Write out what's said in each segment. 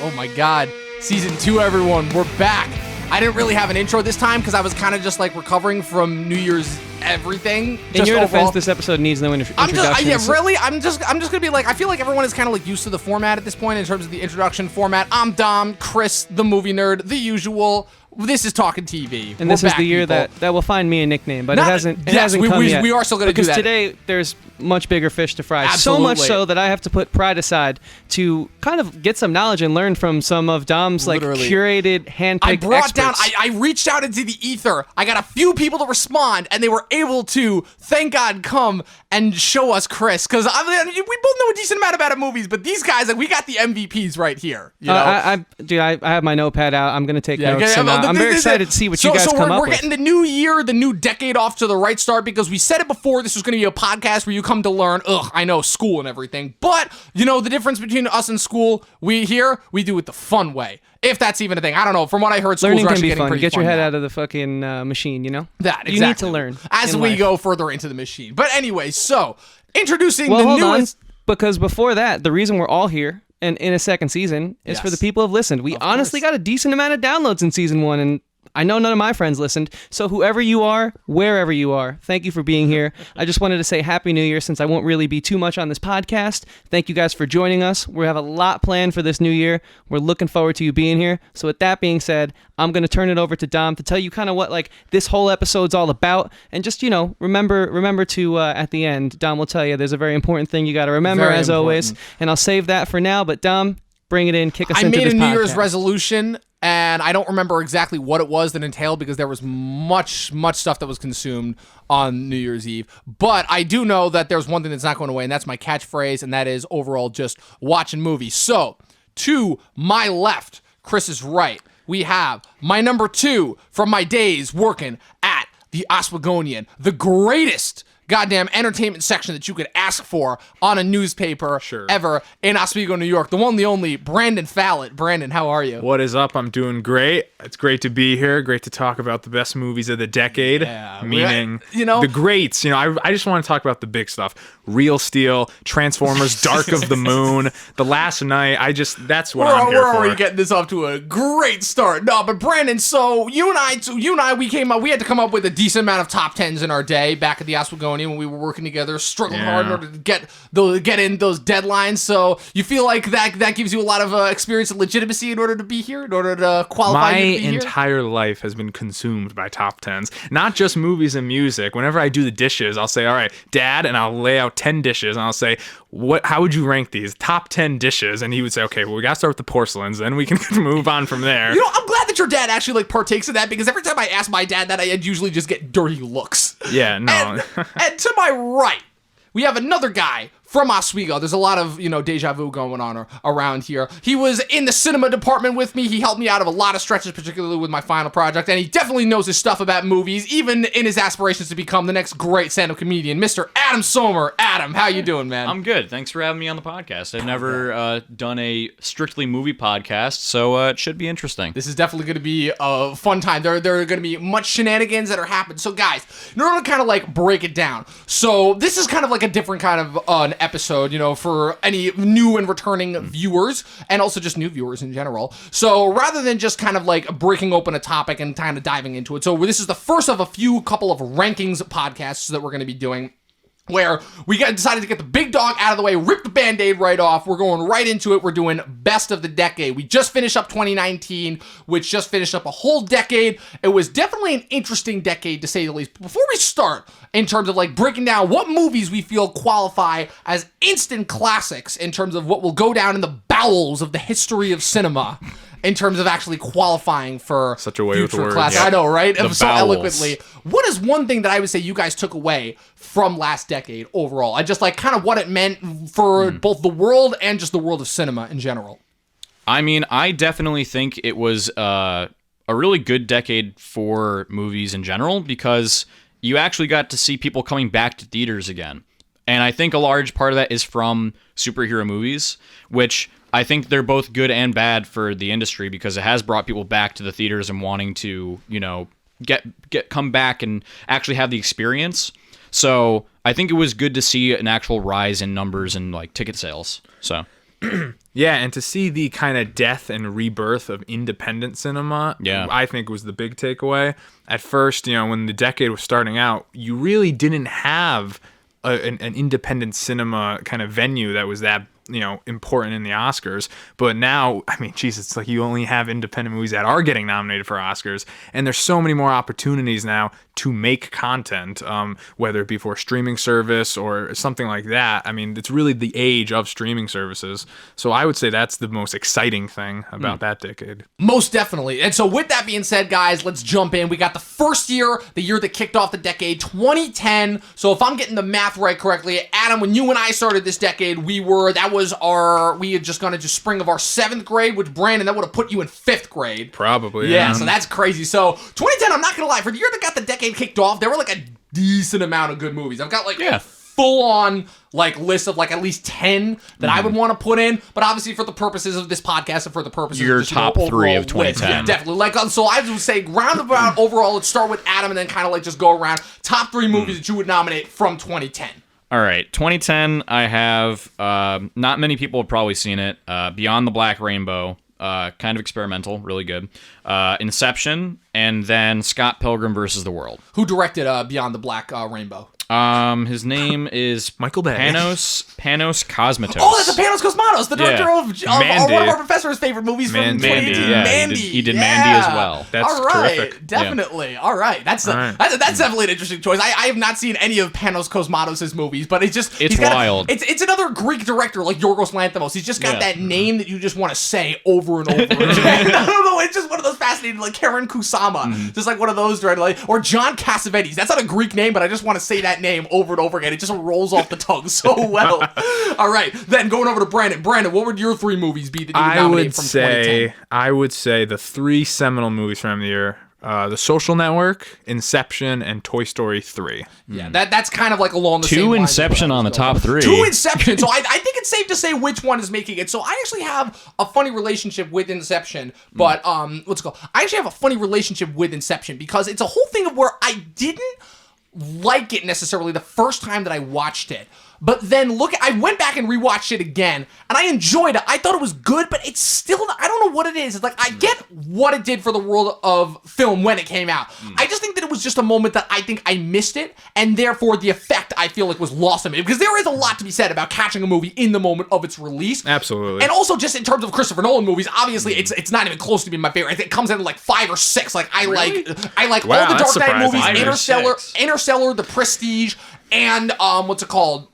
Oh my God. Season 2, everyone. We're back. I didn't really have an intro this time because I was kind of just like recovering from New Year's everything. In your defense, this episode needs no introduction. Really? I'm just gonna be like, I feel like everyone is kind of like used to the format at this point in terms of the introduction format. I'm Dom, Chris, the movie nerd, the usual. This is Talkin TV. And this is the year that will find me a nickname, but it hasn't come yet. We are still going to do that. Because today, there's much bigger fish to fry. Absolutely. So much so that I have to put pride aside to kind of get some knowledge and learn from some of Dom's curated, handpicked experts. I reached out into the ether. I got a few people to respond, and they were able to, thank God, come and show us Chris. Because we both know a decent amount about movies, but these guys, like, we got the MVPs right here. You know? I have my notepad out. I'm going to take notes. I'm very excited to see what you guys come up with. We're getting the new year, the new decade off to the right start because we said it before. This was going to be a podcast where you come to learn. I know, school and everything. But, you know, the difference between us and school, we do it the fun way. If that's even a thing. I don't know. From what I heard, schools are actually getting pretty fun. Get your head out of the fucking machine, you know? Exactly. You need to learn. As we go further into the machine. But anyway, so, introducing the hold newest... on, because before that, the reason we're all here and in a second season is for the people who have listened. We honestly got a decent amount of downloads in season 1, and I know none of my friends listened, so whoever you are, wherever you are, thank you for being here. I just wanted to say Happy New Year since I won't really be too much on this podcast. Thank you guys for joining us. We have a lot planned for this new year. We're looking forward to you being here. So with that being said, I'm going to turn it over to Dom to tell you kind of what like this whole episode's all about. And just, you know, remember to, at the end, Dom will tell you there's a very important thing you got to remember as always. And I'll save that for now, but Dom, bring it in, kick us into this podcast. I made a New Year's resolution, and I don't remember exactly what it was that entailed because there was much stuff that was consumed on New Year's Eve. But I do know that there's one thing that's not going away, and that's my catchphrase, and that is overall just watching movies. So, to my left, Chris is right. We have my number 2 from my days working at the Oswegonian, the greatest goddamn entertainment section that you could ask for on a newspaper ever in Oswego, New York. The one, the only, Brandon Fallat. Brandon, how are you? What is up? I'm doing great. It's great to be here. Great to talk about the best movies of the decade. Meaning, the greats. You know, I just want to talk about the big stuff. Real Steel, Transformers, Dark of the Moon, The Last Night. That's what I'm here for. We're already getting this off to a great start. No, but Brandon, so you and I, we had to come up with a decent amount of top 10s in our day back at the Oswegonian when we were working together, struggling hard in order to get in those deadlines. So you feel like that gives you a lot of experience and legitimacy in order to be here, in order to qualify you to be here? My entire life has been consumed by top 10s. Not just movies and music. Whenever I do the dishes, I'll say, all right, Dad, and I'll lay out 10 dishes, and I'll say, how would you rank these? Top 10 dishes. And he would say, okay, well, we got to start with the porcelains, then we can move on from there. You know, I'm glad that your dad actually like partakes in that, because every time I ask my dad that, I'd usually just get dirty looks. Yeah, no. And to my right, we have another guy from Oswego. There's a lot of, deja vu going on around here. He was in the cinema department with me. He helped me out of a lot of stretches, particularly with my final project, and he definitely knows his stuff about movies, even in his aspirations to become the next great stand-up comedian, Mr. Adam Sommer. Adam, how you doing, man? I'm good. Thanks for having me on the podcast. I've never done a strictly movie podcast, so it should be interesting. This is definitely going to be a fun time. There are going to be much shenanigans that are happening. So, guys, in order to kind of like break it down, so this is kind of like a different kind of an episode, for any new and returning viewers, and also just new viewers in general. So rather than just kind of like breaking open a topic and kind of diving into it, so this is the first of a couple of rankings podcasts that we're going to be doing, where we decided to get the big dog out of the way, rip the Band-Aid right off. We're going right into it. We're doing best of the decade. We just finished up 2019, which just finished up a whole decade. It was definitely an interesting decade, to say the least. Before we start, in terms of like breaking down what movies we feel qualify as instant classics in terms of what will go down in the bowels of the history of cinema, in terms of actually qualifying for such a way with words. Classic. Yeah. I know, right? The so bowels. Eloquently. What is one thing that I would say you guys took away from last decade overall? I just like kind of what it meant for both the world and just the world of cinema in general. I mean, I definitely think it was a really good decade for movies in general, because you actually got to see people coming back to theaters again. And I think a large part of that is from superhero movies, which I think they're both good and bad for the industry, because it has brought people back to the theaters and wanting to, come back and actually have the experience. So I think it was good to see an actual rise in numbers and like ticket sales. So Yeah, and to see the kind of death and rebirth of independent cinema, I think was the big takeaway. At first, when the decade was starting out, you really didn't have an independent cinema kind of venue that was that important in the Oscars. But now, I mean, geez, it's like you only have independent movies that are getting nominated for Oscars, and there's so many more opportunities now to make content, whether it be for a streaming service or something like that. I mean, it's really the age of streaming services. So I would say that's the most exciting thing about that decade. Most definitely. And so with that being said, guys, let's jump in. We got the first year, the year that kicked off the decade, 2010. So if I'm getting the math right correctly, Adam, when you and I started this decade, we had just gone into spring of our 7th grade, which, Brandon, that would have put you in 5th grade. Probably. Yeah, so that's crazy. So 2010, I'm not going to lie, for the year that got the decade kicked off, there were like a decent amount of good movies. I've got a full-on list of at least 10 that I would want to put in, but obviously for the purposes of this podcast and for the purposes your of just, top 3 of 2010. Yeah, definitely. So I would say roundabout overall, let's start with Adam and then kind of just go around top 3 movies that you would nominate from 2010. All right, 2010, I have, not many people have probably seen it, Beyond the Black Rainbow, kind of experimental, really good, Inception, and then Scott Pilgrim versus the World. Who directed Beyond the Black Rainbow? His name is Michael Bay. Panos Cosmatos. Oh, that's the Panos Cosmatos, the director of one of our professor's favorite movies from 2018, Mandy. He did Mandy as well. That's all right, terrific. definitely. Yeah. All right, that's definitely an interesting choice. I have not seen any of Panos Cosmatos' movies, but it's wild. It's another Greek director like Yorgos Lanthimos. He's just got that name that you just want to say over and over again. I don't know. It's just one of those fascinating, like Karen Kusama, just like one of those directors, or John Cassavetes. That's not a Greek name, but I just want to say that name over and over again. It just rolls off the tongue so well. All right, then going over to Brandon. Brandon, what would your 3 movies be that you would nominate from 2010? I would say the 3 seminal movies from the year: The Social Network, Inception, and Toy Story 3. Yeah, that's kind of along the same 2 lines. Inception on the top 3. 2 Inception. So I think it's safe to say which one is making it. So I actually have a funny relationship with Inception, but what's it called? I actually have a funny relationship with Inception because it's a whole thing of where I didn't like it necessarily the first time that I watched it. But then I went back and rewatched it again, and I enjoyed it. I thought it was good, but it's still, I don't know what it is. It's I get what it did for the world of film when it came out. I just think that it was just a moment that I think I missed it, and therefore the effect I feel was lost on me. Because there is a lot to be said about catching a movie in the moment of its release. Absolutely. And also just in terms of Christopher Nolan movies, obviously it's not even close to being my favorite. I think it comes in 5 or 6. I like all the Dark Knight movies, Interstellar, The Prestige, and what's it called?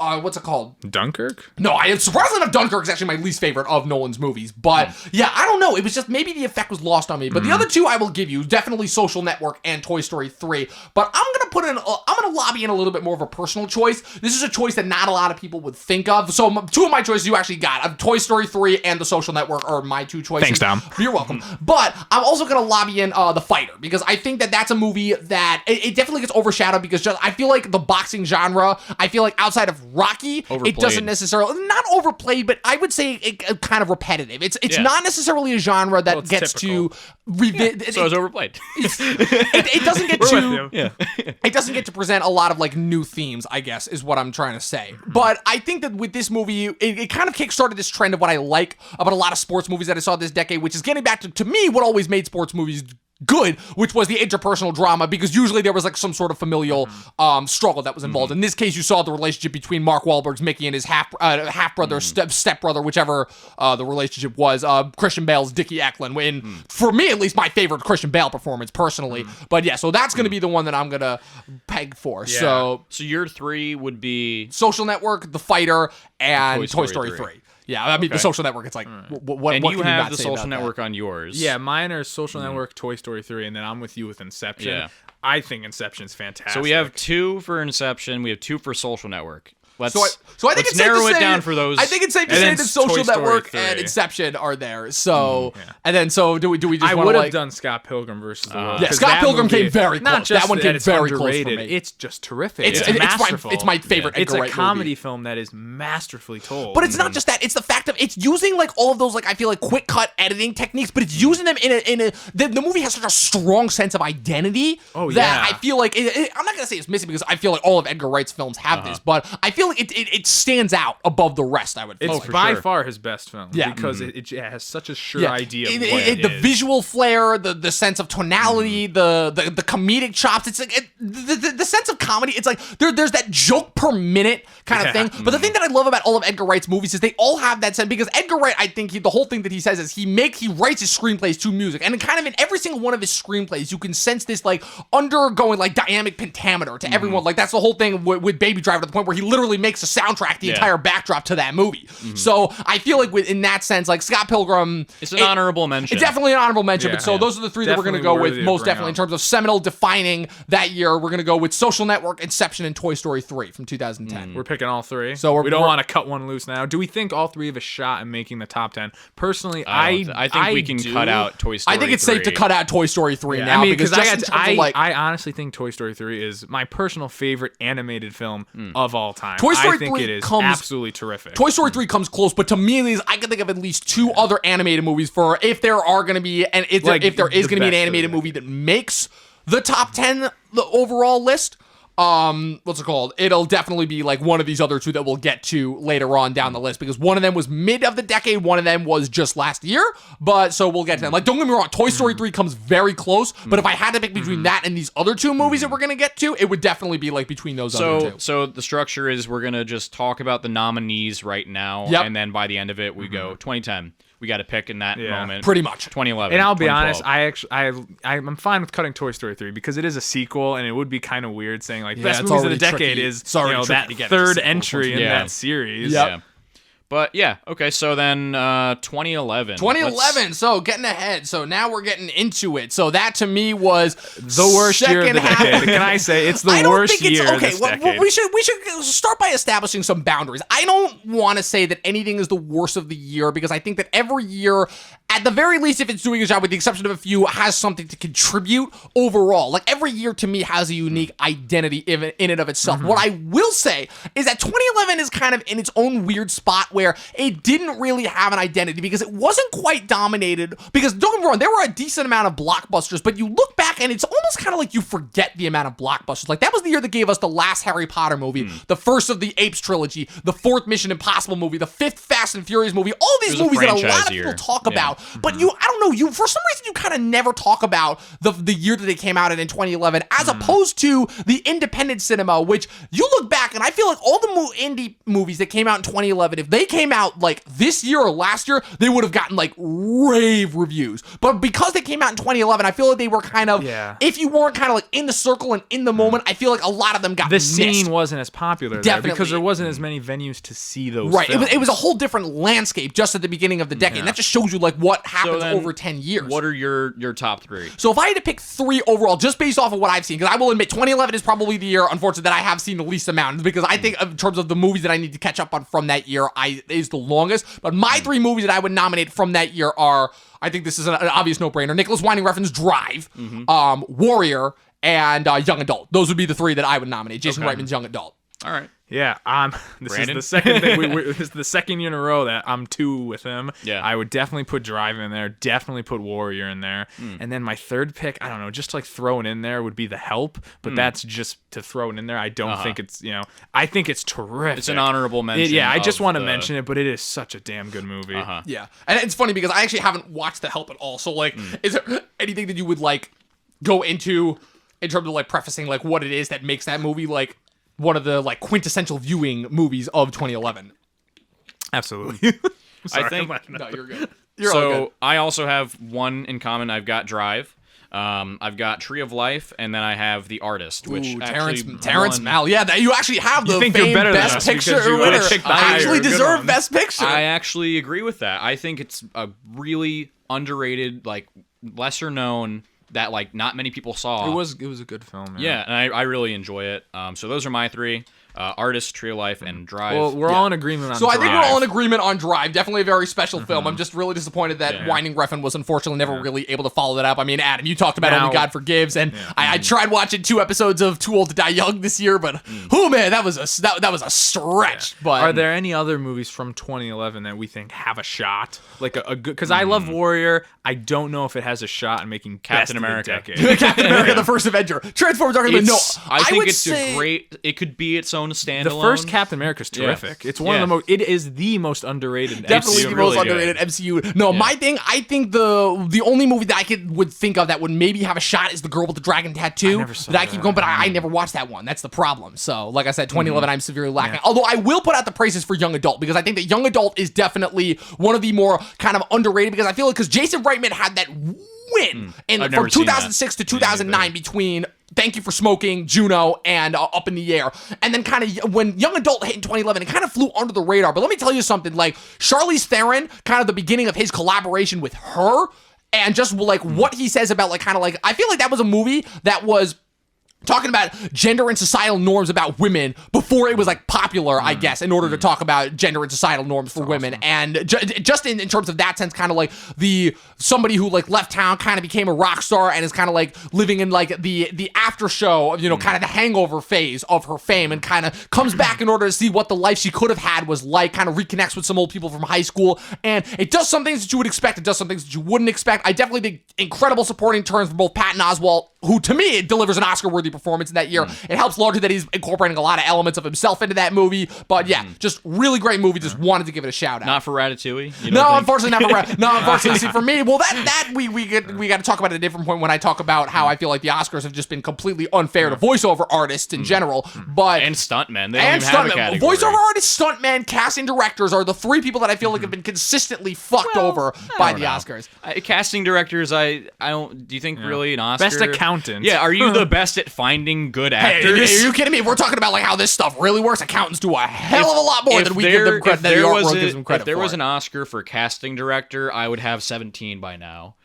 Dunkirk? No, surprisingly enough, Dunkirk is actually my least favorite of Nolan's movies. But yeah, I don't know. It was just maybe the effect was lost on me. But the other 2 I will give you, definitely Social Network and Toy Story 3. But I'm gonna lobby in a little bit more of a personal choice. This is a choice that not a lot of people would think of. So 2 of my choices you actually got. Toy Story 3 and The Social Network are my 2 choices. Thanks, Tom. You're welcome. But I'm also gonna lobby in The Fighter because I think that's a movie that it definitely gets overshadowed because I feel like the boxing genre, I feel outside of Rocky, overplayed. It doesn't necessarily, not overplayed, but I would say it kind of repetitive. It's not necessarily a genre that gets typical. to revisit. So it's overplayed. It doesn't get to. Yeah. It doesn't get to present a lot of new themes, I guess, is what I'm trying to say. But I think that with this movie, it kind of kickstarted this trend of what I like about a lot of sports movies that I saw this decade, which is getting back to me what always made sports movies good, which was the interpersonal drama, because usually there was some sort of familial struggle that was involved. In this case, you saw the relationship between Mark Wahlberg's Mickey and his half brother, step brother, whichever the relationship was. Christian Bale's Dickie Eklund. For me, at least, my favorite Christian Bale performance personally. But yeah, so that's going to be the one that I'm gonna peg for. Yeah. So your 3 would be Social Network, The Fighter, and Toy Story 3. Yeah, I mean, The Social Network, it's what and what you can have not the say Social about Network that? on yours. Yeah, mine are Social Network, Toy Story 3, and then I'm with you with Inception. Yeah. I think Inception's fantastic. So we have 2 for Inception. We have 2 for Social Network. So I think it's narrow safe to it say, down for those. I think it's safe to And say then that Social Toy Story Network 3. and Inception are there. So and then do we just I want would to have done Scott Pilgrim versus the World. Yeah, 'cause Scott that Pilgrim movie- came very Not close. just That one came it's very close for underrated, me. It's just terrific. It's masterful. my favorite It's Edgar a Wright comedy movie. film that is masterfully told. But it's not just that. It's the fact of it's using all of those I feel quick cut editing techniques, but it's using them the movie has such a strong sense of identity that I feel I'm not gonna say it's missing because I feel all of Edgar Wright's films have this, but I feel feel like it stands out above the rest. I would. It's by far his best film. Yeah. Because it has such a sure idea of what it the is. visual flair, the sense of tonality, the comedic chops. It's like the sense of comedy. It's like there's that joke per minute kind of thing. But the thing that I love about all of Edgar Wright's movies is they all have that sense, because Edgar Wright, I think the whole thing that he says is he writes his screenplays to music, and kind of in every single one of his screenplays you can sense this like undergoing like dynamic pentameter to everyone. Like that's the whole thing with Baby Driver, to the point where he literally makes a soundtrack the entire backdrop to that movie. So I feel like in that sense, like Scott Pilgrim, it's an honorable mention. It's definitely an honorable mention. Yeah, but so those are the three that we're going to go with most definitely in terms of seminal defining that year. We're going to go with Social Network, Inception, and Toy Story 3 from 2010. We're picking all three. So we don't want to cut one loose now. Do we think all three have a shot in making the top 10? Personally, I think we can cut out Toy Story 3. I think it's safe to cut out Toy Story 3 now. I mean, because I honestly think Toy Story 3 is my personal favorite animated film of all time. Toy Story I think 3 it is comes, absolutely terrific. Toy Story 3 comes close, but to me, I can think of at least two other animated movies for if there are going to be, and if there is going to be an animated movie that makes the top 10, the overall list. What's it called? It'll definitely be like one of these other two that we'll get to later on down the list, because one of them was mid of the decade, one of them was just last year, but so we'll get to them. Like, don't get me wrong, Toy Story 3 comes very close, but if I had to pick between that and these other two movies that we're gonna get to, it would definitely be like between those other two. So the structure is we're gonna just talk about the nominees right now, and then by the end of it we go 2010. We got to pick in that moment. Pretty much. 2011. And I'll be honest, I'm fine with cutting Toy Story 3 because it is a sequel, and it would be kind of weird saying like best movies of the decade is that third entry in that series. Yeah. But yeah, okay, so then 2011. 2011, so getting ahead. So now we're getting into it. So that to me was the worst year of the decade. Can I say it's the worst year of this decade? We should start by establishing some boundaries. I don't want to say that anything is the worst of the year, because I think that every year, at the very least, if it's doing a job, with the exception of a few, has something to contribute overall. Like every year to me has a unique identity in and of itself. What I will say is that 2011 is kind of in its own weird spot where it didn't really have an identity, because it wasn't quite dominated. Because don't get me wrong, there were a decent amount of blockbusters, but you look back and it's almost kind of like you forget the amount of blockbusters. Like that was the year that gave us the last Harry Potter movie, the first of the Apes trilogy, the fourth Mission Impossible movie, the fifth Fast and Furious movie, all these movies that a lot of people talk about. But I don't know, for some reason you kind of never talk about the year that they came out in 2011, as opposed to the independent cinema, which you look back and I feel like all the indie movies that came out in 2011, if they came out like this year or last year, they would have gotten like rave reviews. But because they came out in 2011, I feel like they were kind of, if you weren't kind of like in the circle and in the moment, I feel like a lot of them got missed. The scene wasn't as popular there because there wasn't as many venues to see those films. It was a whole different landscape just at the beginning of the decade. And that just shows you like what happens over 10 years. What are your top three? So if I had to pick three overall, just based off of what I've seen, because I will admit 2011 is probably the year, unfortunately, that I have seen the least amount, because I think in terms of the movies that I need to catch up on from that year, is the longest. But my three movies that I would nominate from that year are, I think this is an obvious no-brainer, Nicholas Winding Refn's Drive, Warrior, and Young Adult. Those would be the three that I would nominate. Jason Reitman's Young Adult. All right. Yeah, this is the second thing. This is the second year in a row that I'm two with him. Yeah, I would definitely put Drive in there. Definitely put Warrior in there. And then my third pick, I don't know, just like throwing in there would be The Help. But that's just to throw it in there. I don't think it's I think it's terrific. It's an honorable mention. I just want to mention it, but it is such a damn good movie. Yeah, and it's funny because I actually haven't watched The Help at all. So like, is there anything that you would like go into in terms of like prefacing like what it is that makes that movie like one of the like quintessential viewing movies of 2011? Absolutely. Sorry, I think no, you're good. So I also have one in common. I've got Drive. I've got Tree of Life, and then I have The Artist, which Terrence Malick. Yeah, you actually have the famed Best Picture winner. I actually deserve Best Picture. I actually agree with that. I think it's a really underrated, like lesser known, that like not many people saw. It was a good film. Yeah, and I really enjoy it. So those are my three. Artist, Tree of Life, and Drive. Well, we're all in agreement on So Drive. I think we're all in agreement on Drive. Definitely a very special film. I'm just really disappointed that Winding Refn was unfortunately never really able to follow that up. I mean, Adam, you talked about Only God Forgives, and I tried watching 2 episodes of Too Old to Die Young this year, but oh man, that was a stretch. But are there any other movies from 2011 that we think have a shot? Like a good, because I love Warrior. I don't know if it has a shot in making Captain America. Captain America, the first Avenger. Transformers are going to be no. I think it's a great. It could be its own own standalone. The first Captain America is terrific. It's one of the most. It is the most underrated. Definitely MCU. the most underrated MCU. No, my thing. I think the only movie that I would think of that would maybe have a shot is The Girl with the Dragon Tattoo. I keep going, but I never watched that one. That's the problem. So, like I said, 2011, I'm severely lacking. Although I will put out the praises for Young Adult because I think that Young Adult is definitely one of the more kind of underrated because I feel like because Jason Reitman had that win from 2006 to 2009 between Thank You for Smoking, Juno, and Up in the Air. And then kind of when Young Adult hit in 2011, it kind of flew under the radar. But let me tell you something, like Charlize Theron, kind of the beginning of his collaboration with her, and just like what he says about like kind of like, I feel like that was a movie that was talking about gender and societal norms about women before it was like popular, I guess, in order to talk about gender and societal norms for women. And just in terms of that sense, kind of like somebody who like left town kind of became a rock star and is kind of like living in like the after show of, kind of the hangover phase of her fame and kind of comes back in order to see what the life she could have had was like, kind of reconnects with some old people from high school. And it does some things that you would expect. It does some things that you wouldn't expect. I definitely think incredible supporting turns for both Patton Oswalt, who to me delivers an Oscar-worthy performance in that year. It helps largely that he's incorporating a lot of elements of himself into that movie. But yeah, just really great movie. Just wanted to give it a shout out. Not for Ratatouille? No, unfortunately not for Ratatouille. No, unfortunately, see, for me, well, that we got to talk about at a different point when I talk about how I feel like the Oscars have just been completely unfair to voiceover artists in general. But and stuntmen. They don't even have a category. Voiceover artists, stuntmen, casting directors are the three people that I feel like have been consistently fucked over by the Oscars. Casting directors, I don't. Do you think really an Oscar? Best accountant. Yeah, are you the best at finding good actors? Hey, are you kidding me? If we're talking about like how this stuff really works, accountants do a hell of a lot more than we give them credit. If there was an Oscar for casting director, I would have 17 by now.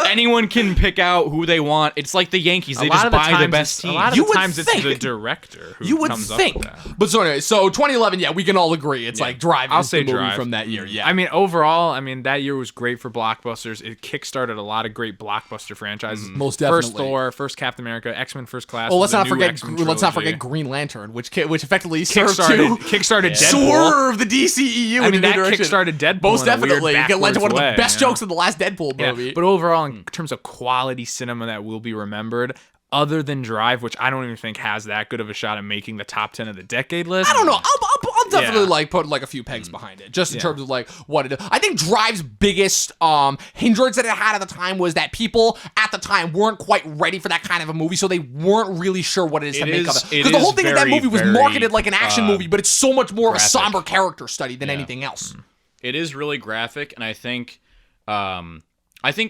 Anyone can pick out who they want. It's like the Yankees; they just buy the best team. A lot of the times it's the director who comes up with that. But so anyway, so 2011, yeah, we can all agree it's like Drive. I'll say the movie Drive from that year. Yeah, I mean overall, that year was great for blockbusters. It kickstarted a lot of great blockbuster franchises. Most definitely. First Thor, first Captain America, X-Men First Class. Well, let's not forget Green Lantern, which effectively kickstarted Deadpool. Swerve the DCEU. I mean, that kickstarted Deadpool. Most definitely. It led to one of the best jokes in the last Deadpool movie. But overall, in terms of quality cinema that will be remembered, other than Drive, which I don't even think has that good of a shot at making the top 10 of the decade list. I don't know. I'll definitely like put like a few pegs behind it, just in terms of like what it is. I think Drive's biggest hindrance that it had at the time was that people at the time weren't quite ready for that kind of a movie, so they weren't really sure what it is to make of it. Because the whole thing of that movie was marketed like an action movie, but it's so much more of a somber character study than anything else. It is really graphic, and I think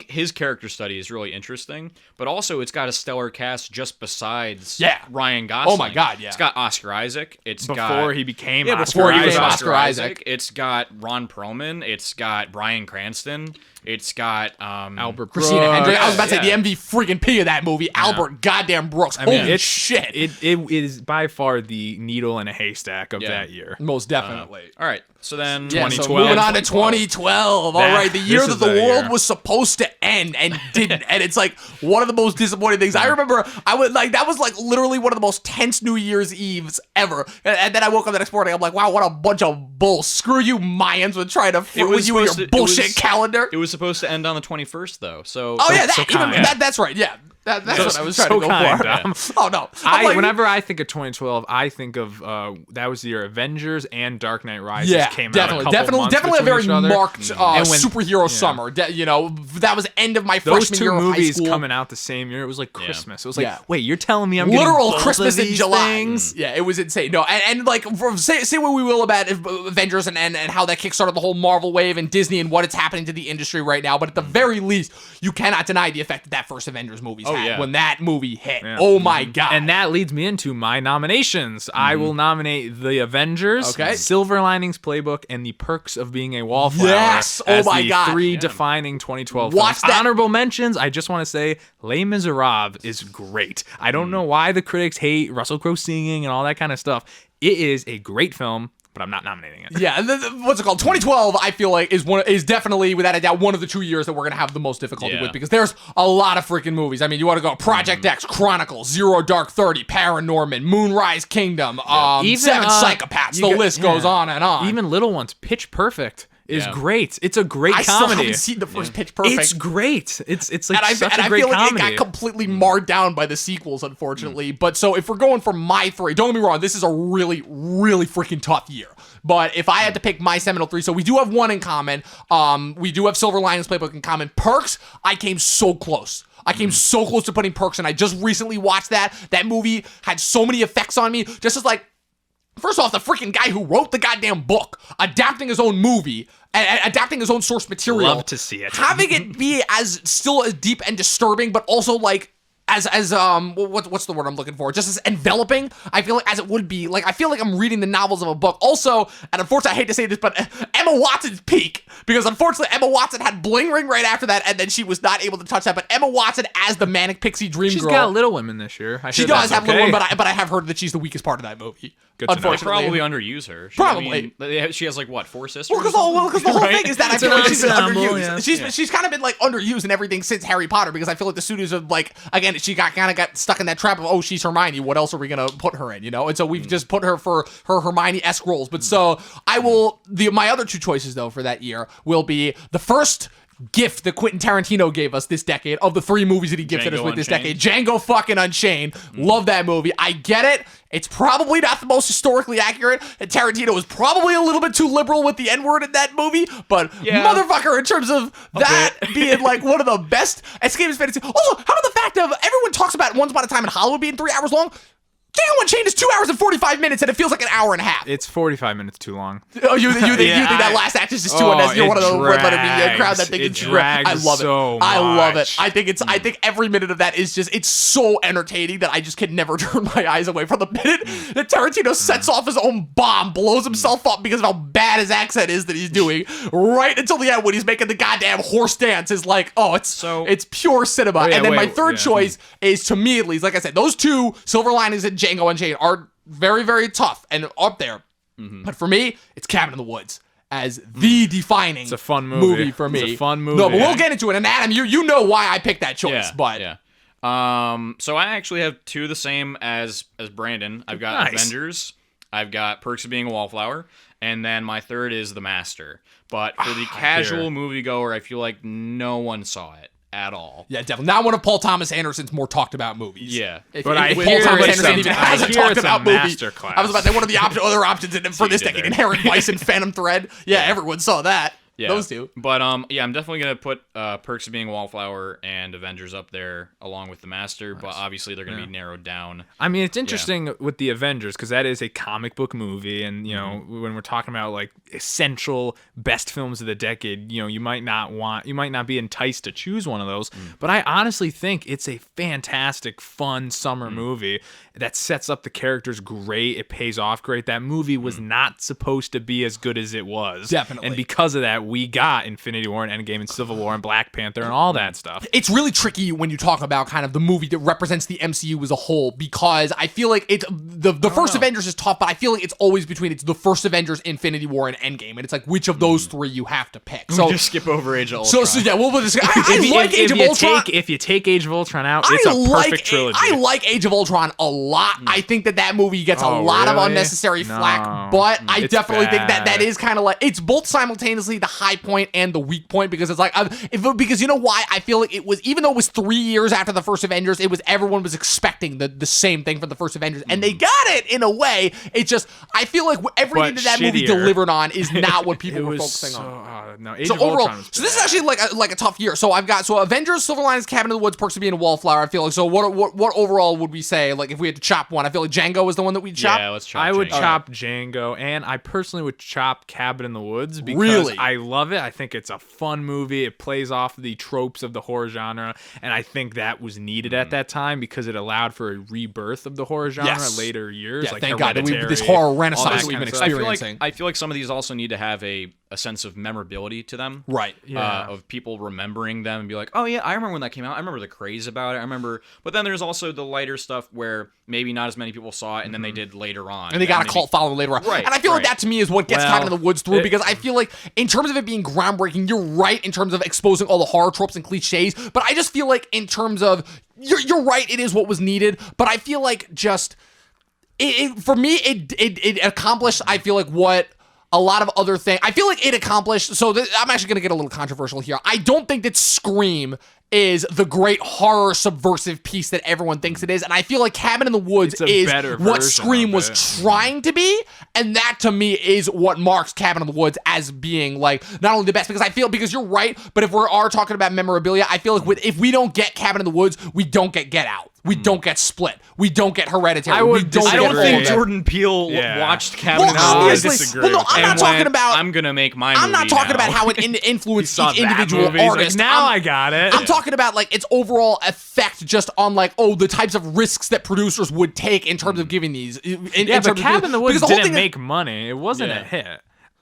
his character study is really interesting, but also it's got a stellar cast just besides Ryan Gosling. Oh my God, yeah. It's got Oscar Isaac. Before he became Oscar Isaac. It's got Ron Perlman. It's got Bryan Cranston. It's got Albert Christina Brooks. Hendricks. I was about to say the MV freaking P of that movie, Albert goddamn Brooks. Holy shit. It is by far the needle in a haystack of that year. Most definitely. All right, so then 2012. So moving on to 2012. All right, the year that the world was supposed to end and didn't. And it's like one of the most disappointing things. I remember that was like literally one of the most tense New Year's Eves ever. And then I woke up the next morning. I'm like, wow, what a bunch of bull. Screw you Mayans with trying to fool with you and your bullshit calendar. It was supposed to end on the 21st though. So that's right. Yeah. That's what I was trying to go for. Oh no! Whenever I think of 2012, I think of that was the year Avengers and Dark Knight Rises came out. Definitely a very marked superhero summer. That was end of my freshman year of high school. Those two movies coming out the same year. It was like Christmas. It was like, wait, you're telling me I'm literal getting Christmas in July? Things? Yeah, it was insane. No, and like say what we will about Avengers and how that kickstarted the whole Marvel wave and Disney and what it's happening to the industry right now. But at the very least, you cannot deny the effect that first Avengers movies had when that movie hit. Yeah. Oh my God. And that leads me into my nominations. I will nominate The Avengers, Silver Linings Playbook, and The Perks of Being a Wallflower. Yes. Oh my God. Three defining 2012 Watch films. that. Honorable mentions, I just want to say Les Miserables is great. I don't know why the critics hate Russell Crowe singing and all that kind of stuff. It is a great film, but I'm not nominating it. Yeah, what's it called? 2012, I feel like is definitely, without a doubt, one of the 2 years that we're gonna have the most difficulty with, because there's a lot of freaking movies. I mean, you want to go Project X, Chronicles, Zero Dark 30, Paranorman, Moonrise Kingdom, Seven Psychopaths. The list goes on and on. Even little ones. Pitch Perfect is great. It's a great I comedy. still haven't seen the first Pitch Perfect. It's great. It's like and such I a great feel like comedy. it got completely marred down by the sequels, unfortunately. But so if we're going for my 3, don't get me wrong, this is a really, really freaking tough year. But if I had to pick my seminal 3, so we do have one in common. We do have Silver Linings Playbook in common. Perks, I came so close. I came so close to putting Perks, and I just recently watched that. That movie had so many effects on me. Just as like, first off, the freaking guy who wrote the goddamn book, adapting his own movie, and adapting his own source material. Love to see it. Having it be as still as deep and disturbing, but also like as what's the word I'm looking for? Just as enveloping. I feel like as it would be. Like I feel like I'm reading the novels of a book. Also, and unfortunately, I hate to say this, but Emma Watson's peak, because unfortunately Emma Watson had Bling Ring right after that, and then she was not able to touch that. But Emma Watson as the manic pixie dream She's girl. got Little Women this year. She does have Little Women, but I have heard that she's the weakest part of that movie. Good to know. They Unfortunately, probably underuse her. Probably. She has like what, 4 sisters? Well, because the whole thing is that I feel like she's been ensemble, underused. yeah. She's kind of been like underused and everything since Harry Potter, because I feel like the studios have like, again, she kind of got stuck in that trap of, oh, she's Hermione, what else are we gonna put her in, you know? And so we've just put her for her Hermione-esque roles. But so I will my other 2 choices though for that year will be the first gift that Quentin Tarantino gave us this decade of the 3 movies that he gifted us with this decade. Django fucking Unchained. Love that movie. I get it. It's probably not the most historically accurate, and Tarantino was probably a little bit too liberal with the N-word in that movie, but motherfucker, in terms of that being like one of the best escapist fantasy. Also, how about the fact of everyone talks about Once Upon a Time in Hollywood being 3 hours long? Django Unchained is 2 hours and 45 minutes, and it feels like an hour and a half. It's 45 minutes too long. Oh, you think that last act is just too unnecessary? You're one of the red letter media crowd that think it's drags I love it. so I love it. much. I think every minute of that is just, it's so entertaining that I just can never turn my eyes away from the minute that Tarantino sets off his own bomb, blows himself up because of how bad his accent is that he's doing, right until the end when he's making the goddamn horse dance is like, oh, it's pure cinema. And then my third choice is, to me at least, like I said, those 2, Silver Linings and Django Unchained, are very, very tough and up there. But for me, it's Cabin in the Woods as the defining It's a fun movie for me. It's a fun movie. No, but we'll get into it. And Adam, you know why I picked that choice. Yeah. So I actually have 2 the same as Brandon. I've got Avengers. I've got Perks of Being a Wallflower. And then my third is The Master. But for the casual moviegoer, I feel like no one saw it at all. Yeah, definitely. Not one of Paul Thomas Anderson's more talked about movies. Yeah. If But Paul hear Thomas it's Anderson even hasn't talked about movies. masterclass. I was about to say one of the other options for this did decade, there. Inherent Vice and Phantom Thread. Yeah, everyone saw that. Yeah. Those 2. But I'm definitely gonna put Perks of Being a Wallflower and Avengers up there along with The Master, but obviously they're gonna be narrowed down. I mean, it's interesting with the Avengers because that is a comic book movie, and you know when we're talking about like essential best films of the decade, you know you might not be enticed to choose one of those, but I honestly think it's a fantastic, fun summer movie that sets up the characters great. It pays off great. That movie was not supposed to be as good as it was, Definitely. and because of that, we got Infinity War and Endgame and Civil War and Black Panther and all that stuff. It's really tricky when you talk about kind of the movie that represents the MCU as a whole, because I feel like it's the first Avengers is tough, but I feel like it's always between the first Avengers, Infinity War, and Endgame, and it's like which of those 3 you have to pick. So just skip over Age of Ultron. So yeah, we'll just. I like Age of Ultron. If you take Age of Ultron out, it's a perfect trilogy. I like Age of Ultron a lot. I think that movie gets a lot of unnecessary flack, but I definitely think that is kind of like, it's both simultaneously the high point and the weak point, because it's like because you know why I feel like it was, even though it was 3 years after the first Avengers, everyone was expecting the same thing from the first Avengers, and they got it in a way. It's just I feel like everything that movie delivered on is not what people were focusing on. No, Age So of overall, Ultron was so this is actually like a tough year. So I've got Avengers, Silver Linings, Cabin in the Woods, Perks of Being a Wallflower. I feel like, so what overall would we say? Like if we had to chop one, I feel like Django was the one that we'd chop. Yeah, let's chop. I would Django. chop Django, and I personally would chop Cabin in the Woods because Really? I love it. I think it's a fun movie. It plays off the tropes of the horror genre, and I think that was needed at that time because it allowed for a rebirth of the horror genre Yes. later years. Yeah, like thank God that Hereditary, this horror all renaissance that we've kind been of stuff. experiencing. I feel like some of these also need to have a sense of memorability to them. Right. Yeah. Of people remembering them and be like, oh yeah, I remember when that came out. I remember the craze about it. I remember. But then there's also the lighter stuff where maybe not as many people saw it, and then they did later on. And they got a cult following later on. Right, And I feel like right. that to me is what gets Cabin in the Woods through, because I feel like in terms of it being groundbreaking, you're right in terms of exposing all the horror tropes and cliches, but I just feel like in terms of, you're right, it is what was needed, but I feel like just, for me, it accomplished, I feel like, what a lot of other things. I feel like it accomplished. So I'm actually going to get a little controversial here. I don't think that Scream is the great horror subversive piece that everyone thinks it is. And I feel like Cabin in the Woods is what Scream was trying to be. And that to me is what marks Cabin in the Woods as being like not only the best, because you're right, but if we are talking about memorabilia, I feel like if we don't get Cabin in the Woods, we don't get Get Out. We don't get Split. We don't get Hereditary. I don't think Jordan Peele watched Cabin in the Woods. I disagree. Well, no, I'm not talking about. I'm gonna make my. I'm not talking about how it influenced each individual artist. Like, now I got it. I'm talking about like its overall effect, just on like the types of risks that producers would take in terms of giving these. But Cabin in the Woods didn't make money. It wasn't a hit.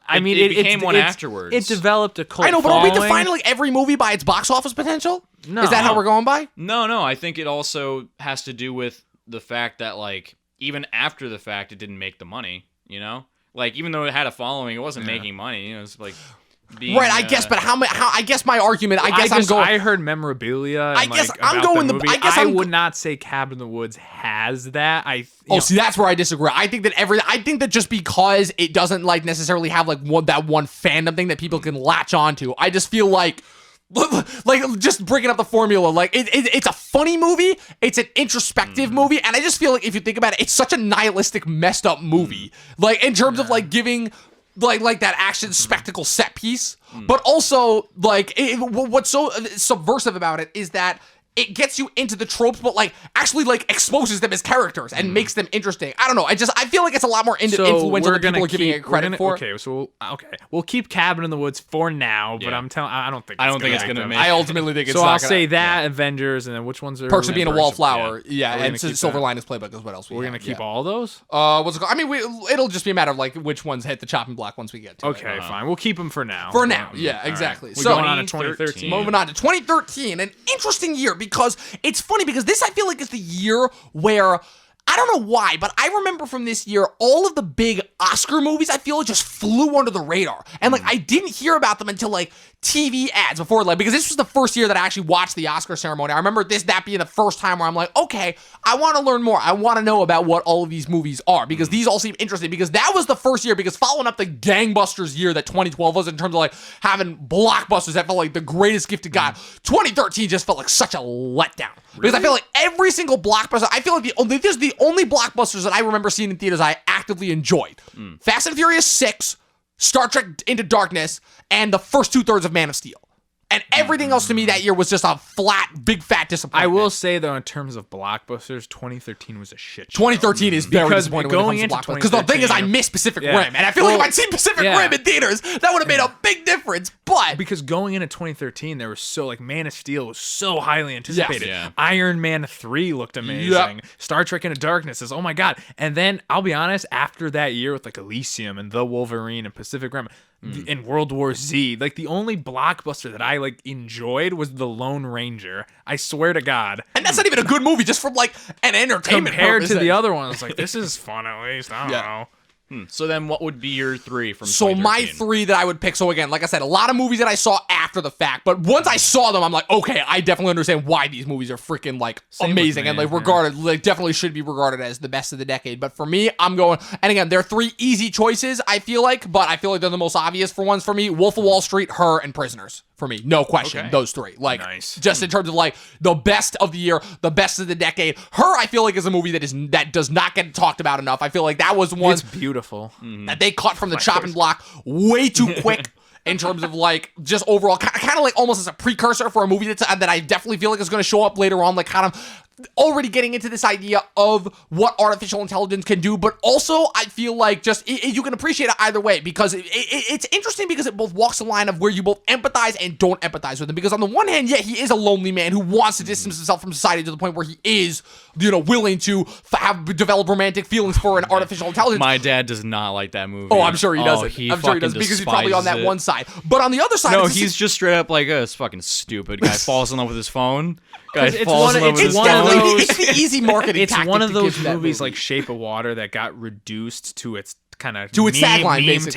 I mean, it became one afterwards. It developed a cult. I know, but are we defining like every movie by its box office potential? No. Is that how we're going by? No. I think it also has to do with the fact that like even after the fact, it didn't make the money. You know, like even though it had a following, it wasn't making money. You know, it's like. Right, I guess, but how? I guess my argument. I heard memorabilia. And I guess like, I'm going the. Movie. I would not say Cabin in the Woods has that. See, that's where I disagree. I think that just because it doesn't like necessarily have like that one fandom thing that people can latch onto, I just feel like just bringing up the formula, like it's a funny movie, it's an introspective movie, and I just feel like if you think about it, it's such a nihilistic, messed up movie. Like in terms of like giving. Like that action spectacle set piece, but also like what's so subversive about it is that it gets you into the tropes, but like actually like exposes them as characters and makes them interesting. I don't know. I feel like it's a lot more influential than people are giving it credit for. Okay, we'll keep Cabin in the Woods for now, but I'm telling. I don't think it's gonna make. I ultimately think it's. So I'll say that Avengers, and then which ones are Perks of Being a Wallflower, and Silver Linings Playbook is what else we're gonna keep all those. What's it called? I mean, it'll just be a matter of like which ones hit the chopping block once we get to it. Okay, fine. We'll keep them for now. Yeah, exactly. So going on to 2013. Moving on to 2013, an interesting year. Because it's funny because this I feel like is the year where I don't know why, but I remember from this year all of the big Oscar movies I feel like just flew under the radar. And like I didn't hear about them until like TV ads before, like, because this was the first year that I actually watched the Oscar ceremony. I remember that being the first time where I'm like, okay, I want to learn more. I want to know about what all of these movies are, because these all seem interesting, because that was the first year, because following up the gangbusters year that 2012 was in terms of like having blockbusters that felt like the greatest gift to God, 2013 just felt like such a letdown. Because I feel like every single blockbuster, I feel like this is the only blockbusters that I remember seeing in theaters I actively enjoyed. Fast and Furious 6, Star Trek Into Darkness, and the first 2/3 of Man of Steel. And everything else to me that year was just a flat, big, fat disappointment. I will say, though, in terms of blockbusters, 2013 was a shit show. 2013 is very disappointing when it comes to blockbusters. Because the thing is, I missed Pacific Rim. And I feel like if I'd seen Pacific Rim in theaters, that would have made a big difference. But because going into 2013, there was so, like, Man of Steel was so highly anticipated. Yes. Iron Man 3 looked amazing. Star Trek Into Darkness is, oh my God. And then, I'll be honest, after that year with, like, Elysium and The Wolverine and Pacific Rim, in World War Z, like the only blockbuster that I like enjoyed was The Lone Ranger. I swear to God. And that's not even a good movie, just from like an entertainment compared to the other ones. Like, this is fun at least. I don't know. So then what would be your 3 from 2013? So my 3 that I would pick, so again, like I said, a lot of movies that I saw after the fact, but once I saw them, I'm like, okay, I definitely understand why these movies are freaking like amazing and like regarded, like definitely should be regarded as the best of the decade. But for me, I'm going, and again, there are 3 easy choices, I feel like, but I feel like they're the most obvious for ones for me. Wolf of Wall Street, Her, and Prisoners. For me, no question, those 3. Like, just in terms of like the best of the year, the best of the decade. Her, I feel like, is a movie that does not get talked about enough. I feel like that was one. It's beautiful. That they cut from the chopping block way too quick. In terms of like just overall, kind of like almost as a precursor for a movie that I definitely feel like is going to show up later on, like kind of already getting into this idea of what artificial intelligence can do, but also I feel like just you can appreciate it either way, because it's interesting because it both walks the line of where you both empathize and don't empathize with him. Because on the one hand, he is a lonely man who wants to distance himself from society to the point where he is, willing to develop romantic feelings for an artificial intelligence. My dad does not like that movie. Oh, I'm sure he doesn't. I'm sure he does, because he's probably on that one side. But on the other side, he's just straight up like, oh, it's fucking stupid. Guy falls in love with his phone. It's the easy marketing tactic. It's one of those movies like Shape of Water that got reduced to its kind of its tagline, basically.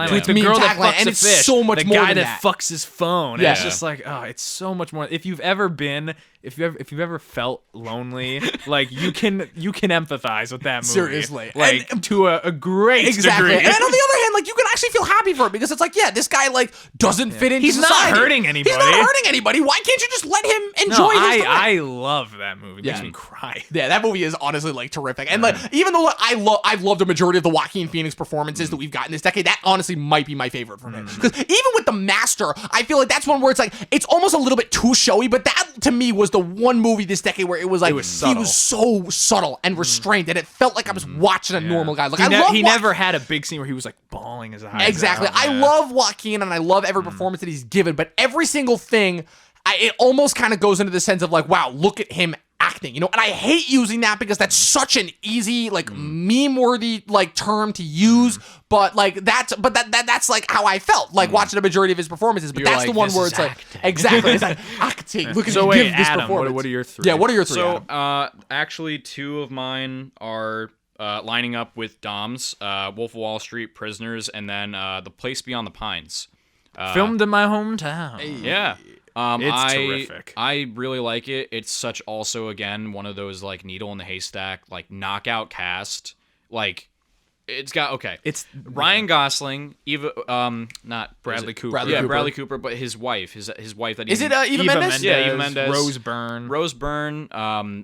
To its meme tagline, and it's so much the more guy than that fucks his phone. Yeah. It's just like, it's so much more. If you've ever been if you've ever felt lonely, like you can empathize with that movie. Seriously. Like to a great Exactly. degree. And on the other hand, like, you can actually feel happy for it because it's like, yeah, this guy like doesn't fit into He's not society. hurting anybody. He's not hurting anybody. Why can't you just let him enjoy his time? I love that movie. It makes Yeah. me cry. Yeah, that movie is honestly like terrific. And like, even though like, I've loved a majority of the Joaquin Phoenix performances that we've gotten this decade, that honestly might be my favorite from him. Because even with The Master, I feel like that's one where it's like it's almost a little bit too showy. But that to me was the one movie this decade where it was like was he subtle. was so subtle and restrained, and it felt like I was watching a normal guy. Like He never had a big scene where he was like bawling his eyes Exactly. out. I Yeah. love Joaquin and I love every performance that he's given, but every single thing, it almost kind of goes into the sense of like, wow, look at him acting, you know? And I hate using that because that's such an easy, like, meme-worthy, like, term to use, but like, that's like how I felt, like, watching a majority of his performances, but You're that's like, the one this where is it's like, acting. exactly, it's like, acting. Look at So him wait, give this Adam, performance. what are your three? Yeah, what are your three? So, Adam? actually, two of mine are lining up with Dom's, Wolf of Wall Street, Prisoners, and then The Place Beyond the Pines. Filmed in my hometown. Yeah. It's terrific. I really like it. It's such also, again, one of those, like, needle in the haystack, like, knockout cast. Like, it's got, okay. It's Ryan Gosling, not Bradley Cooper. Bradley Cooper, but his wife, his wife that he Is it Eva Mendes? Yeah, Eva Mendes. Rose Byrne. Rose Byrne,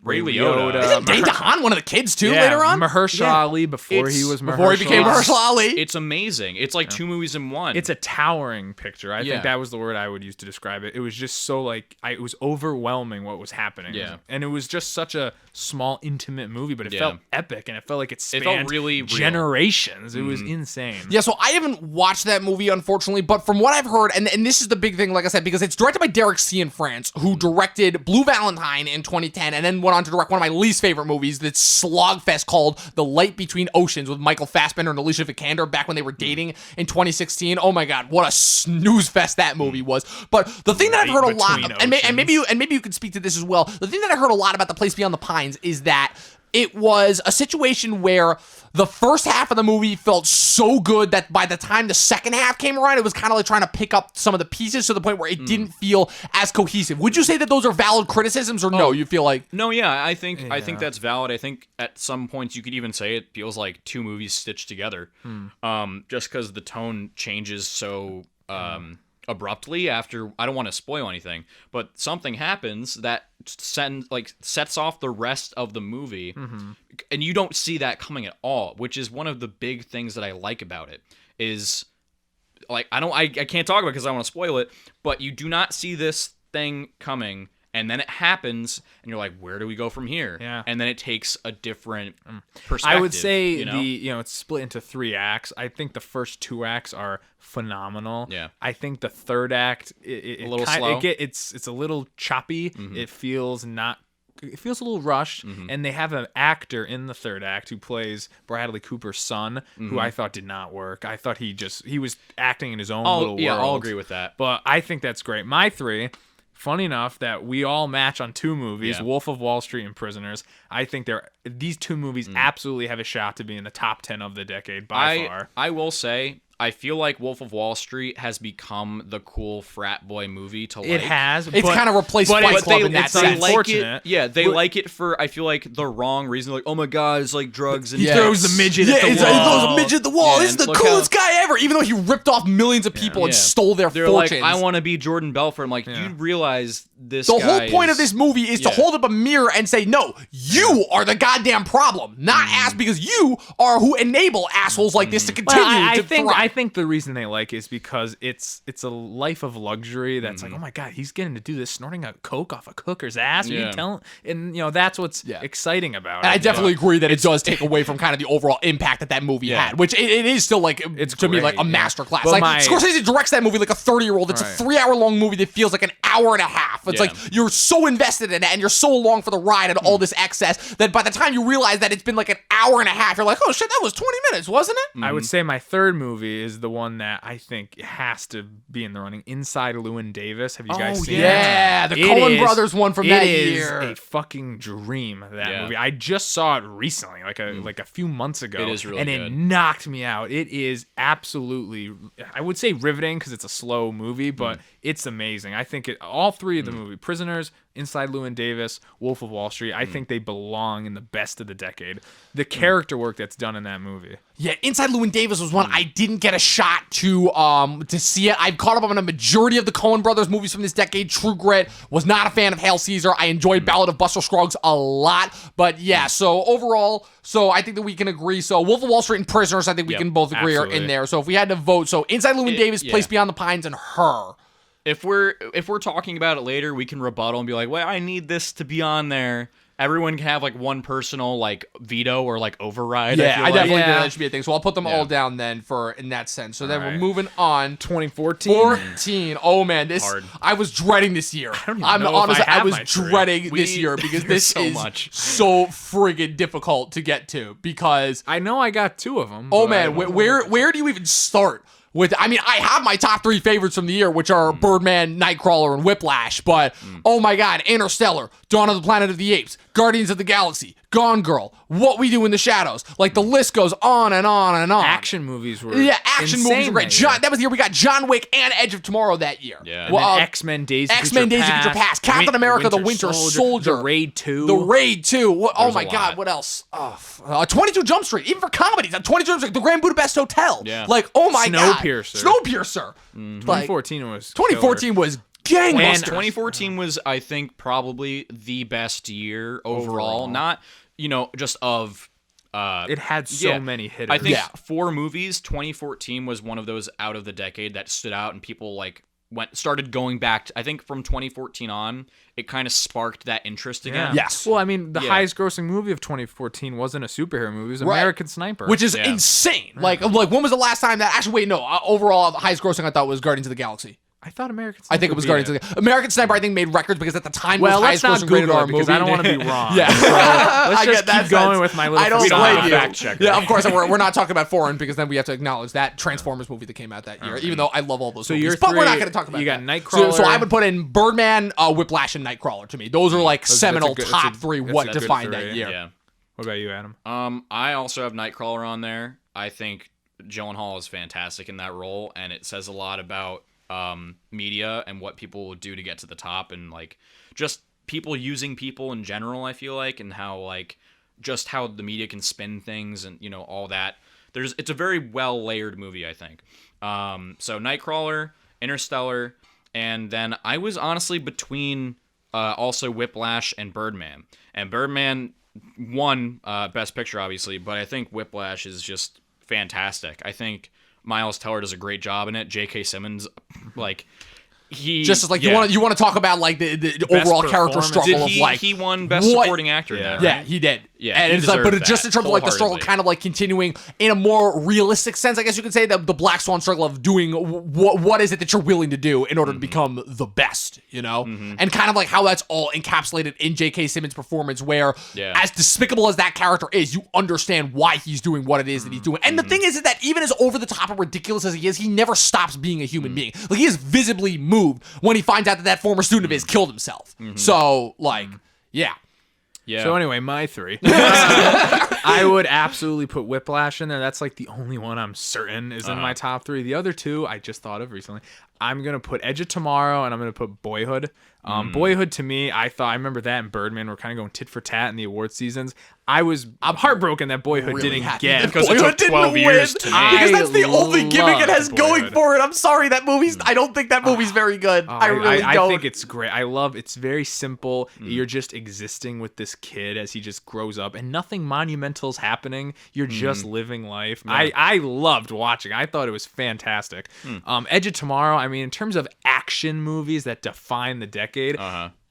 Ray Liotta. Liotta. Isn't Dane DeHaan one of the kids too later on? Mahershala Ali before he was Mahershala. Before he became Mahershala Ali. It's amazing. It's like two movies in one. It's a towering picture. I Yeah. think that was the word I would use to describe it. It was just so like it was overwhelming what was happening. Yeah. And it was just such a small, intimate movie, but it felt epic and it felt like it spanned felt really real. generations. It was insane. Yeah, so I haven't watched that movie, unfortunately, but from what I've heard, and this is the big thing, like I said, because it's directed by Derek C. in France, who directed Blue Valentine in 2010, and then went on to direct one of my least favorite movies, that's slogfest called The Light Between Oceans with Michael Fassbender and Alicia Vikander back when they were dating in 2016. Oh my god, what a snooze fest that movie was. But the thing that I've heard a lot, and maybe you could speak to this as well, the thing that I heard a lot about The Place Beyond the Pines is that it was a situation where the first half of the movie felt so good that by the time the second half came around, it was kind of like trying to pick up some of the pieces to the point where it didn't feel as cohesive. Would you say that those are valid criticisms, or no? You feel like No, yeah, I think that's valid. I think at some points you could even say it feels like two movies stitched together, just because the tone changes so abruptly after. I don't want to spoil anything, but something happens that sets off the rest of the movie, and you don't see that coming at all, which is one of the big things that I like about it. Is like I can't talk about it because I want to spoil it, but you do not see this thing coming. And then it happens, and you're like, "Where do we go from here?" Yeah. And then it takes a different perspective. I would say you know? it's split into 3 acts. I think the first 2 acts are phenomenal. Yeah. I think the third act A little slow. It's a little choppy. It feels a little rushed, and they have an actor in the third act who plays Bradley Cooper's son, who I thought did not work. I thought he was acting in his own little world. I'll agree with that. But I think that's great. My 3. Funny enough that we all match on 2 movies, Wolf of Wall Street and Prisoners. I think these 2 movies absolutely have a shot to be in the top 10 of the decade by far. I will say, I feel like Wolf of Wall Street has become the cool frat boy movie to like. It has. it's kind of replaced Fight Club in that it's sense. unfortunate. They like it for, I feel like, the wrong reason. Like, oh my god, it's like drugs and He throws the midget at the he wall. throws a midget at the wall. Yeah, This is the look coolest guy ever, even though he ripped off millions of people and stole their They're fortunes. like, I want to be Jordan Belfort. I'm like, you realize this The guy whole point of this movie is to hold up a mirror and say, no, you are the goddamn problem, not ass, because you are who enable assholes like this to continue to thrive. I think the reason they like it is because it's a life of luxury that's like, oh my god, he's getting to do this, snorting a coke off a cooker's ass. Yeah. You tell, and that's what's exciting about And it. I definitely agree that it does take away from kind of the overall impact that movie had, which it is still like, It's to me, great, like a masterclass. But Like Scorsese directs that movie like a 30-year-old. It's a 3-hour-long movie that feels like an hour and a half. It's like you're so invested in it and you're so along for the ride and all this excess that by the time you realize that it's been like an hour and a half, you're like, oh shit, that was 20 minutes, wasn't it? I would say my 3rd movie is the one that I think has to be in the running. Inside Llewyn Davis. Have you guys seen it? Yeah, the Coen Brothers one from that year. It is a fucking dream, that movie. I just saw it recently, like a few months ago. It is really and good. it knocked me out. It is absolutely, I would say riveting because it's a slow movie, but it's amazing. I think all 3 of the movie, Prisoners, Inside Llewyn Davis, Wolf of Wall Street, I think they belong in the best of the decade. The character work that's done in that movie. Yeah, Inside Llewyn Davis was one I didn't get a shot to see it. I've caught up on a majority of the Coen brothers movies from this decade. True Grit, was not a fan of Hail Caesar. I enjoyed Ballad of Buster Scruggs a lot. But yeah, so overall, I think that we can agree. So Wolf of Wall Street and Prisoners, I think we can both agree are in there. So if we had to vote, so Inside Llewyn Davis, Place Beyond the Pines, and Her. If we're talking about it later, we can rebuttal and be like, well, I need this to be on there. Everyone can have like one personal like veto or like override. Yeah, I definitely think Yeah. that should be a thing. So I'll put them all down then for in that sense. So then we're moving on. 2014. 14. Oh man, this Hard. I was dreading this year. don't even I'm know if honestly, I have was my three. dreading this year because this so is much. so friggin' difficult to get to because I know I got 2 of them. oh man, where do you even start? I have my top 3 favorites from the year, which are Birdman, Nightcrawler, and Whiplash. But oh my God, Interstellar, Dawn of the Planet of the Apes, Guardians of the Galaxy, Gone Girl, What We Do in the Shadows. Like the list goes on and on and on. Action movies were action movies were great. That was the year we got John Wick and Edge of Tomorrow that year. Yeah. And then X-Men Days of Future Past. Captain America: The Winter Soldier, The Raid 2. The Raid 2. Oh my a God, lot. what else? 22 Jump Street, even for comedies. 22 Jump Street, The Grand Budapest Hotel. Yeah. Like, oh my God. Snowpiercer. Like, 2014 was 2014 was gangbusters. And 2014 was, I think, probably the best year overall. Not, just of. It had so many hitters. I think for movies, 2014 was one of those out of the decade that stood out, and people like started going back. I think from 2014 on, it kind of sparked that interest again. Yes. Well, I mean, the highest grossing movie of 2014 wasn't a superhero movie. It was American Sniper. Which is insane. Like, when was the last time that... Actually, wait, no. Overall, the highest grossing I thought was Guardians of the Galaxy. I thought American Sniper I think it was Guardians of the American Sniper, I think, made records because at the time it was let's highest not grossing rated Google R it because movie. I don't want to be wrong. Yeah. So let's I just get that keep going sense. with my little I don't freedom. blame you. fact checker. Yeah, of course, we're not talking about foreign because then we have to acknowledge that Transformers movie that came out that year, even though I love all those movies. your But we're not three- going to talk about you got that. Nightcrawler. So I would put in Birdman, Whiplash, and Nightcrawler to me. Those are like That's a seminal good- top that's a- 3 that's what a good defined three. that year. Yeah. What about you, Adam? I also have Nightcrawler on there. I think Gyllenhaal is fantastic in that role, and it says a lot about media and what people will do to get to the top, and like just people using people in general. I feel like, and how like just how the media can spin things, and all that. It's a very well layered movie, I think. So Nightcrawler, Interstellar, and then I was honestly between also Whiplash and Birdman. And Birdman won Best Picture, obviously, but I think Whiplash is just fantastic. I think Miles Teller does a great job in it. J.K. Simmons, like he Just as like you want to talk about like the overall character performance. struggle of like he won Best Supporting Actor in that, Yeah, right? he did. Yeah, and he it's like, but deserved just that in terms of like the struggle, wholeheartedly. kind of like continuing in a more realistic sense, I guess you could say that the Black Swan struggle of doing what is it that you're willing to do in order to become the best, and kind of like how that's all encapsulated in J.K. Simmons' performance, where as despicable as that character is, you understand why he's doing what it is that he's doing. And the thing is that even as over the top and ridiculous as he is, he never stops being a human being. Like he is visibly moved when he finds out that former student of his killed himself. So like, yeah. Yeah. So anyway, my 3. I would absolutely put Whiplash in there. That's like the only one I'm certain is in my top 3. The other 2 I just thought of recently. I'm going to put Edge of Tomorrow and I'm going to put Boyhood. Boyhood to me, I remember that and Birdman were kind of going tit for tat in the award seasons. I'm heartbroken that Boyhood Really didn't happy get that because it Boyhood took 12 didn't years win. to make. Because that's the only gimmick it has loved going Boyhood. for it. I'm sorry, that movie's. I don't think that movie's very good. I really don't. I think it's great. It's very simple. You're just existing with this kid as he just grows up, and nothing monumental is happening. You're just living life. I loved watching. I thought it was fantastic. Edge of Tomorrow. I mean, in terms of action movies that define the decade.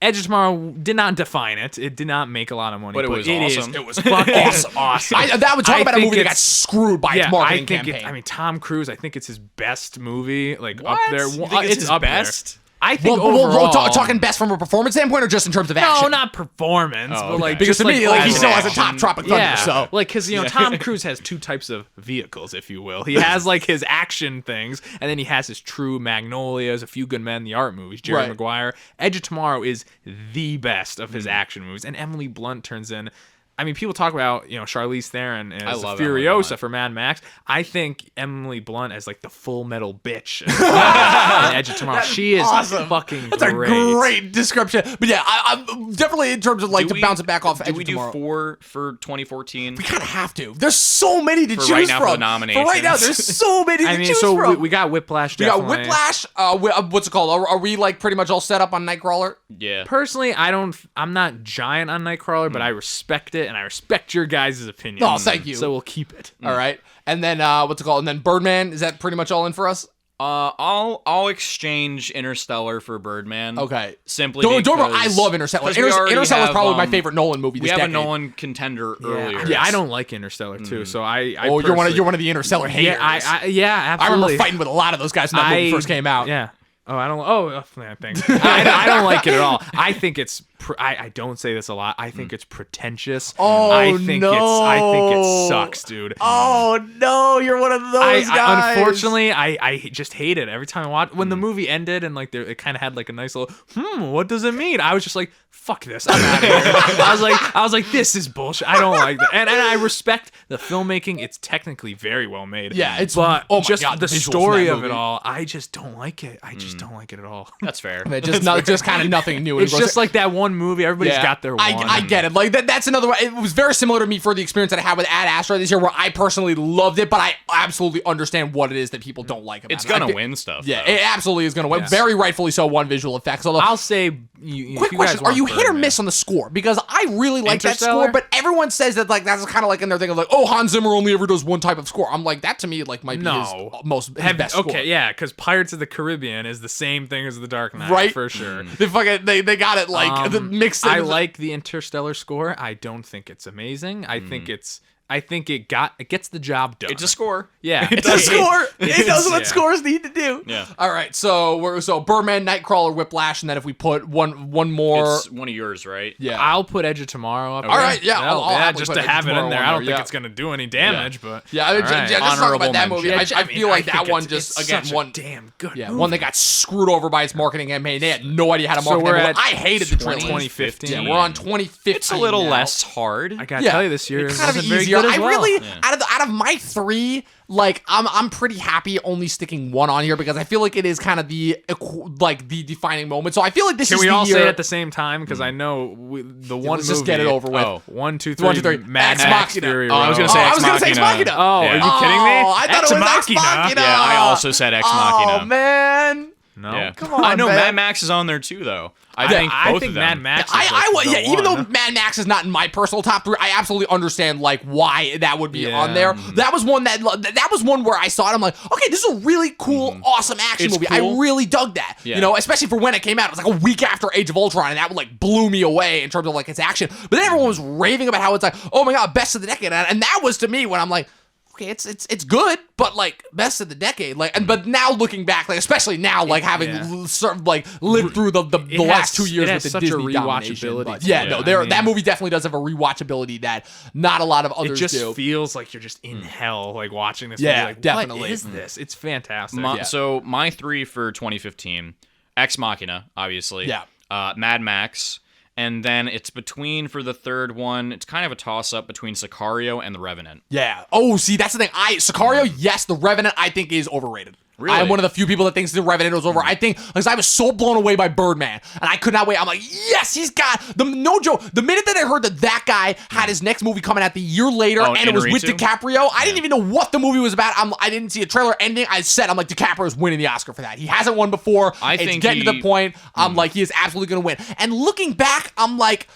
Edge of Tomorrow did not define it. It did not make a lot of money, But it was awesome. It was fucking awesome. That would talk I about a think movie that got it's- screwed by its marketing campaign. I mean, Tom Cruise. I think it's his best movie. Like What? up there. You think it's his up there. best? I think well, overall. talking best from a performance standpoint or just in terms of action? No, not performance, Oh, but like okay. because just to me, like he still has a overall. top Tropic Thunder. Yeah, So like because Tom Cruise has 2 types of vehicles, if you will. He has like his action things, and then he has his true Magnolias, A Few Good Men, the art movies. Jerry Right. Maguire, Edge of Tomorrow is the best of his action movies, and Emily Blunt turns in. I mean, people talk about, Charlize Theron I as love Furiosa for Mad Max. I think Emily Blunt as like the Full Metal bitch in Edge of Tomorrow. She is fucking That's great. a great description. But yeah, I'm definitely in terms of like to bounce it back off. Do Edge we of do Tomorrow. 4 for 2014? We kind of have to. There's so many to For choose right now from. for the nominations. For right now, there's so many to choose so from. we got Whiplash. We got Definitely. Whiplash. What's it called? Are we like pretty much all set up on Nightcrawler? Yeah. Personally, I'm not giant on Nightcrawler, but I respect it, and I respect your guys' opinion. Oh, thank you. So we'll keep it. All right. And then what's it called? And then Birdman. Is that pretty much all in for us? I'll exchange Interstellar for Birdman. Okay. Simply Don't because I love Interstellar. 'cause we already Interstellar is have, probably my favorite Nolan movie. We This have decade. a Nolan contender earlier. Yeah, I don't like Interstellar too, so I Oh, you're one personally- of the Interstellar haters. Yeah, I absolutely. remember fighting with a lot of those guys when that movie first came out. Yeah. Oh, I don't. Oh, thanks. I don't like it at all. I think it's. I don't say this a lot. I think it's pretentious. Oh, I think no. I think it sucks, dude. Oh no, you're one of those guys. Unfortunately, I just hate it every time I watch. When the movie ended and like it kind of had like a nice little what does it mean? I was just like, fuck this, I'm out of here. I was like, this is bullshit. I don't like that. And I respect the filmmaking. It's technically very well made. Yeah, it's but oh my just God, the visuals in story that of it movie. all, I just don't like it. I just don't like it at all. That's fair. Just kind of nothing new. It's just like that one movie. Everybody's got their one. I get it. Like that's another one. It was very similar to me for the experience that I had with Ad Astra this year, where I personally loved it, but I absolutely understand what it is that people don't like about It's it. gonna win stuff. Yeah, though. it absolutely is gonna win. Yes. Very rightfully so. One visual effects. Although I'll say, quick question: are you hit or miss on the score? Because I really like that Interstellar? score, but everyone says that like that's kind of like in their thing of like, oh, Hans Zimmer only ever does one type of score. I'm like, that to me like might be his best score. Okay, yeah, because Pirates of the Caribbean is the same thing as The Dark Knight, Right? For sure. They got it like the mixed. I like the Interstellar score. I don't think it's amazing. I think it gets the job done. It's a score. Yeah, It's a score. It does what yeah. scores need to do. Yeah. All right. So Birdman, Nightcrawler, Whiplash, and then if we put one more. It's one of yours, right? Yeah. I'll put Edge of Tomorrow up. All right, yeah, Well, I'll happily just put to Edge of have it in Tomorrow there. on I don't there, think yeah. it's gonna do any damage, but Yeah, I mean, all right. just talk Honorable about that mention. movie. I feel like that one it's just such again a one damn good. Yeah, movie. one that got screwed over by its marketing campaign. They had no idea how to So market we're that at movie. I hated the trailer. 2015. Yeah, we're on 2015. It's a little now. less hard. I gotta tell you, this year it's kind of wasn't very easier. good as I well. really out of my three, like I'm pretty happy only sticking one on here because I feel like it is kind of the defining moment. So I feel like this Can is we the all year. say it at the same time? Because I know the one let's movie. just get it over with. Oh, 1, 2, 3. 1, 2, 3. Mad Ex Max Machina. Fury Oh, I was Road. gonna say I Ex was gonna say Ex Machina. Machina. Oh, are you kidding me? Oh, I thought it was Ex Machina. Yeah, I also said Ex Machina. Oh man. No. Yeah. Come on, I know man. Mad Max is on there too, though. I think both of them. Mad Max. Is like the Even though one. Mad Max is not in my personal top three, I absolutely understand like why that would be Yeah. on there. That was one that was one where I saw it. I'm like, okay, this is a really cool, awesome action It's movie. cool. I really dug that. Yeah. You know, especially for when it came out. It was like a week after Age of Ultron, and that like blew me away in terms of like its action. But then everyone was raving about how it's like, oh my god, best of the decade, and that was to me when I'm like, okay, it's good, but like best of the decade, like, but now looking back, like especially now, like having lived through the last 2 years it with has the such a Disney domination. rewatchability But to yeah, it. no, I mean, that movie definitely does have a rewatchability that not a lot of It others just do. feels like you're just in hell, like watching this. Yeah, movie. Like, definitely. What is this? It's fantastic. So my 3 for 2015, Ex Machina, obviously. Yeah. Mad Max. And then it's between, for the third one, it's kind of a toss-up between Sicario and The Revenant. Yeah. Oh, see, that's the thing. Sicario, yes, The Revenant, I think is overrated. Really? I'm one of the few people that thinks The Revenant was over. I think, because I was so blown away by Birdman, and I could not wait. I'm like, yes, he's got, no joke, the minute that I heard that guy had his next movie coming out the year later, and it was with Inarritu? DiCaprio, I didn't even know what the movie was about. I didn't see a trailer ending. I'm like, DiCaprio's winning the Oscar for that. He hasn't won before. It's think getting to the point. I'm like, he is absolutely going to win. And looking back, I'm like,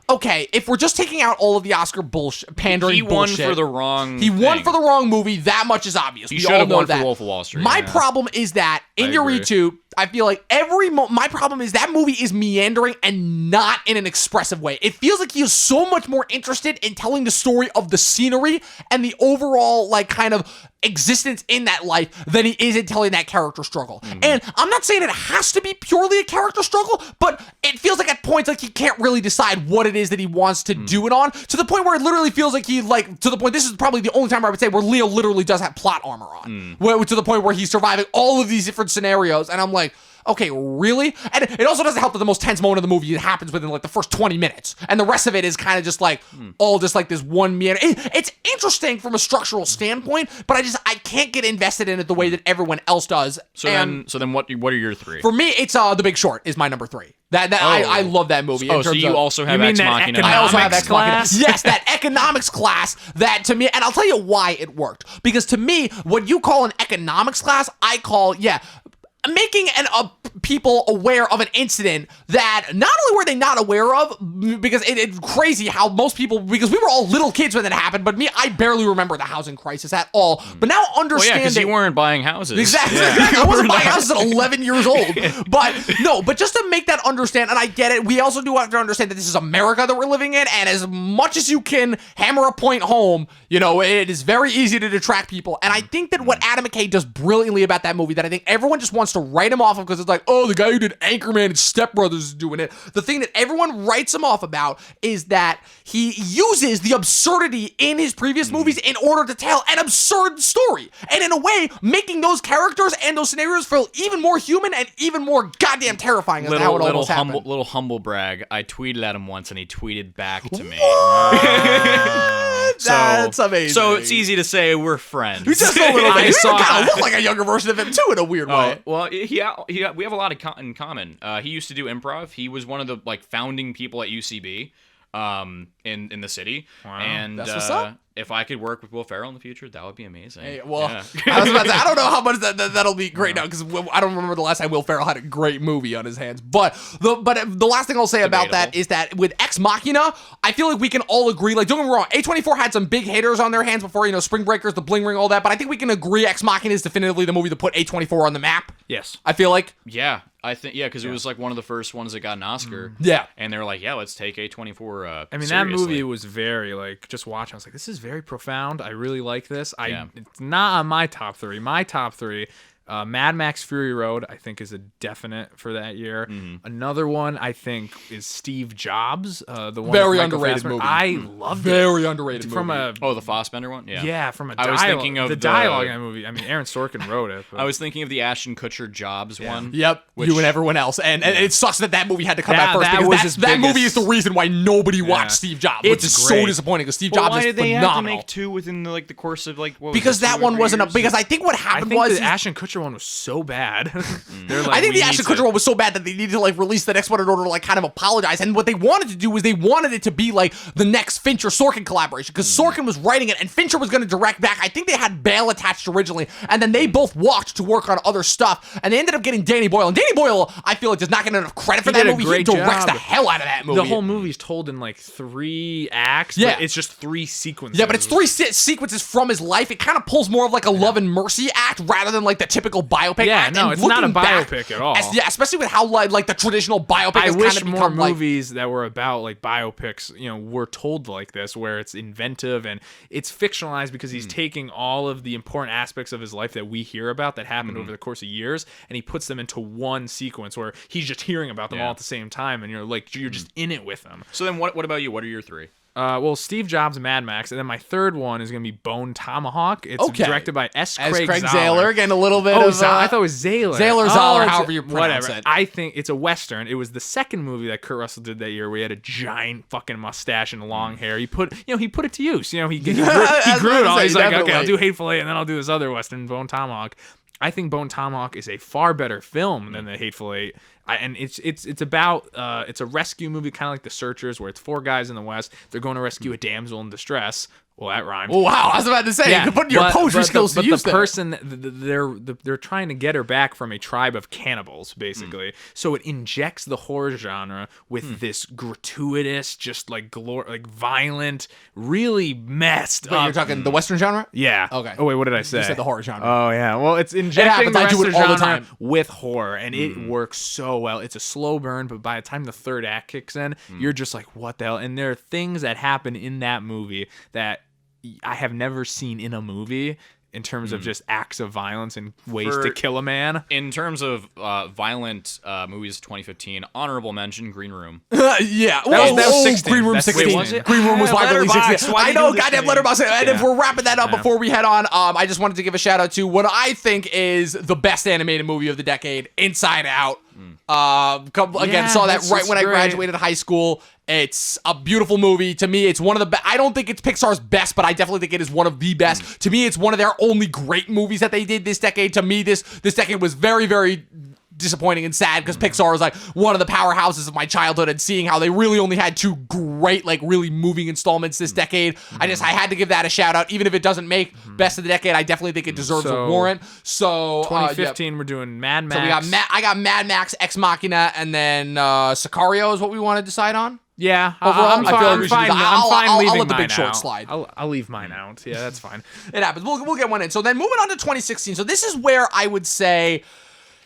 okay, if we're just taking out all of the Oscar bullshit, pandering He won bullshit, for the wrong He won thing. for the wrong movie. That much is obvious. He We should all have know won that. for Wolf of Wall Street. My problem is that in Inarritu, I feel like my problem is that movie is meandering and not in an expressive way. It feels like he is so much more interested in telling the story of the scenery and the overall like kind of existence in that life than he is in telling that character struggle. And I'm not saying it has to be purely a character struggle, but it feels like at points like he can't really decide what it is that he wants to do it on, to the point where it literally feels like this is probably the only time I would say where Leo literally does have plot armor on. To the point where he's surviving all of these different scenarios, and I'm like, okay, really? And it also doesn't help that the most tense moment of the movie happens within like the first 20 minutes. And the rest of it is kind of just like all just like this one meander. It's interesting from a structural standpoint, but I can't get invested in it the way that everyone else does. So then what are your three? For me, it's The Big Short is my number 3. I love that movie. So you also have Ex Machina. I also have Ex Machina. Yes, that economics class that to me, and I'll tell you why it worked. Because to me, what you call an economics class, I call, making people aware of an incident that not only were they not aware of, because it's crazy how most people, because we were all little kids when it happened, but me, I barely remember the housing crisis at all. But now understanding, because you weren't buying houses. Exactly. I wasn't buying houses at 11 years old. But just to make that understand, and I get it, we also do have to understand that this is America that we're living in, and as much as you can hammer a point home, it is very easy to detract people. And I think that what Adam McKay does brilliantly about that movie, that I think everyone just wants to write him off of because it's like, oh, the guy who did Anchorman and Step Brothers is doing it. The thing that everyone writes him off about is that he uses the absurdity in his previous movies in order to tell an absurd story. And in a way, making those characters and those scenarios feel even more human and even more goddamn terrifying as how it almost happened. Little humble brag. I tweeted at him once and he tweeted back to me. That's amazing. So it's easy to say we're friends. Just a little bit. You kind of look like a younger version of him too in a weird way. Well, we have a lot in common. He used to do improv. He was one of the founding people at UCB in the city. Wow. And that's what's up. If I could work with Will Ferrell in the future, that would be amazing. Hey, well, I was about to say, I don't know how much that'll be great now, because I don't remember the last time Will Ferrell had a great movie on his hands. But the last thing I'll say about that is that with Ex Machina, I feel like we can all agree, don't get me wrong, A24 had some big haters on their hands before, Spring Breakers, The Bling Ring, all that, but I think we can agree Ex Machina is definitively the movie to put A24 on the map. Yes. I feel like. Yeah. I think because it was one of the first ones that got an Oscar. Yeah, and they were like, let's take A24. I mean, seriously. that movie was very just watching. I was like, this is very profound. I really like this. It's not on my top 3. My top 3. Mad Max Fury Road, I think, is a definite for that year. Another one, I think, is Steve Jobs. The one very with underrated movie. I loved it. Very underrated from movie. The Fassbender one. Yeah, from a dialogue. I was thinking of the dialogue in that movie. I mean, Aaron Sorkin wrote it. But. I was thinking of the Ashton Kutcher Jobs one. Yep, you and everyone else, and it sucks that movie had to come out first, because that movie is the reason why nobody watched Steve Jobs, which is so disappointing, because Steve Jobs is phenomenal. Why did they have to make 2 within the course of because that one wasn't because I think what happened was the Ashton Kutcher one was so bad. I think the Ashton Kutcher one was so bad that they needed to release the next one in order to kind of apologize. And what they wanted to do was they wanted it to be the next Fincher Sorkin collaboration, because Sorkin was writing it and Fincher was going to direct back. I think they had Bale attached originally, and then they both walked to work on other stuff, and they ended up getting Danny Boyle. And Danny Boyle, I feel does not get enough credit for that movie. He directs the hell out of that movie. The whole movie's told in 3 acts. Yeah, but it's just 3 sequences. Yeah, but it's 3 sequences from his life. It kind of pulls more of a Love and Mercy act rather than the typical biopic act. No, it's not a biopic at all. Especially with how the traditional biopic I has wish kind of more become movies that were about biopics, were told like this, where it's inventive and it's fictionalized, because he's taking all of the important aspects of his life that we hear about that happened over the course of years, and he puts them into one sequence where he's just hearing about them all at the same time, and you're just in it with them. So then what about you? What are your 3? Well, Steve Jobs, Mad Max, and then my third one is going to be Bone Tomahawk. It's directed by S. Craig Zahler. Getting a little bit of... I thought it was Zahler. Zahler, however you pronounce it. I think it's a Western. It was the second movie that Kurt Russell did that year, where he had a giant fucking mustache and long hair. He put it to use. He grew it all. He's like, okay, I'll do Hateful Eight, and then I'll do this other Western, Bone Tomahawk. I think Bone Tomahawk is a far better film than The Hateful Eight. And it's about it's a rescue movie, kind of like The Searchers, where it's 4 guys in the West. They're going to rescue a damsel in distress. Well, that rhymed. Oh, wow, I was about to say, you could put your poetry skills to use the person, they're trying to get her back from a tribe of cannibals, basically. So it injects the horror genre with this gratuitous, just violent, really messed up. You're talking the Western genre? Yeah. Okay. Oh, wait, what did I say? You said the horror genre. Oh, yeah. Well, it's injecting the I do it Western all the genre time. with horror, and it works so well. It's a slow burn, but by the time the third act kicks in, you're just like, what the hell? And there are things that happen in that movie that I have never seen in a movie in terms of just acts of violence and ways to kill a man. In terms of violent movies, 2015, honorable mention, Green Room. Yeah. That was 16. Green Room That's 16. Wait, was it? Green Room was widely 16. I know, goddamn Letterboxd. And if we're wrapping that up before we head on, I just wanted to give a shout out to what I think is the best animated movie of the decade, Inside Out. Again, saw that right when I graduated high school. It's a beautiful movie. To me, it's one of the best. I don't think it's Pixar's best, but I definitely think it is one of the best. To me, it's one of their only great movies that they did this decade. To me, this decade was very, very disappointing and sad because Pixar is like one of the powerhouses of my childhood, and seeing how they really only had two great, like really moving installments this decade. I had to give that a shout out. Even if it doesn't make best of the decade, I definitely think it deserves a warrant. So 2015, we're doing Mad Max. So we got I got Mad Max, Ex Machina, and then Sicario is what we want to decide on. Yeah, overall, I'm fine. I'll leaving let the mine Big Short out. slide. I'll leave mine out. Yeah, that's fine. It happens. We'll get one in. So then moving on to 2016. So this is where I would say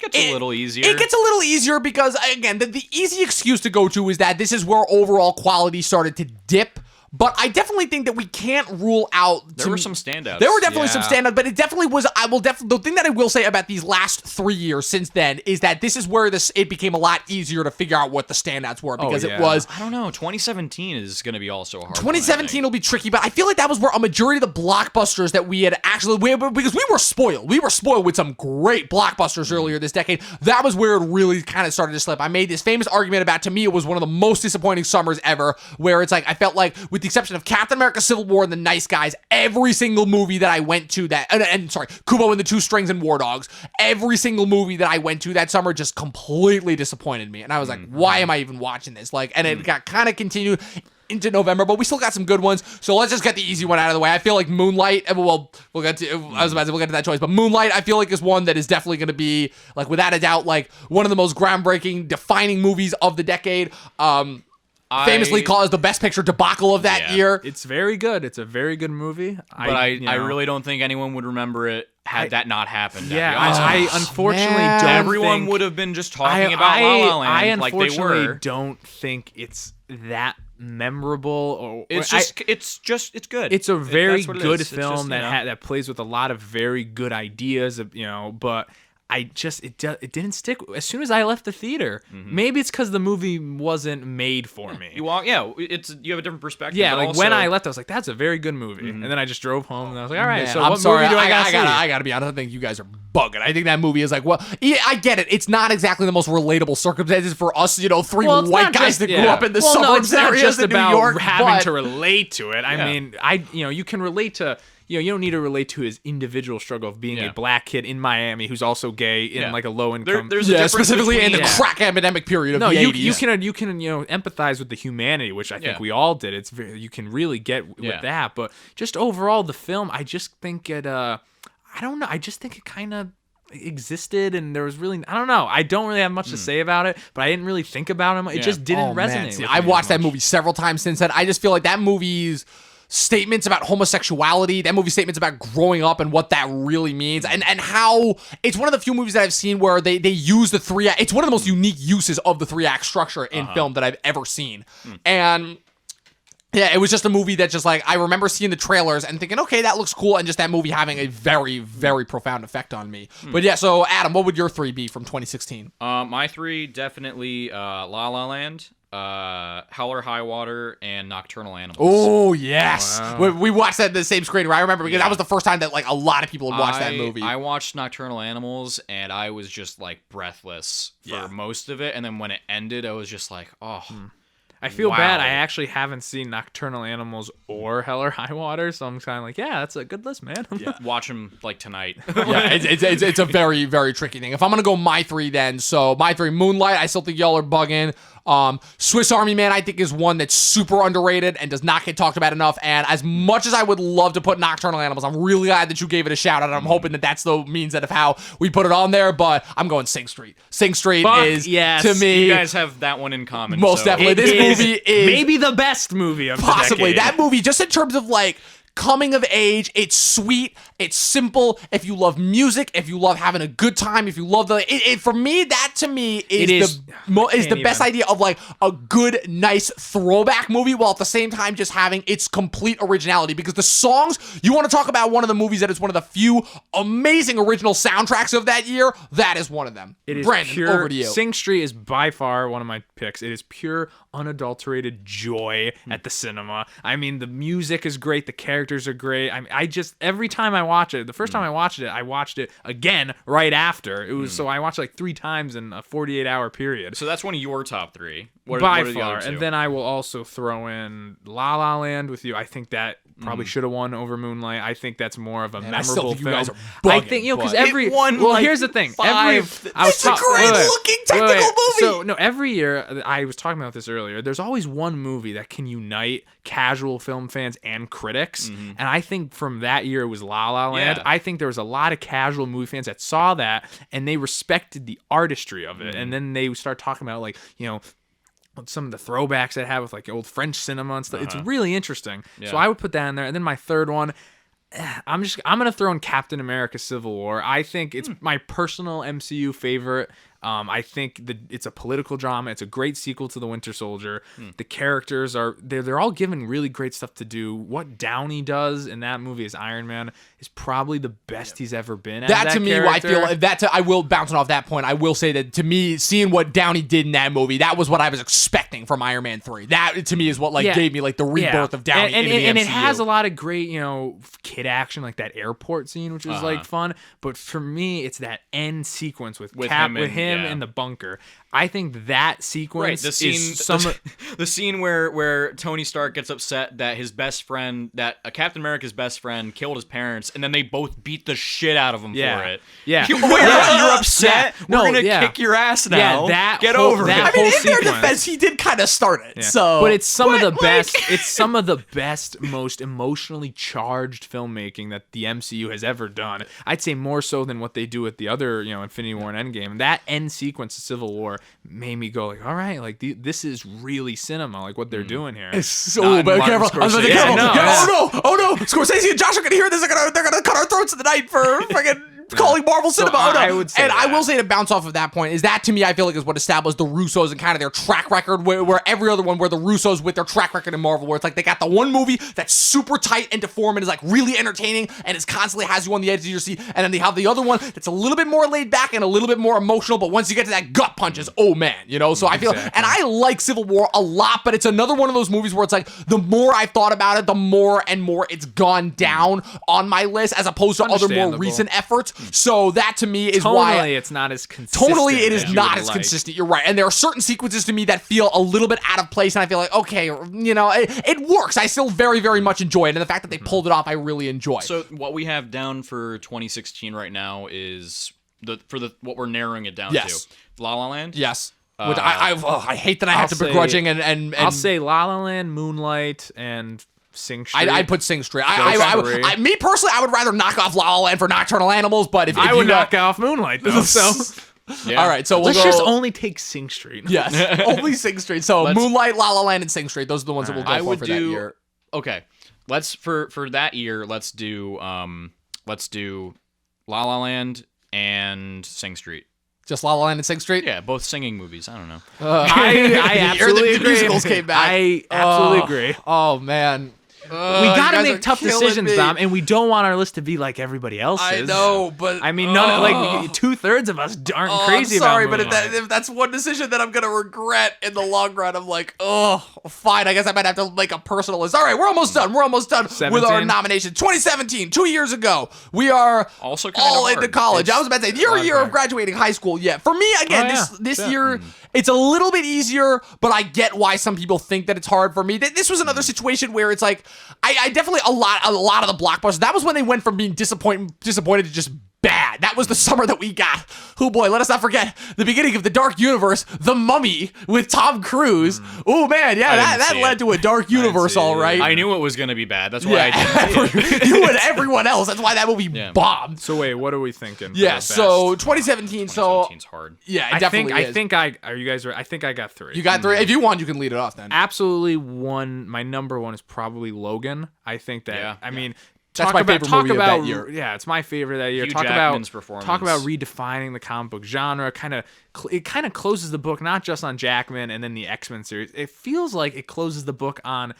Gets a little easier. It gets a little easier because, again, the easy excuse to go to is that this is where overall quality started to dip. But I definitely think that we can't rule out. There were some standouts. There were definitely some standouts, but it definitely was. The thing that I will say about these last 3 years since then is that this is where it became a lot easier to figure out what the standouts were because it was. I don't know. 2017 is going to be also a hard. 2017 will be tricky, but I feel like that was where a majority of the blockbusters that we had actually because we were spoiled. We were spoiled with some great blockbusters earlier this decade. That was where it really kind of started to slip. I made this famous argument about, to me, it was one of the most disappointing summers ever, where it's like I felt like with the exception of Captain America Civil War and The Nice Guys, every single movie that I went to Kubo and the Two Strings and War Dogs, every single movie that I went to that summer just completely disappointed me. And I was like, why am I even watching this? And it got kind of continued into November, but we still got some good ones. So let's just get the easy one out of the way. I feel like Moonlight, we'll get to that choice, but Moonlight, I feel like is one that is definitely going to be, like, without a doubt, like one of the most groundbreaking, defining movies of the decade. Famously caused the Best Picture debacle of that year. It's very good. It's a very good movie. I really don't think anyone would remember it had that not happened. Yeah, I unfortunately don't. Everyone would have been just talking about La La Land like they were. I unfortunately don't think it's that memorable. It's good. It's a very good film that plays with a lot of very good ideas. But it didn't stick. As soon as I left the theater, maybe it's because the movie wasn't made for me. You have a different perspective. Yeah, like when I left, I was like, "That's a very good movie," and then I just drove home and I was like, "All right, so I'm what sorry, movie do I gotta see?" I gotta be honest. I think you guys are bugging. I think that movie is like, I get it. It's not exactly the most relatable circumstances for us, three white guys that grew up in the suburbs areas in New York, having to relate to it. I mean, you can relate to. You don't need to relate to his individual struggle of being a black kid in Miami who's also gay in like a low income. There's a specifically in the crack epidemic period of the 80s. You can empathize with the humanity, which I think we all did. It's you can really get with that, but just overall the film, I just think it. I don't know. I just think it kind of existed, and there was really I don't know. I don't really have much to say about it, but I didn't really think about him. It just didn't resonate. See, I've watched that movie several times since then. I just feel like that movie's statements about homosexuality, that movie statements about growing up and what that really means, and how it's one of the few movies that I've seen where they use the three act. It's one of the most unique uses of the 3-act structure in film that I've ever seen. And yeah, it was just a movie that just like I remember seeing the trailers and thinking, okay, that looks cool, and just that movie having a very, very profound effect on me. But yeah, so Adam, what would your 3 be from 2016? My 3 definitely La La Land, Hell or High Water, and Nocturnal Animals. Oh yes, we watched that in the same screen. I remember because that was the first time that like a lot of people had watched that movie. I watched Nocturnal Animals and I was just like breathless for most of it, and then when it ended, I was just like, oh. I feel bad. I actually haven't seen Nocturnal Animals or Hell or High Water, so I'm kind of like, yeah, that's a good list, man. Watch them like tonight. It's a very, very tricky thing. If I'm gonna go my 3, then so my 3, Moonlight. I still think y'all are bugging. Swiss Army Man, I think, is one that's super underrated and does not get talked about enough. And as much as I would love to put Nocturnal Animals, I'm really glad that you gave it a shout out. And I'm hoping that that's the means of how we put it on there. But I'm going Sing Street. Sing Street is to me. You guys have that one in common. Most definitely. This movie is maybe the best movie of possibly the decade. That movie, just in terms of like coming of age. It's sweet. It's simple. If you love music, if you love having a good time, if you love for me, that to me is the best idea of like a good, nice throwback movie, while at the same time just having its complete originality. Because the songs, you want to talk about one of the movies that is one of the few amazing original soundtracks of that year, that is one of them. It is Brandon, pure. over to you. Sing Street is by far one of my picks. It is pure, unadulterated joy at the cinema. I mean, the music is great. The characters are great. I just, every time I watch it, the first time I watched it again right after. It was so I watched it like 3 times in a 48-hour period. So that's one of your top 3. By what are the far. other 2? And then I will also throw in La La Land with you. I think that probably should have won over Moonlight. I think that's more of a memorable I still think film. you guys are bugging, I think, because but every it won, well, like, here's the thing. It's a great looking technical movie. So no, every year I was talking about this earlier. There's always one movie that can unite casual film fans and critics, and I think from that year it was La La Land. Yeah. I think there was a lot of casual movie fans that saw that and they respected the artistry of it, and then they start talking about like some of the throwbacks that have with like old French cinema and stuff. It's really interesting. Yeah. So I would put that in there. And then my third one, I'm gonna throw in Captain America: Civil War. I think it's my personal MCU favorite. I think it's a political drama. It's a great sequel to The Winter Soldier. The characters they're all given really great stuff to do. What Downey does in that movie as Iron Man is probably the best he's ever been. That to me, character. I will bouncing off that point. I will say that to me, seeing what Downey did in that movie, that was what I was expecting from Iron Man 3. That to me is what gave me like the rebirth of Downey into the and MCU. it has a lot of great kid action, like that airport scene, which was like fun. But for me, it's that end sequence with him in the bunker. I think that sequence the scene, is the scene where Tony Stark gets upset that his best friend, Captain America's best friend, killed his parents, and then they both beat the shit out of him for it. Yeah, You're upset. Yeah. We're gonna kick your ass now. Yeah, get over it. I mean, in their defense, he did kind of start it. Yeah. So, but it's some of the best. It's some of the best, most emotionally charged filmmaking that the MCU has ever done. I'd say more so than what they do with the other, Infinity War and Endgame. That end sequence of Civil War made me go like, all right, like this is really cinema, like what they're doing here. it's so bad. Careful. I was like, careful. Oh no! Scorsese and Josh are gonna hear this. They're gonna cut our throats tonight for freaking calling Marvel cinema. I would say I will say to bounce off of that point is that to me I feel like is what established the Russos and kind of their track record where every other one where the Russos with their track record in Marvel where it's like they got the one movie that's super tight and deformed and is like really entertaining and is constantly has you on the edge of your seat, and then they have the other one that's a little bit more laid back and a little bit more emotional, but once you get to that gut punches, oh man, so I feel and I like Civil War a lot, but it's another one of those movies where it's like the more I've thought about it, the more and more it's gone down on my list as opposed to other more recent efforts. So that to me is why it's not as consistent. Totally, it is not as consistent. You're right, and there are certain sequences to me that feel a little bit out of place, and I feel like okay, it works. I still very, very much enjoy it, and the fact that they pulled it off, I really enjoy. So what we have down for 2016 right now is what we're narrowing it down to. La La Land. Yes. Which I hate that I have to begrudging and I'll say La La Land, Moonlight, and Sing Street. I'd put Sing Street. Me personally, I would rather knock off La La Land for Nocturnal Animals, but if I you would knock off Moonlight though. So yeah. All right, so let's just only take Sing Street. Yes, only Sing Street. So Moonlight, La La Land, and Sing Street. Those are the ones that we'll go for that year. Okay, let's for that year. Let's do La La Land and Sing Street. Just La La Land and Sing Street? Yeah, both singing movies. I don't know. I absolutely agree. Musicals came back. I absolutely agree. Oh man. We gotta make tough decisions, Dom, and we don't want our list to be like everybody else's. I know, but I mean, none 2/3 of us aren't crazy. I'm sorry, about but if that's one decision that I'm gonna regret in the long run, I'm like, fine. I guess I might have to make a personal list. All right, we're almost done. We're almost done 17? with our nominations. 2017, 2 years ago, we are also all into college. I was about to say you're a year of graduating high school. Yeah, for me again, this year. It's a little bit easier, but I get why some people think that it's hard for me. This was another situation where it's like I definitely a lot of the blockbusters. That was when they went from being disappointed to just bad. That was the summer that we got. Oh boy, let us not forget the beginning of the Dark Universe, The Mummy with Tom Cruise. Oh man, yeah, that led to a dark universe, all right. I knew it was going to be bad. That's why I didn't see it. You and everyone else. That's why that movie bombed. So wait, what are we thinking? Yeah, so 2017. So 2017's hard. yeah, it definitely is. Are you guys? I think I got 3. You got 3. If you want, you can lead it off then. Absolutely one. My number 1 is probably Logan. I think that. Yeah. I mean. That's my favorite movie of that year. Yeah, it's my favorite that year. Hugh Talk Jackman's about performance. redefining the comic book genre. It kind of closes the book not just on Jackman and then the X-Men series. It feels like it closes the book on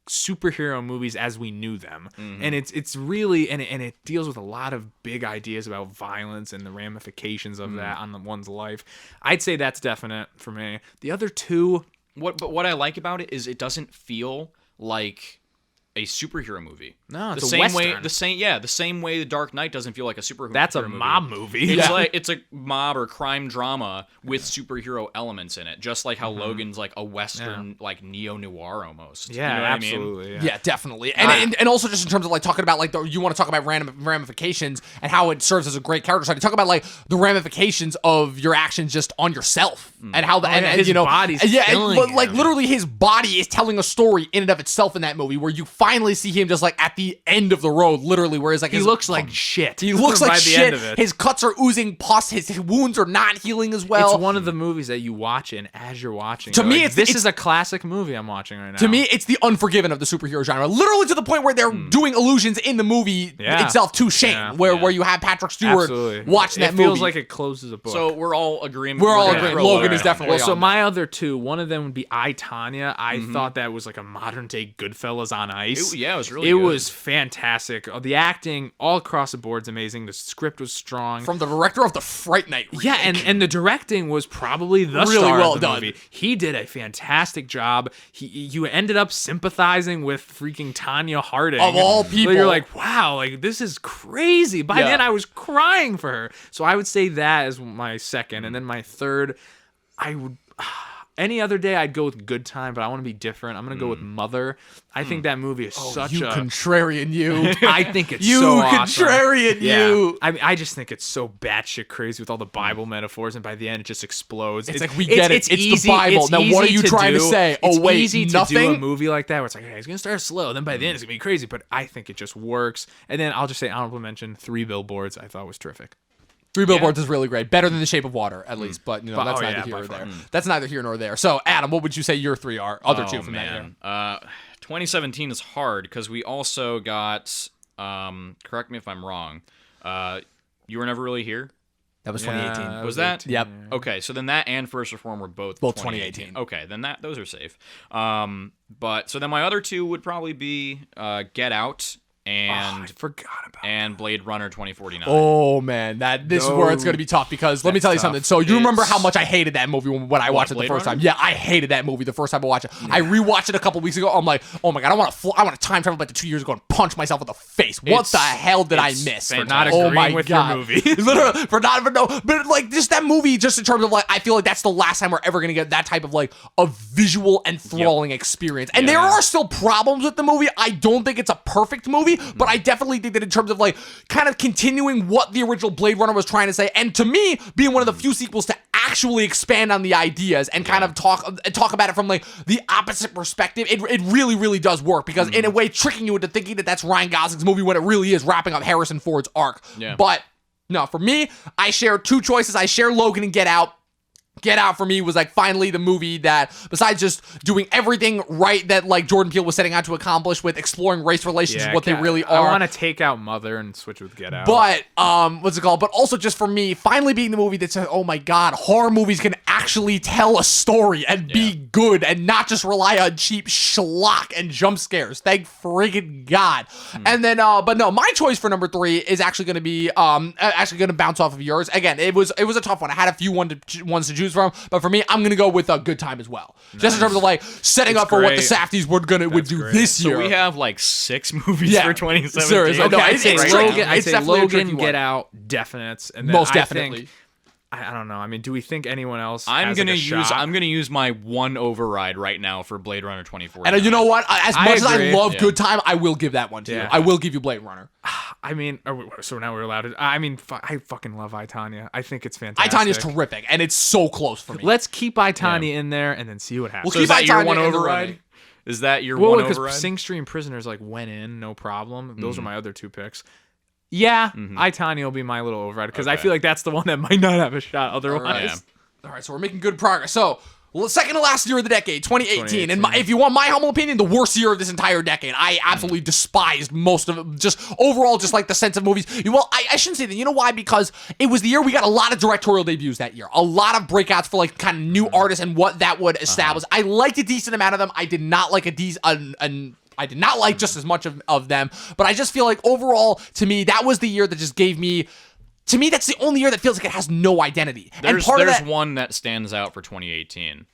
superhero movies as we knew them, and it's really and it deals with a lot of big ideas about violence and the ramifications of that on one's life. I'd say that's definite for me. The other 2, What I like about it is it doesn't feel like a superhero movie. No, it's the a same Western. way. The same way The Dark Knight doesn't feel like a superhero. That's a movie. mob movie. It's like it's a mob or crime drama with superhero elements in it, just like how Logan's like a Western, like neo-noir almost. Yeah, you know what absolutely. I mean? Yeah, definitely. And also just in terms of like talking about like you want to talk about ramifications and how it serves as a great character study. Talk about like the ramifications of your actions just on yourself and how the and his you know body's but like him. literally his body is telling a story in and of itself in that movie where you finally see him just like at the end of the road, literally, where he's like He looks like shit. He looks by like the shit. end of it. His cuts are oozing pus. His wounds are not healing as well. It's one of the movies that you watch and as you're watching. To you're me, like, this is a classic movie I'm watching right now. To me, it's the Unforgiven of the superhero genre. Literally to the point where they're doing allusions in the movie itself to Shane, where you have Patrick Stewart watching that movie. It feels like it closes a book. So we're all agreeing. We're all agreeing. Logan is definitely well. So on my other 2, one of them would be I, Tonya. I thought that was like a modern day Goodfellas on ice. It was really It good. was fantastic. The acting all across the board is amazing. The script was strong. from the director of the Fright Night remake. Yeah, and the directing was probably the Really star well of the done. movie. He did a fantastic job. You ended up sympathizing with freaking Tanya Harding. Of all people. You're like, wow, like this is crazy. By then I was crying for her. So I would say that is my second. And then my third, I would... Any other day, I'd go with Good Time, but I want to be different. I'm going to go with Mother. I think that movie is such you a... contrarian you. I think it's You so awesome. contrarian you. I mean, I just think it's so batshit crazy with all the Bible metaphors, and by the end, it just explodes. It's like, we get it. It's the easy, Bible. it's Now, what easy are you trying to say? It's Oh, wait, easy nothing? to do a movie like that where it's like, okay, it's going to start slow, then by the end, it's going to be crazy, but I think it just works. And then I'll just say honorable mention, 3 Billboards, I thought was terrific. 3 Billboards is really great. Better than The Shape of Water, at least. But, you know, that's neither here nor there. That's neither here nor there. So, Adam, what would you say your 3 are? Other 2 from that year. 2017 is hard because we also got, correct me if I'm wrong, You Were Never Really Here? That was 2018. Yeah, Was that? Yep. Okay, so then that and First Reform were both 2018. Okay, then those are safe. But so then my other 2 would probably be Get Out I forgot about and Blade Runner 2049. Oh man, this is where it's going to be tough because let me tell you something. So you remember how much I hated that movie when I watched it the Blade first Runner? time? Yeah, I hated that movie the first time I watched it. I rewatched it a couple weeks ago. I'm like, oh my god, I want to time travel back to 2 years ago and punch myself in the face. What the hell did I miss? For not Oh agreeing my with your god, movie. literally for not even know. But like just that movie, just in terms of like, I feel like that's the last time we're ever going to get that type of like a visual enthralling experience. And there are still problems with the movie. I don't think it's a perfect movie, but I definitely think that in terms of like kind of continuing what the original Blade Runner was trying to say, and to me being one of the few sequels to actually expand on the ideas and kind of talk about it from like the opposite perspective, it really, really does work because in a way tricking you into thinking that that's Ryan Gosling's movie when it really is wrapping up Harrison Ford's arc. Yeah. But no, for me, I share 2 choices. I share Logan and Get Out. Get Out for me was like finally the movie that, besides just doing everything right that like Jordan Peele was setting out to accomplish with exploring race relations, what they really are. I want to take out Mother and switch with Get Out. But what's it called? But also just for me, finally being the movie that says, "Oh my God, horror movies can actually tell a story and be good, and not just rely on cheap schlock and jump scares." Thank friggin' God. And then, but no, my choice for number 3 is actually going to be actually going to bounce off of yours. Again, it was a tough one. I had a few ones to choose from, but for me, I'm going to go with A Good Time as well. Just in terms of like setting up for what the Safdies would do great. this year. So we have like 6 movies for 2017. Seriously. Okay, No, I'd say it's Logan, tricky. I'd It's say definitely a Logan, tricky one. Get Out, definites, and then Most I definitely. think, I don't know. I mean, do we think anyone else? I'm has gonna like a use shot? I'm gonna use my one override right now for Blade Runner 2049. And you know what? As much as I agree. love Good Time, I will give that one to you. Yeah. I will give you Blade Runner. I mean, so now we're allowed to. I mean, I fucking love I, Tonya. I think it's fantastic. I, Tanya's terrific, and it's so close for me. Let's keep I, Tonya in there and then see what happens. We'll So is keep that your I, Tonya one in the override? running. Is that your Well, one because override? Sing Stream Prisoners like went in, no problem. Those are my other two picks. Yeah, I, Tonya will be my little override because I Okay. feel like that's the one that might not have a shot otherwise. All right, so we're making good progress. So, second to last year of the decade, 2018. And if you want my humble opinion, the worst year of this entire decade. I absolutely despised most of it. Just overall, just like the sense of movies. Well, I shouldn't say that. You know why? Because it was the year we got a lot of directorial debuts that year. A lot of breakouts for like kind of new artists and what that would establish. I liked a decent amount of them. I did not like I did not like just as much of them. But I just feel like overall, to me, that was the year that just gave me... To me, that's the only year that feels like it has no identity. There's of that, one that stands out for 2018,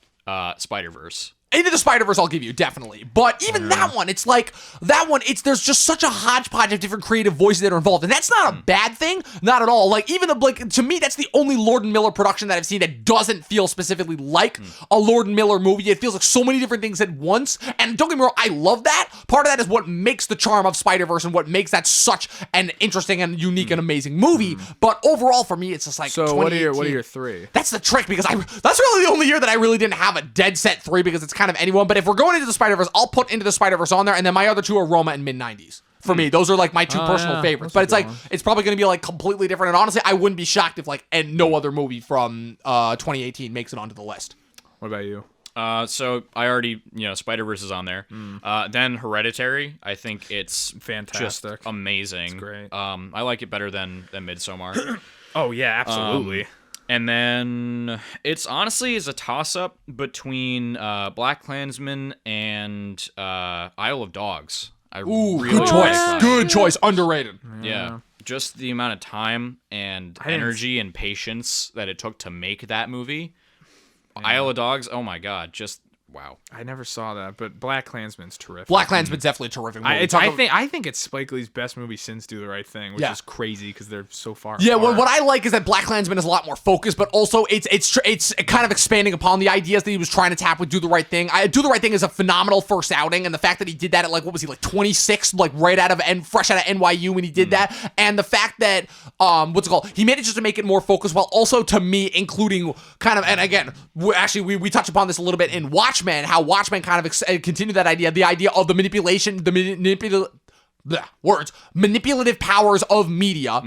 Spider-Verse. Into the Spider-Verse, I'll give you, definitely. But even that one, it's like, there's just such a hodgepodge of different creative voices that are involved. And that's not a bad thing, not at all. Like, even to me, that's the only Lord and Miller production that I've seen that doesn't feel specifically like a Lord and Miller movie. It feels like so many different things at once. And don't get me wrong, I love that. Part of that is what makes the charm of Spider-Verse and what makes that such an interesting and unique and amazing movie. But overall, for me, it's just like, So what are your three? That's the trick, because that's really the only year that I really didn't have a dead set three, because it's kind of anyone. But if we're going into the Spider-Verse, I'll put Into the Spider-Verse on there, and then my other two are Roma and mid-90s. For me, those are like my two personal favorites. But it's like, it's probably going to be like completely different. And honestly, I wouldn't be shocked if like no other movie from 2018 makes it onto the list. What about you? So I already, Spider-Verse is on there. Then Hereditary, I think it's Fantastic. just amazing. It's great. I like it better than Midsommar. Oh yeah, absolutely. And then it's honestly is a toss-up between BlacKkKlansman and Isle of Dogs. Ooh, really good choice. like that. Good choice. Underrated. Yeah. Just the amount of time and energy and patience that it took to make that movie. Isle of Dogs, oh my god, just wow. I never saw that, but BlacKkKlansman's terrific. BlacKkKlansman's definitely a terrific movie. I think it's Spike Lee's best movie since Do the Right Thing, which is crazy because they're so far Yeah, apart. what I like is that BlacKkKlansman is a lot more focused, but also it's kind of expanding upon the ideas that he was trying to tap with Do the Right Thing. Do the Right Thing is a phenomenal first outing, and the fact that he did that at like, what was he, like 26, like right out of fresh out of NYU when he did that, and the fact that he manages to make it more focused while also, to me, including kind of, and again, we touched upon this a little bit in Watchmen, how Watchmen kind of continued that idea, the idea of the manipulation, manipulative powers of media.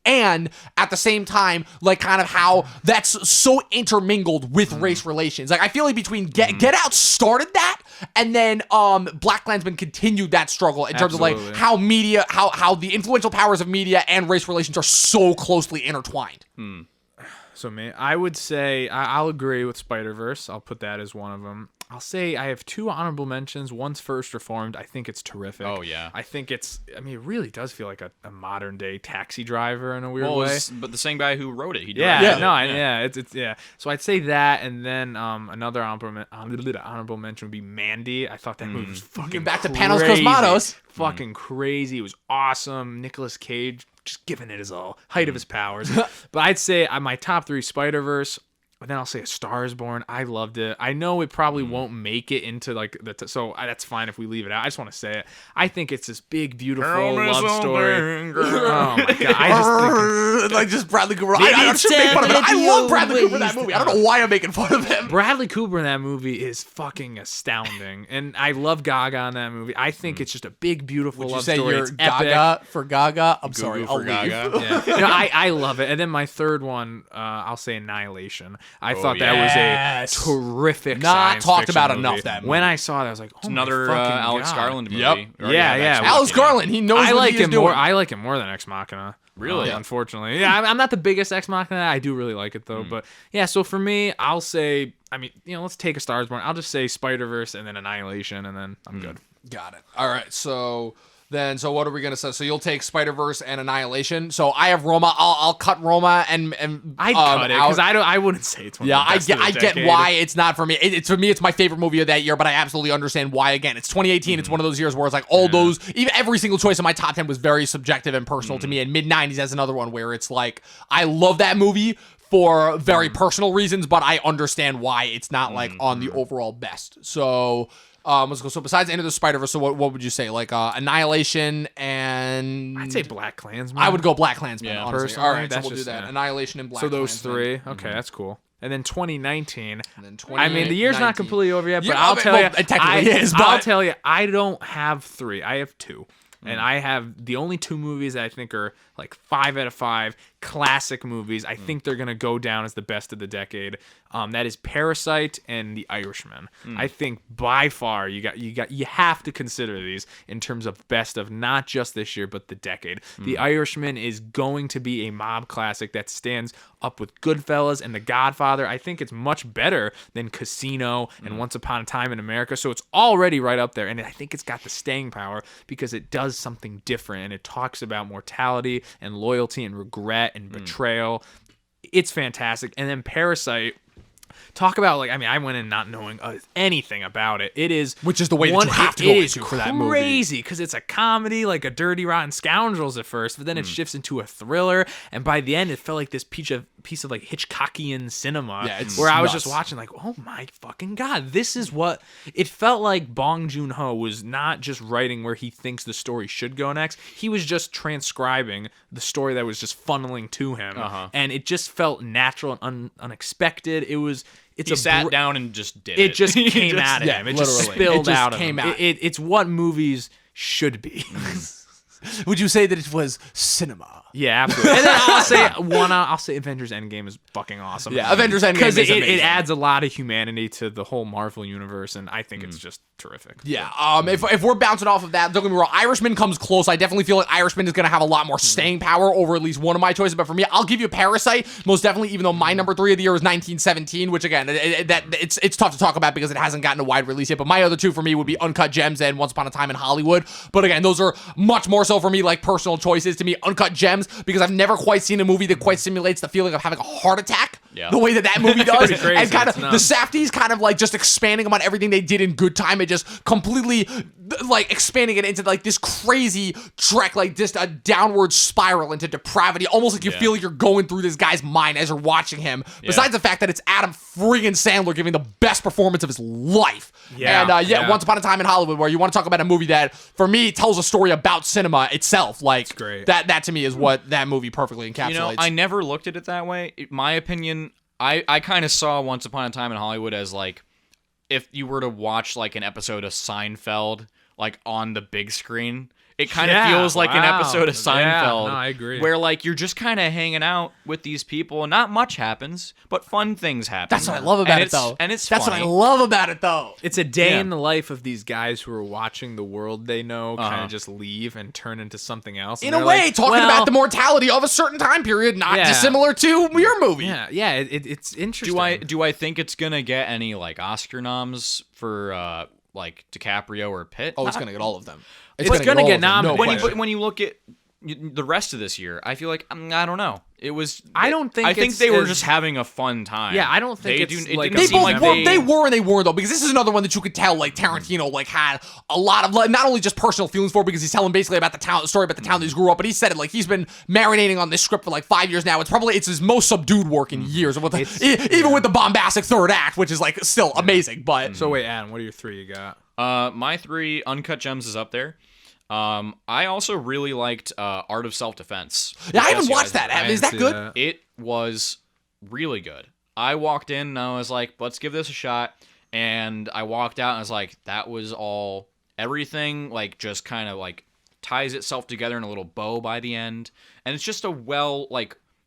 And at the same time, like kind of how that's so intermingled with race relations. Like I feel like between Get Out started that, and then BlacKkKlansman continued that struggle in terms of like how media, how the influential powers of media and race relations are so closely intertwined. So, man, I would say I'll agree with Spider-Verse. I'll put that as one of them. I'll say I have two honorable mentions. One's First Reformed. I think it's terrific. Oh, yeah. I think it really does feel like a modern-day Taxi Driver in a weird way. But the same guy who wrote it. He Yeah, directed it. it's. So I'd say that, and then another honorable mention would be Mandy. I thought that movie was fucking Back to crazy. Panos Cosmatos. Fucking crazy. It was awesome. Nicolas Cage just giving it his all, height of his powers. But I'd say my top three: Spider-Verse. But then I'll say A Star Is Born. I loved it. I know it probably won't make it into like so that's fine if we leave it out. I just want to say it. I think it's this big, beautiful love story. Oh my god! I just think like just Bradley Cooper. I shouldn't make fun of him. I love Bradley Cooper in that movie. I don't know why I'm making fun of him. Bradley Cooper in that movie is fucking astounding, and I love Gaga in that movie. I think it's just a big, beautiful love story. Would you say It's you're Gaga for Gaga? I'm Goo sorry, for I'll leave. Gaga. Yeah. No, I love it. And then my third one, I'll say Annihilation. I thought that yes. was a terrific Not science talked fiction about movie. enough, that movie. When I saw it, I was like, oh Another my fucking Alex God. Garland movie. Yep. We already Yeah, have yeah. Ex Alex Machina. Garland, he knows I what like he is him more. doing. I like him more than Ex Machina. Really? Unfortunately, yeah. I'm not the biggest Ex Machina. I do really like it though. But yeah, so for me, I'll say. I mean, let's take A Star Is Born. I'll just say Spider-Verse and then Annihilation, and then I'm good. Got it. All right, so what are we gonna say? So you'll take Spider-Verse and Annihilation. So I have Roma. I'll cut Roma and I'd cut it because I wouldn't say it's one Yeah, of the best of the I get decade. why it's not for me. It's for me, it's my favorite movie of that year, but I absolutely understand why. Again, it's 2018. It's one of those years where it's like all those, even every single choice in my top 10 was very subjective and personal to me. And mid-90s has another one where it's like, I love that movie for very personal reasons, but I understand why it's not like on the overall best. So let's go. So besides Into the Spider-Verse, so what would you say? Like Annihilation and I'd say Black Klansman. I would go Black Klansman. Yeah, honestly. personally, All right, so that's we'll do just, that. yeah. Annihilation and Black. So those Klansman. 3. Okay, that's cool. And then 2019. And then I mean, the year's not 2019. completely over yet, but Yeah, I'll tell you, it technically is, but I'll tell you, I don't have 3. I have 2. And I have the only 2 movies that I think are like 5 out of 5 classic movies. I think they're gonna go down as the best of the decade. That is Parasite and The Irishman. I think by far you have to consider these in terms of best of not just this year but the decade. The Irishman is going to be a mob classic that stands up with Goodfellas and The Godfather. I think it's much better than Casino and Once Upon a Time in America. So it's already right up there, and I think it's got the staying power because it does something different and it talks about mortality and loyalty and regret and betrayal. It's fantastic. And then Parasite, talk about, like, I mean, I went in not knowing anything about it. It is, Which is the way that you have to go into for that movie. Crazy because it's a comedy, like a Dirty Rotten Scoundrels at first, but then it shifts into a thriller, and by the end, it felt like this piece of like Hitchcockian cinema, Yeah, it's where I was nuts. just watching, like, oh my fucking god, this is what it felt like. Bong Joon-ho was not just writing where he thinks the story should go next; he was just transcribing the story that was just funneling to him, and it just felt natural and unexpected. He sat down and just did it. It just came at him. yeah, It just literally. spilled It just out of came him. out. It's what movies should be. Would you say that it was cinema? Yeah, absolutely. And then I'll say Avengers Endgame is fucking awesome. Yeah, Avengers Endgame because is it amazing. adds a lot of humanity to the whole Marvel universe, and I think it's just terrific. Yeah, if we're bouncing off of that, don't get me wrong, Irishman comes close. I definitely feel like Irishman is going to have a lot more staying power over at least one of my choices. But for me, I'll give you Parasite, most definitely, even though my number 3 of the year is 1917, which again, it's tough to talk about because it hasn't gotten a wide release yet. But my other 2 for me would be Uncut Gems and Once Upon a Time in Hollywood. But again, those are much more so for me like personal choices to me. Uncut Gems, because I've never quite seen a movie that quite simulates the feeling of having a heart attack the way that movie does. Pretty crazy. And kind of It's the nuts. Safdies kind of like just expanding upon everything they did in Good Time and just completely like expanding it into like this crazy trek, like just a downward spiral into depravity, almost like you feel like you're going through this guy's mind as you're watching him. Besides the fact that it's Adam friggin' Sandler giving the best performance of his life. Yeah. Once Upon a Time in Hollywood, where you want to talk about a movie that for me tells a story about cinema itself. Like great. that to me is what that movie perfectly encapsulates. You know, I never looked at it that way. My opinion, I kind of saw Once Upon a Time in Hollywood as like if you were to watch like an episode of Seinfeld like on the big screen. It kind of feels like an episode of Seinfeld. Yeah, no, I agree. Where like you're just kind of hanging out with these people and not much happens, but fun things happen. That's what I love about it, though. And it's That's funny. what I love about it, though. It's a day Yeah. in the life of these guys who are watching the world they know kind of just leave and turn into something else. In And a they're way, like, talking well, about the mortality of a certain time period, not Yeah. dissimilar to your movie. Yeah, it's interesting. Do I think it's gonna get any like Oscar noms for like DiCaprio or Pitt? Oh, it's gonna get all of them. It's gonna all get of them, nominated. no question. But when you look at the rest of this year, I feel like I don't know. It was. I don't think I think it's they were as- just having a fun time. Yeah, I don't think They it's do, like it a They didn't seem both like were. They were and they weren't though, because this is another one that you could tell like Tarantino like had a lot of like, not only just personal feelings for, because he's telling basically about the story about the town that he grew up. But he said it like he's been marinating on this script for like 5 years now. It's his most subdued work in years. With even with the bombastic third act, which is like still amazing. But So wait, Adam, what are your 3 you got? My 3 Uncut Gems is up there. I also really liked Art of Self-Defense. yeah, I haven't Jesse watched that. Eisenberg. Is that see good? that. It was really good. I walked in and I was like, let's give this a shot. And I walked out and I was like, that was all, everything like just kind of like ties itself together in a little bow by the end. And it's just a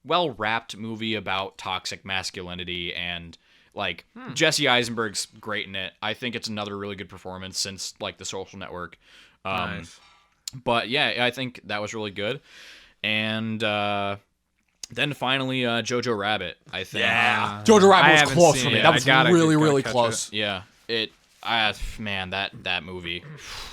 well-wrapped movie about toxic masculinity, and like Jesse Eisenberg's great in it. I think it's another really good performance since like The Social Network. Nice. But yeah, I think that was really good. And then finally, Jojo Rabbit, I think. Yeah, Jojo I Rabbit was haven't close seen for me. it. That I was gotta really catch close. Yeah. Man, that movie,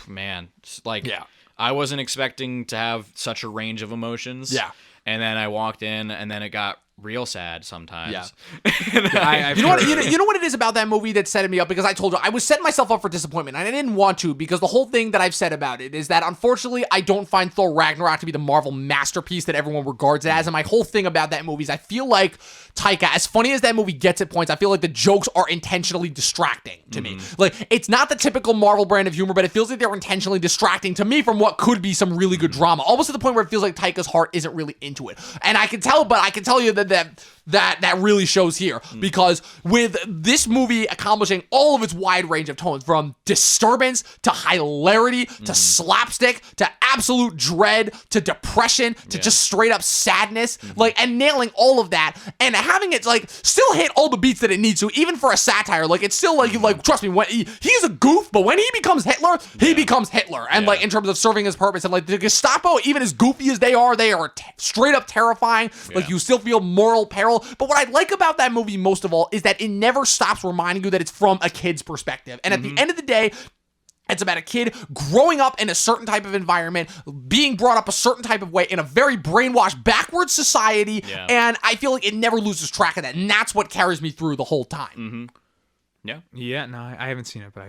man, it's like, Yeah. I wasn't expecting to have such a range of emotions. Yeah. And then I walked in, and then it got real sad sometimes. Yeah. I've You know what? heard- You know what it is about that movie that set me up? Because I told you I was setting myself up for disappointment, and I didn't want to, because the whole thing that I've said about it is that unfortunately I don't find Thor Ragnarok to be the Marvel masterpiece that everyone regards it as. And my whole thing about that movie is I feel like Taika, as funny as that movie gets at points, I feel like the jokes are intentionally distracting to me. Like, it's not the typical Marvel brand of humor, but it feels like they're intentionally distracting to me from what could be some really good drama. Almost to the point where it feels like Taika's heart isn't really into it. And I can tell, but I can tell you that really shows here, because with this movie accomplishing all of its wide range of tones, from disturbance to hilarity to slapstick to absolute dread to depression to just straight up sadness, like, and nailing all of that and having it like still hit all the beats that it needs to, even for a satire. Like, it's still like trust me, when he's a goof, but when he becomes Hitler, he becomes Hitler. And like, in terms of serving his purpose, and like the Gestapo, even as goofy as they are straight up terrifying. Like, you still feel moral peril. But what I like about that movie most of all is that it never stops reminding you that it's from a kid's perspective. And at the end of the day, it's about a kid growing up in a certain type of environment, being brought up a certain type of way in a very brainwashed, backwards society. Yeah. And I feel like it never loses track of that. And that's what carries me through the whole time. Yeah. Yeah, no, I haven't seen it, but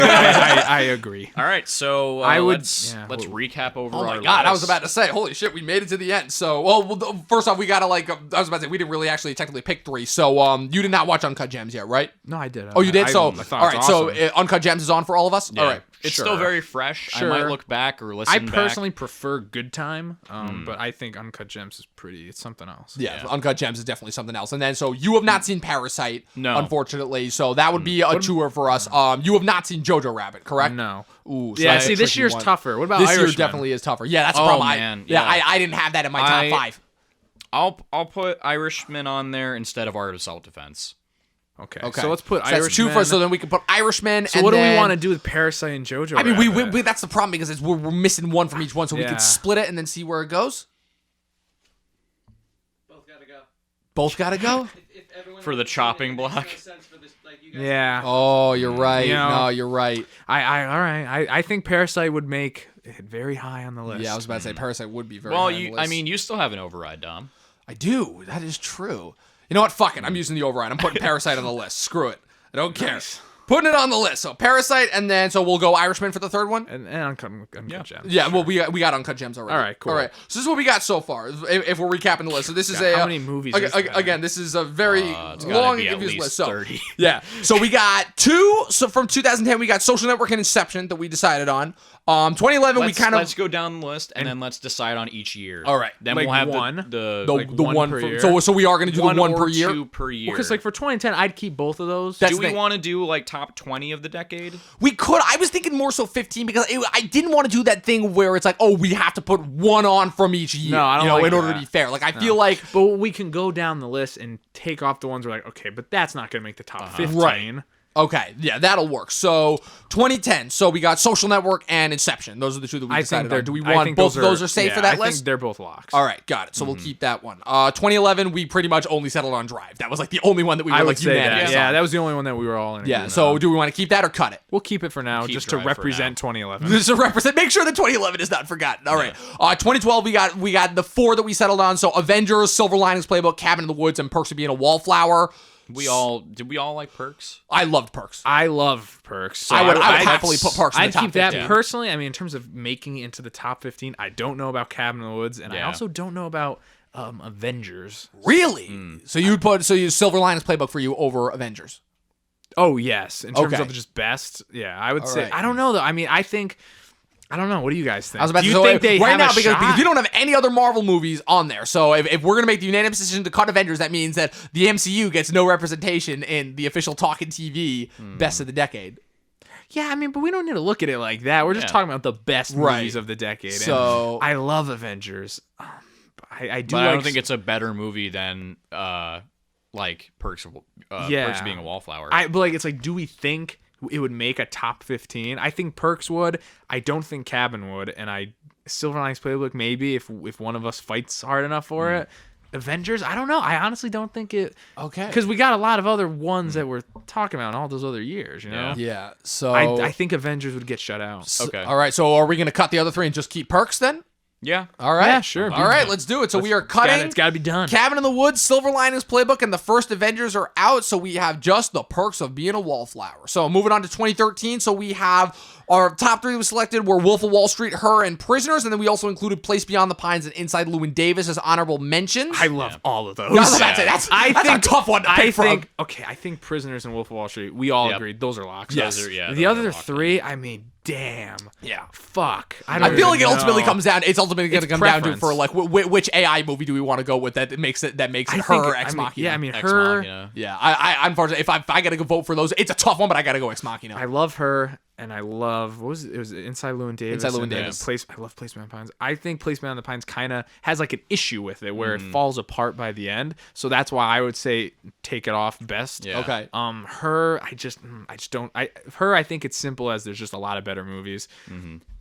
I agree. All right, so let's recap over Oh my our God, I was list. about to say, holy shit, we made it to the end. So, well, first off, we gotta I was about to say, we didn't really actually technically pick 3. So, you did not watch Uncut Gems yet, right? No, I did. Oh, you did? I So, thought all it right, was so awesome. Uncut Gems is on for all of us? Yeah. All right. It's Sure. still very fresh. Sure. I might look back or listen I back. personally prefer Good Time, but I think Uncut Gems is pretty. It's something else. Yeah, Uncut Gems is definitely something else. And then, so you have not seen Parasite, No. unfortunately. So that would be a tour for us. You have not seen Jojo Rabbit, correct? No. Ooh, so Yeah, that's a see, this tricky year's one. tougher. What about This Irishman? year definitely is tougher. Yeah, that's the Oh, problem. man, Yeah, yeah. I didn't have that in my top 5. I'll put Irishman on there instead of Art of Self-Defense. Okay. So let's put So that's 2 Irishman. for. So then we can put Irishman. So and what do then, we want to do with Parasite and Jojo? I mean, Rabbit? we that's the problem, because we're missing one from each one, so we Yeah. could split it and then see where it goes. Both gotta go. Both gotta go. For the chopping block. Yeah. Oh, you're right. You know, No, you're right. All right. I think Parasite would make it very high on the list. Yeah, I was about to say Parasite would be very. Well, high on the list. you still have an override, Dom. I do. That is true. You know what? Fuck it. I'm using the override. I'm putting Parasite on the list. Screw it. I don't care. Putting it on the list. So Parasite, and then so we'll go Irishman for the third one. and Uncut Gems. Yeah, well, we got Uncut Gems already. All right, cool. All right, so this is what we got so far. If we're recapping the list, so this is God, how many movies is that? Again, this is a very It's gotta long be and at confusing least list. So 30. yeah, so we got 2. So from 2010, we got Social Network and Inception that we decided on. 2011, Let's go down the list and then let's decide on each year. All right. Then Like we'll have one? the the one one per for, year? so we are going to do the one or per year. 2 per year. Because like for 2010, I'd keep both of those. That's do the we thing. want to do like top 20 of the decade? We could. I was thinking more so 15, because I didn't want to do that thing where it's like, oh, we have to put one on from each year. No, I don't like in order that. to be fair. Like, I feel like But we can go down the list and take off the ones we're like, okay, but that's not going to make the top 15. Right. Okay, yeah, that'll work. So 2010. So we got Social Network and Inception. Those are the 2 that we decided on. Do we want both of those are safe for that I list? think they're both locks. All right, got it. So we'll keep that one. 2011, we pretty much only settled on Drive. That was like the only one that we were I would like say unanimous that. Yeah, on. that was the only one that we were all in. Yeah. agreement So on. do we want to keep that or cut it? We'll keep it for now, Keep just to Drive for represent now. 2011. Just to represent, make sure that 2011 is not forgotten. All right. 2012, we got the 4 that we settled on. So Avengers, Silver Linings Playbook, Cabin in the Woods, and Perks of Being a Wallflower. Did we all like Perks? I loved Perks. I love Perks. So I would I'd- happily put Perks in the I'd top keep that 15. personally. I mean, in terms of making it into the top 15, I don't know about Cabin in the Woods, and I Yeah. also don't know about Avengers. Really? So you would put Silver Linings Playbook for you over Avengers. Oh yes, in terms Okay. of just best, yeah, I would say. right. I don't know though. I mean, I don't know. What do you guys think? I was about do to you say think they right have now a because shot? we don't have any other Marvel movies on there. So if we're gonna make the unanimous decision to cut Avengers, that means that the MCU gets no representation in the official Talkin TV Best of the Decade. Yeah, I mean, but we don't need to look at it like that. We're just Yeah. talking about the best Right. movies of the decade. and So- I love Avengers. I do. But like I don't think it's a better movie than like Perks being a Wallflower. But like, it's like, do we think it would make a top 15? I think Perks would. I don't think Cabin would. And Silver Linings Playbook maybe if one of us fights hard enough for it. Avengers, I don't know. I honestly don't think it. Okay. Because we got a lot of other ones that we're talking about in all those other years, you know? Yeah. So I think Avengers would get shut out. So- Okay. All right. So are we gonna cut the other 3 and just keep Perks then? Yeah. All right. Yeah, sure. All right, let's do it. So we are cutting. It's got to be done. Cabin in the Woods, Silver Linings Playbook, and the first Avengers are out. So we have just the perks of being a wallflower. So moving on to 2013. So we have our top 3 we selected were Wolf of Wall Street, Her, and Prisoners. And then we also included Place Beyond the Pines and Inside Llewyn Davis as honorable mentions. I love all of those. That's a tough one to pick from. Okay, I think Prisoners and Wolf of Wall Street, we all agreed. Those are locks. Yes. The other 3, I mean, damn. Yeah. Fuck. I feel like it ultimately comes down. It's ultimately going to come down to preference. for like which AI movie do we want to go with that makes it Her or Ex Machina. Yeah, I mean, Ex Her. Machina. Yeah, I unfortunately, if I got to go vote for those, it's a tough one, but I got to go Ex Machina. I love Her, and I love, what was it? It was Inside Llewyn Davis. Inside Llewyn and then Davis. I love Place Beyond the Pines. I think Place Beyond the Pines kind of has like an issue with it where it falls apart by the end. So that's why I would say take it off best. Yeah. Okay. Her, I just don't. Her, I think it's simple as there's just a lot of better movies.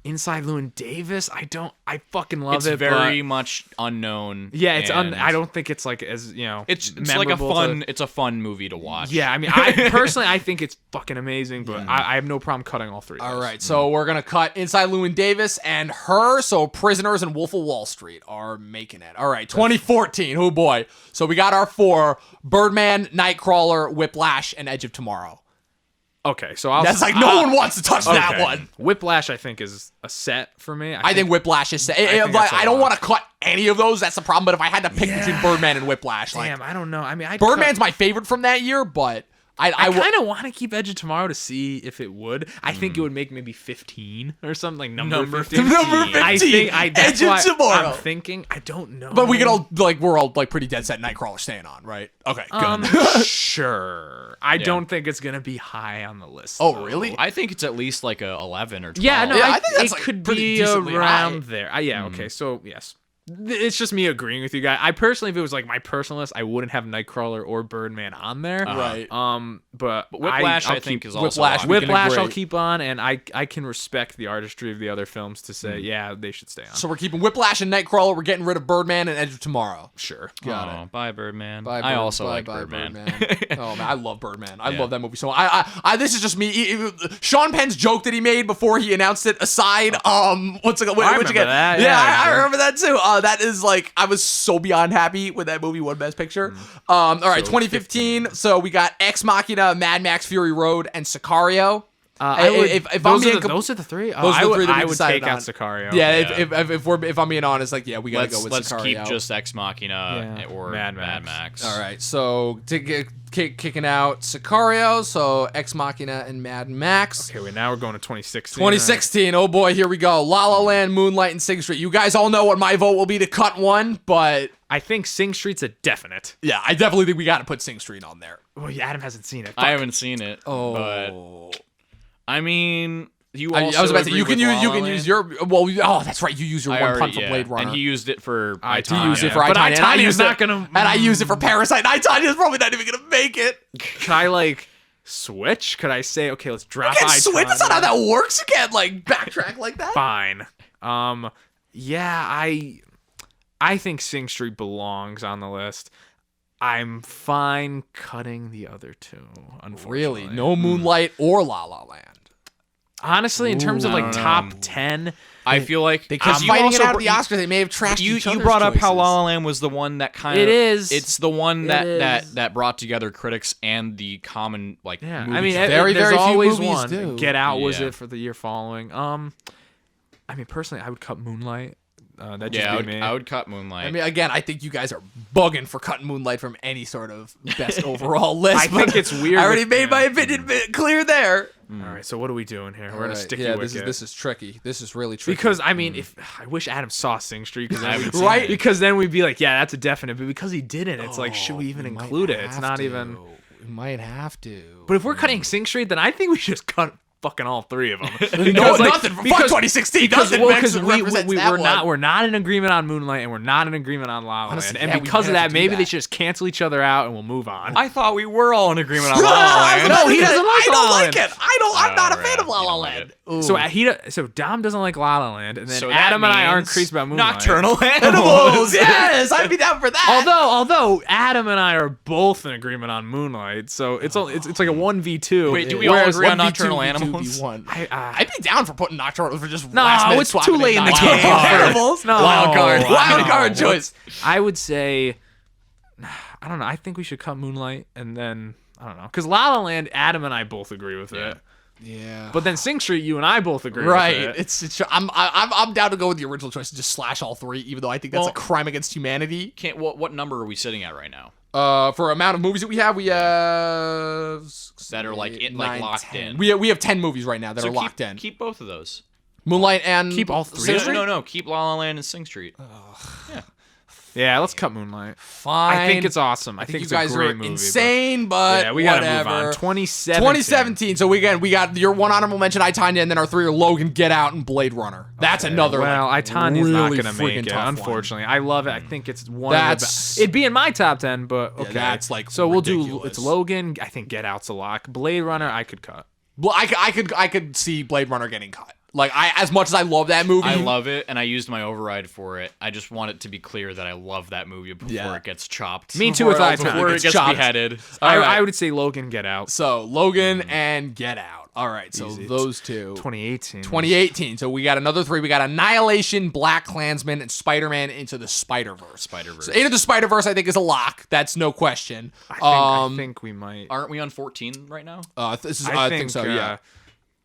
Inside Llewyn Davis, I fucking love It's it. very much unknown. Yeah, it's and I don't think it's like as It's like a memorable fun. to- It's a fun movie to watch. Yeah, I mean, I personally I think it's fucking amazing, but I have no problem cutting all 3. Of All those. right, so we're gonna cut Inside Llewyn Davis and Her. So Prisoners and Wolf of Wall Street are making it. All right, 2014. Oh boy. So we got our 4: Birdman, Nightcrawler, Whiplash, and Edge of Tomorrow. Okay, so I'll. That's like no one wants to touch that okay. one. Whiplash, I think, is a set for me. I think Whiplash is. think that's a I don't lot. want to cut any of those. That's the problem. But if I had to pick between Birdman and Whiplash, Damn, I don't know. I mean, Birdman's my favorite from that year, but I kind of want to keep Edge of Tomorrow to see if it would. I think it would make maybe 15 or something like number 15. Number 15. I think that's Edge of why Tomorrow. I'm thinking. I don't know. But we could all we're all pretty dead set Nightcrawler staying on, right? Okay, good. Sure. I don't think it's gonna be high on the list. Oh, though. really? I think it's at least like a 11 or 12. Yeah, no, Yeah, I I think that's, it like, could pretty be decently around high. there. Yeah, okay. So yes, it's just me agreeing with you guys. I personally, if it was like my personal list, I wouldn't have Nightcrawler or Birdman on there. Right. But Whiplash, I'll I think, keep- is also Whiplash, on. we can Whiplash. I'll agree. keep on, and I can respect the artistry of the other films to say, yeah, they should stay on. So we're keeping Whiplash and Nightcrawler. We're getting rid of Birdman and Edge of Tomorrow. Sure. Oh, bye, Birdman. Bye, I also bye, like bye, Birdman. Oh man, I love Birdman. I Yeah. love that movie so much. I this is just me. Sean Penn's joke that he made before he announced it aside. What's it? Which remember again? that. Yeah, Yeah, I remember that too. That is like I was so beyond happy when that movie won Best Picture. All right, 2015. So we got Ex Machina, Mad Max, Fury Road, and Sicario. If I'm being those are the 3. those are the 3 that we I would decided take on. out Sicario. Yeah, if I'm being honest, like we gotta go with Let's Sicario. keep just Ex Machina Yeah. or Mad Mad Max. Max. All right, so kicking out Sicario, so Ex Machina and Mad Max. Okay, wait, now we're going to 2016. 2016, oh boy, here we go. La La Land, Moonlight, and Sing Street. You guys all know what my vote will be to cut one, but I think Sing Street's a definite. yeah, I definitely think we got to put Sing Street on there. Well, yeah, Adam hasn't seen it. I haven't seen it. Oh, But I mean, you also I was about to say you agree can with use La La use Land? your oh that's right, you use your I one already- punt from yeah. Blade Runner. And he used it for I He used it for But I, Tonya, and I Tonya is used not it, gonna. and I used it for Parasite. And I Tonya's probably not even gonna make it. Could I like switch? Could I say, okay, let's drop Can't I, switch. That's not how Tonya? that works. You can't like backtrack like that. Fine. Yeah, I think Sing Street belongs on the list. I'm fine cutting the other 2, unfortunately. Really, no Moonlight or La La Land. Honestly, in terms of I like don't top know. 10, I feel like They kept you fighting also it out at br- the Oscars. They may have trashed You each other's brought up how choices. La La Land was the one that kind of It is. It's the one It that is. that brought together critics and the common like. yeah, movie I mean, fans. Very, there's very few always movies one. do. Get Out was Yeah. it for the year following. I mean, personally, I would cut Moonlight. That just yeah, be me. I would cut Moonlight. I mean, again, I think you guys are bugging for cutting Moonlight from any sort of best overall list. I think but it's weird I already with- made my yeah. opinion clear there. All right, so what are we doing here? We're in a Alright, sticky yeah, wicket. this is tricky. This is really tricky. Because I mean, if I wish Adam saw Sing Street, because I haven't then, seen Right? it. because then we'd be like, yeah, that's a definite. But because he didn't, it's like, should we even We might include it? It's have not to. even. We might have to. But if we're cutting Sing Street, then I think we should just cut fucking all 3 of them. No, nothing. Fuck 2016. Nothing Because represents we're that one. not in agreement on Moonlight, and we're not in agreement on La La Honestly, Land. And yeah, we because of might have that, to do maybe they that. should just cancel each other out, and we'll move on. I thought we were all in agreement on La La Land. No, he doesn't like I La don't La like Land. it. I I'm not a yeah, fan of La you La don't like Land. it. Ooh. So Dom doesn't like La La Land, and then So that Adam and I aren't means crazy about Moonlight. Nocturnal Animals, yes, I'd be down for that. Although Adam and I are both in agreement on Moonlight, so it's like a 1v2. Wait, do we all whereas agree on 1v2, Nocturnal V2, Animals? V1. I, I'd be down for putting Nocturnal for just No, last minute it's swapping too late in the Nocturnal game for- Animals. No, Wild card. Wild no. card choice. I would say, I don't know. I think we should cut Moonlight, and then I don't know, because La La Land, Adam and I both agree with it. Yeah. But then Sing Street, you and I both agree Right, with it. I'm down to go with the original choice and just slash all three, even though I think that's a crime against humanity. What number are we sitting at right now? For amount of movies that we have That are locked 10. in. We have 10 movies right now that are locked in. Keep both of those. Moonlight and Keep all three Sing of Street? No. Keep La La Land and Sing Street. Yeah, let's cut Moonlight. Fine. I think it's awesome. I think you it's guys a great are movie, insane, but but yeah, we gotta move whatever. on. 2017. 2017. So we got your one honorable mention, I, Tanya, and then our three are Logan, Get Out, and Blade Runner. That's another. Well, like, Tanya's not really gonna freaking make it, tough one. unfortunately. I love it. I think it's one That's- of the best. It'd be in my top 10, but okay. that's, like, so we'll do. ridiculous. It's Logan. I think Get Out's a lock. Blade Runner, I could cut. Well, I could see Blade Runner getting cut. Like as much as I love that movie, I love it, and I used my override for it. I just want it to be clear that I love that movie before it gets chopped. Me too. Before With it- I-10. Before it It's gets chopped. beheaded. I would say Logan, Get Out. So Logan and Get Out. All right, so Easy. those two. 2018. 2018. So we got another three. We got Annihilation, Black Klansman, and Spider-Man Into the Spider-Verse. So Into the Spider-Verse, I think, is a lock. That's no question. I think we might. Aren't we on 14 right now? This is. I think so. Yeah.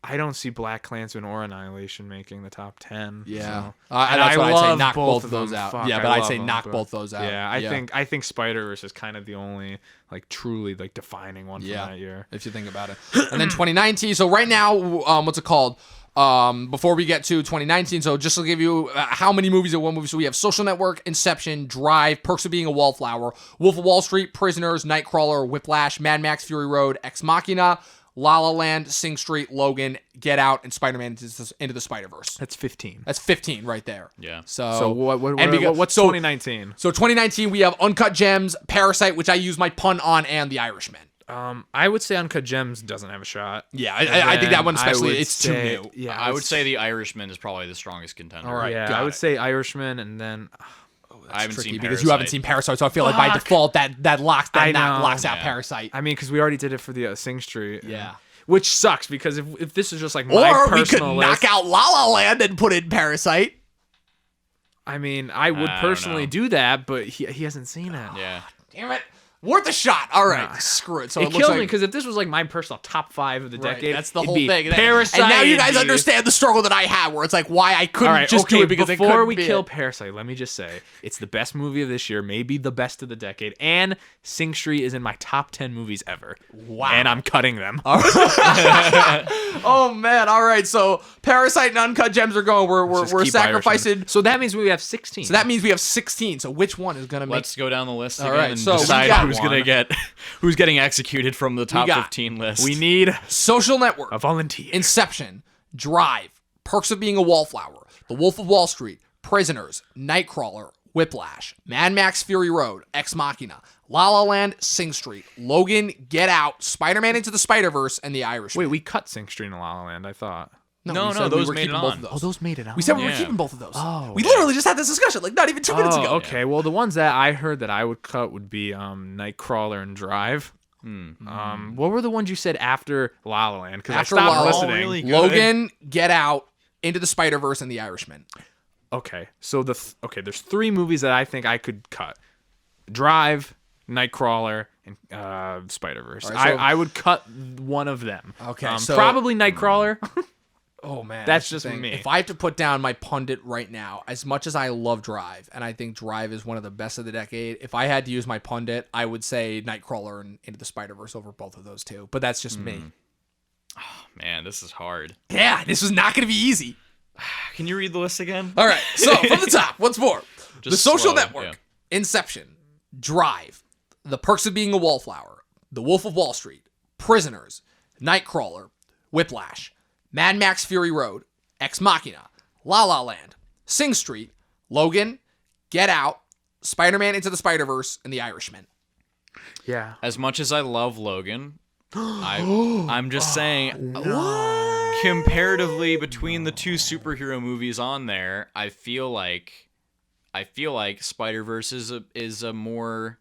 I don't see Black Klansman or Annihilation making the top 10. Yeah. So. And I that's why I'd say love knock both of them. those out. Fuck, Yeah, I but I'd love say them, knock but- both those out. Yeah, I think Spider-Verse is kind of the only like truly like defining one from that year. If you think about it. And then 2019. So right now, what's it called? Before we get to 2019, so just to give you how many movies in one movie. So we have Social Network, Inception, Drive, Perks of Being a Wallflower, Wolf of Wall Street, Prisoners, Nightcrawler, Whiplash, Mad Max Fury Road, Ex Machina, La La Land, Sing Street, Logan, Get Out, and Spider-Man Into the Spider-Verse. That's 15. That's 15 right there. Yeah. So what's 2019? So 2019, we have Uncut Gems, Parasite, which I use my pun on, and The Irishman. I would say Uncut Gems doesn't have a shot. Yeah, I think that one especially, would it's too say- new. Yeah, I would say The Irishman is probably the strongest contender. All right. Yeah, got I would it. say Irishman, and then I haven't Tricky seen because you haven't Parasite. seen Parasite, so I feel like by default that locks I that know. locks out Yeah. Parasite. I mean, because we already did it for the Sing Street. Yeah. Which sucks because if this is just like my Or we could personal list, knock out La La Land and put in Parasite. I mean, I would I don't personally know. do that, but he hasn't seen it. Yeah. Damn it. Worth a shot. All right. Screw it. So It looks kills like, me because if this was like my personal top 5 of the Right, decade, that's the it'd whole be thing. Parasite. And now you guys it'd be- understand the struggle that I had, where it's like why I couldn't All right, just okay, do it because it before couldn't we be kill it. Parasite, let me just say it's the best movie of this year, maybe the best of the decade, and Sing Street is in my top 10 movies ever. Wow. And I'm cutting them. Oh man! All right, so Parasite and Uncut Gems are going. We're Just keep sacrificing. Irishman. So that means we have 16. So that means we have 16. So which one is gonna make? Let's go down the list All again right, and so we decide got who's one. gonna get who's getting executed from the top got- 15 list. we need Social Network, a volunteer. Inception, Drive, Perks of Being a Wallflower, The Wolf of Wall Street, Prisoners, Nightcrawler, Whiplash, Mad Max Fury Road, Ex Machina, La La Land, Sing Street, Logan, Get Out, Spider-Man Into the Spider-Verse, and The Irishman. Wait, we cut Sing Street and La La Land, I thought. No, we said those we were made keeping it both on. of those. Oh, those made it out. We said we were Yeah. keeping both of those. Oh, we literally just had this discussion like not even 2 minutes ago. Okay, well, the ones that I heard that I would cut would be Nightcrawler and Drive. What were the ones you said after La La Land? Because I After stopped La La listening. Land. Really good. Logan, Get Out, Into the Spider-Verse, and The Irishman. Okay, so there's 3 movies that I think I could cut: Drive, Nightcrawler, and Spider-Verse. All right, so- I would cut one of them. Okay, so- probably Nightcrawler. Oh man, That's the just thing. me. If I have to put down my pundit right now, as much as I love Drive, and I think Drive is one of the best of the decade, if I had to use my pundit, I would say Nightcrawler and Into the Spider-Verse over both of those two. But that's just me. Man, this is hard. Yeah, this was not going to be easy. Can you read the list again? All right, so from the top, what's more? The Just Social slow, Network, yeah. Inception, Drive, The Perks of Being a Wallflower, The Wolf of Wall Street, Prisoners, Nightcrawler, Whiplash, Mad Max Fury Road, Ex Machina, La La Land, Sing Street, Logan, Get Out, Spider-Man Into the Spider-Verse, and The Irishman. Yeah. As much as I love Logan, I'm just saying. Comparatively, between the two superhero movies on there, I feel like Spider-Verse is a more.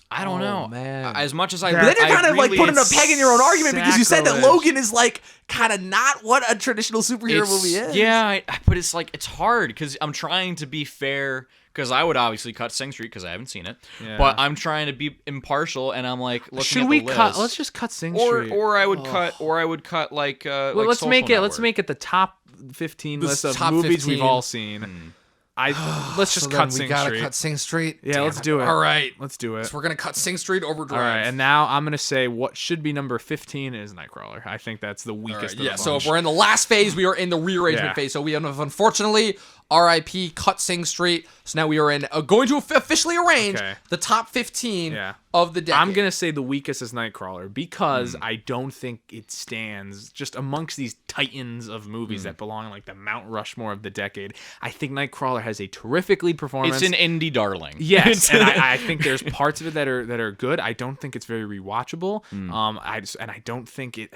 I don't know. Man. As much as I, But then you're kind of like really putting a peg in your own argument because you said that sacrilege. Logan is like kind of not what a traditional superhero movie is. Yeah, but it's like it's hard because I'm trying to be fair. Because I would obviously cut Sing Street because I haven't seen it, but I'm trying to be impartial, and I'm like looking Should at we the list. cut? Let's just cut Sing Street. Or I would cut like. Well, like let's Social make it. Network. Let's make it the top 15 The list of top movies 15. we've all seen. Let's just So cut then Sing we gotta Street. cut Sing Street. Yeah, Damn let's do it. All right, Let's do it. so we're gonna cut Sing Street over Drive. All right, and now I'm gonna say what should be number 15 is Nightcrawler. I think that's the weakest. Of the Yeah, so bunch. if we're in the last phase, we are in the rearrangement Yeah. phase. So we have unfortunately RIP cut Sing Street. So now we are in going to officially arrange the top 15 Yeah. of the decade. I'm gonna say the weakest is Nightcrawler because I don't think it stands just amongst these titans of movies that belong in like the Mount Rushmore of the decade. I think Nightcrawler has a terrific lead performance. It's an indie darling. Yes, and I think there's parts of it that are good. I don't think it's very rewatchable. I don't think it.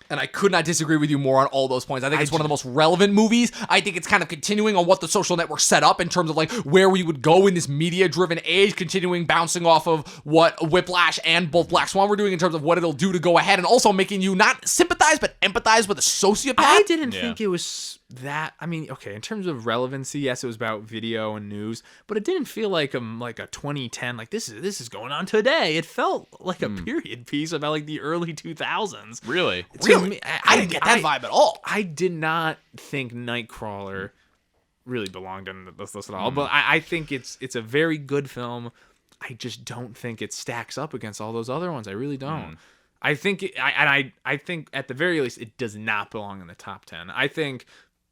And I could not disagree with you more on all those points. I think it's one of the most relevant movies. I think it's kind of continuing on what the Social Network set up in terms of like where we would go in this media-driven age, continuing bouncing off of what Whiplash and both Black Swan were doing in terms of what it'll do to go ahead, and also making you not sympathize but empathize with a sociopath. I didn't think it was that. I mean, okay, in terms of relevancy, yes, it was about video and news, but it didn't feel like a 2010. Like this is going on today. It felt like a period piece about like the early 2000s. Really? Really? I didn't get that vibe at all. I did not think Nightcrawler really belonged in this list at all, but I think it's a very good film. I just don't think it stacks up against all those other ones. I really don't. I think I think at the very least it does not belong in the top 10. I think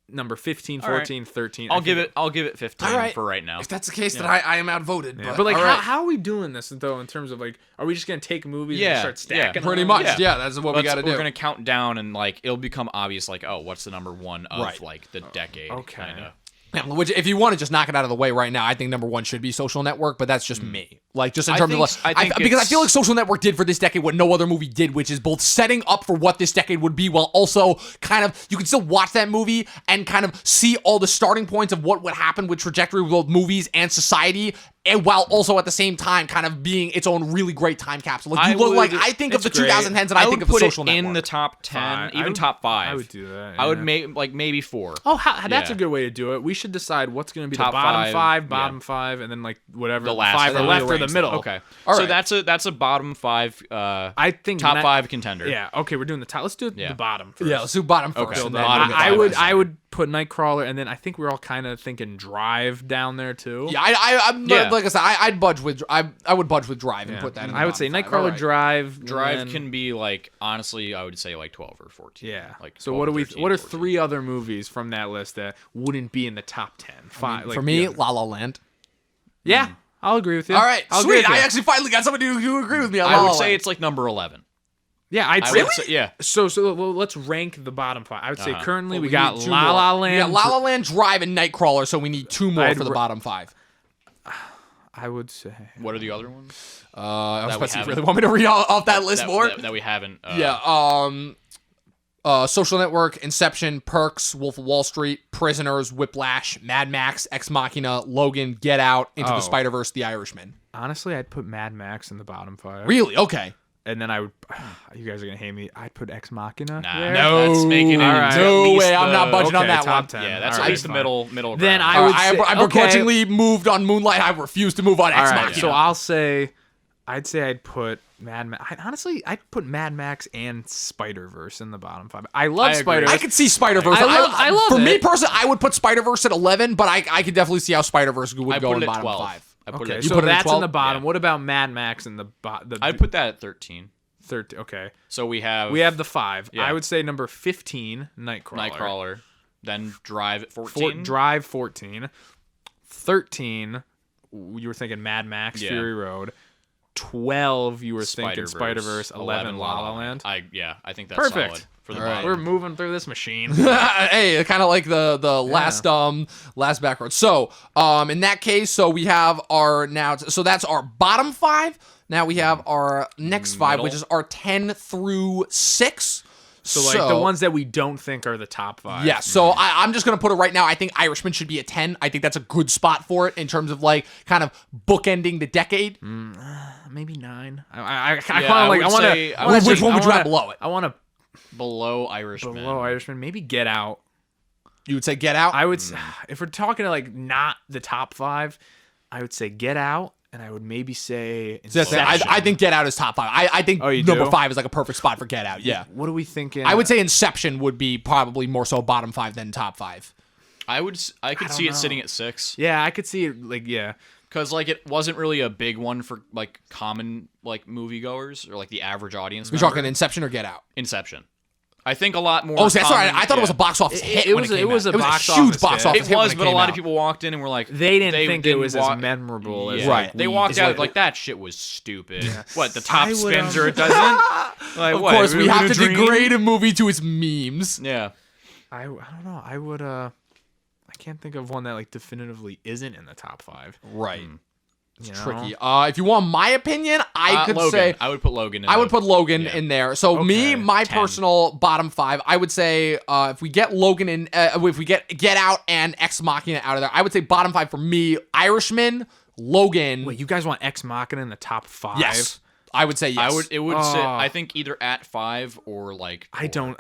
number 15, 14, 13. I'll give it 15 All right. for right now. If that's the case, then I am outvoted. Yeah. But, But like, all right. how are we doing this though? In terms of like, are we just gonna take movies and start stacking? Pretty them? much, yeah. That's what we got to do. We're gonna count down and like it'll become obvious. Like, oh, what's the number one of like the decade? Okay. Kinda. Yeah, which, if you want to just knock it out of the way right now, I think number one should be Social Network, but that's just me. Like, just in terms of like, because I feel like Social Network did for this decade what no other movie did, which is both setting up for what this decade would be, while also kind of you can still watch that movie and kind of see all the starting points of what would happen with trajectory of both movies and society, and while also at the same time kind of being its own really great time capsule. Like, you look like I think of the 2010s and I think of the Social Network in the top 10, even top 5. I would do that. I would make like maybe 4. Oh, that's a good way to do it. We should decide what's going to be Top the bottom 5, yeah. bottom 5, and then like whatever The last 5 are and then left we or the arrange middle. them. Okay. All So right. that's a bottom 5. I think top 5 contender. Yeah. Okay, we're doing the top. Let's do the bottom first. Yeah, let's do bottom first. Okay. And then Bottom we'll five. get to I would put Nightcrawler, and then I think we're all kind of thinking Drive down there too. Yeah, I'm Yeah. like I said, I'd budge with I would budge with Drive and put that in the I would say bottom 5. Nightcrawler, All right. Drive, Drive and then- can be like honestly, I would say like 12 or 14. Yeah. Like So 12 what or do we? 13, What are 14. 3 other movies from that list that wouldn't be in the top 10? For me, La La Land. yeah, I'll agree with you. All right, I'll agree sweet. with you. I actually finally got somebody who agree with me on I La La would say Land. it's like number 11. Yeah, I'd I say. would say, yeah. So well, let's rank the bottom 5. I would say currently we need got 2 La more. La We Land. got La La Land, Drive, and Nightcrawler, so we need 2 more I'd for the ra- bottom 5. I would say. What are the other ones? I was That about we to say, you haven't- really want me to read off that list more? That we haven't. Yeah. Social Network, Inception, Perks, Wolf of Wall Street, Prisoners, Whiplash, Mad Max, Ex Machina, Logan, Get Out, Into the Spider-Verse, The Irishman. Honestly, I'd put Mad Max in the bottom 5. Really? Okay. And then I would. You guys are gonna hate me. I'd put Ex Machina. Nah, there. that's making it. All right. at No least way, I'm not budging on Okay, that top one. 10. Yeah, that's All at right, least the fine. middle. Then ground. I would I say, begrudgingly moved on Moonlight. I refuse to move on Ex All right, Machina. so I'd say I'd put Mad Max. Honestly, I'd put Mad Max and Spider-Verse in the bottom 5. I love agree. Spider-Verse. I could see Spider-Verse. I love For it. me personally, I would put Spider-Verse at 11, but I could definitely see how Spider-Verse would I go put in it the at bottom 12. 5. I put Okay, it at so put it at that's 12? in the bottom. Yeah. What about Mad Max in the bottom? I'd put that at 13. 13. Okay, So we have the 5. Yeah. I would say number 15, Nightcrawler. Nightcrawler, then Drive at 14. Drive 14. 13, you were thinking Mad Max, Yeah. Fury Road. 12, you were thinking Spider-Verse. 11, La La Land. I think that's Perfect. solid for the All right. bottom. We're moving through this machine. Hey, kind of like the last backwards. So, in that case, so we have our now. So that's our bottom 5. Now we have our next 5, which is our 10 through 6. So like the ones that we don't think are the top 5. Yeah, so I'm just going to put it right now. I think Irishman should be a 10. I think that's a good spot for it in terms of like kind of bookending the decade. Maybe 9. I Which one would you have below it? I want to below Irishman. below Irishman. Maybe Get Out. You would say Get Out? I would, if we're talking like not the top 5, I would say Get Out, and I would maybe say Inception. I think Get Out is top 5. I think you number do? 5 is like a perfect spot for Get Out. Yeah. What are we thinking? I would say Inception would be probably more so bottom 5 than top 5. I could see it sitting at 6. Yeah, I could see it. Like, yeah. Because like it wasn't really a big one for like common like moviegoers or like the average audience. You're talking Inception or Get Out? Inception. I think a lot more. Oh, sorry. I thought it was a box office hit. It was a huge box office hit. It was, when but a lot came of people walked in and were like, they didn't think it was as memorable as Right. They walked out like that shit was stupid. What, the top I would, spins or it doesn't? Like, Of course, we have to degrade a movie to its memes. Yeah. I don't know. I would. I can't think of one that like definitively isn't in the top 5. Right. It's You know? tricky. If you want my opinion, I could Logan. say I would put Logan in. I would put Logan in there. So Okay. my 10. personal bottom 5, I would say if we get Logan in, if we get Out and Ex Machina out of there, I would say bottom 5 for me: Irishman, Logan. Wait, you guys want Ex Machina in the top 5? Yes, I would say yes. It would sit. I think either at 5 or like. I 4. don't.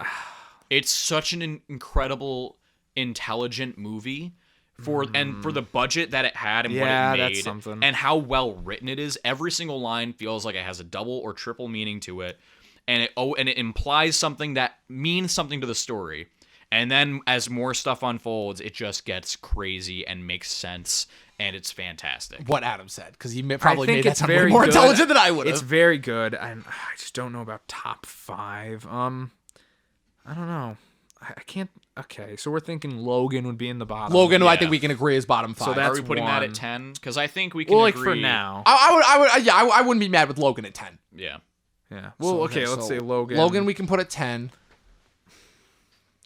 It's such an incredible, intelligent movie. For the budget that it had and what it made, that's something. and how well written it is, every single line feels like it has a double or triple meaning to it, and it implies something that means something to the story. And then as more stuff unfolds, it just gets crazy and makes sense, and it's fantastic. What Adam said, because he probably made that it's sound very more good. intelligent than I would have. It's very good. I just don't know about top 5. I don't know. I can't. Okay, so we're thinking Logan would be in the bottom. Logan, I Yeah. think we can agree is bottom 5. So Are that's we putting that one. at 10? Because I think we can. Well, like agree. for now. I wouldn't be mad with Logan at 10. Yeah. Yeah. Well, okay. Let's say Logan. Logan, we can put at 10.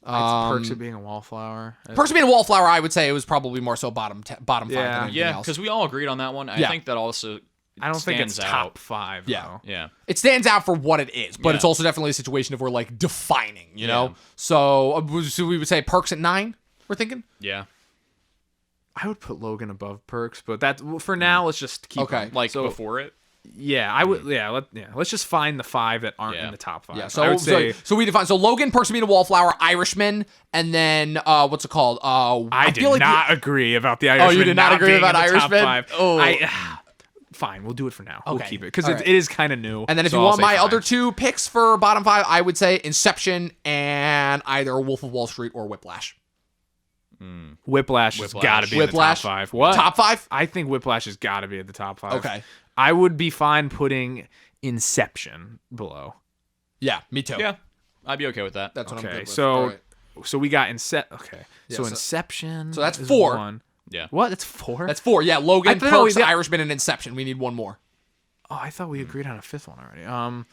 Perks of being a wallflower. Perks of being a wallflower, I would say it was probably more so bottom 5 than anything Yeah, else. because we all agreed on that one. I Yeah. think that also. I don't think it's stands top out. 5. Yeah. Though. Yeah. It stands out for what it is, but Yeah. it's also definitely a situation of we're like defining, you know? Yeah. So we would say Perks at 9, we're thinking? Yeah. I would put Logan above Perks, but for now, let's just keep. Okay. Him. Like So, before it. Yeah, I would. Yeah, let's just find the 5 that aren't in the top 5. Yeah, I would say so we define, so Logan, Perks of being a wallflower, Irishman, and then, what's it called? I did feel like not agree about the Irishman. you did not agree being about in the top Irishman? 5. Oh. Fine, we'll do it for now. We'll Okay. keep it because All it right. is kind of new. And then if so you I'll want say my 5. other 2 picks for bottom 5, I would say Inception and either Wolf of Wall Street or Whiplash. Whiplash has got to be Whiplash? in the top 5. What? Top 5? I think Whiplash has got to be at the top 5. Okay. I would be fine putting Inception below. Yeah, me too. Yeah. I'd be okay with that. That's what I'm good Okay, with. so All right. so we got Okay, so so- Inception. so that's is 4. 1. Yeah. What? That's 4. That's 4. Yeah, Logan, I thought Perks, we- Irishman, and Inception. We need one more. Oh, I thought we agreed on a 5th one already.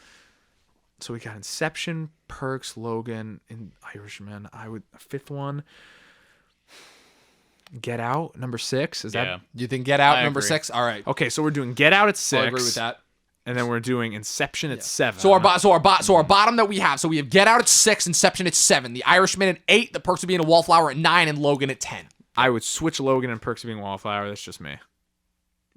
So we got Inception, Perks, Logan, and Irishman. A 5th one. Get Out, number 6. Is Yeah. that Do you think Get Out, I number agree. 6? All right. okay? So we're doing Get Out at 6. I'll agree with that. And then we're doing Inception at 7. So our bottom that we have. So we have Get Out at 6, Inception at 7, The Irishman at 8, The Perks of Being a Wallflower at 9, and Logan at 10. I would switch Logan and Perks of Being a Wallflower. That's just me.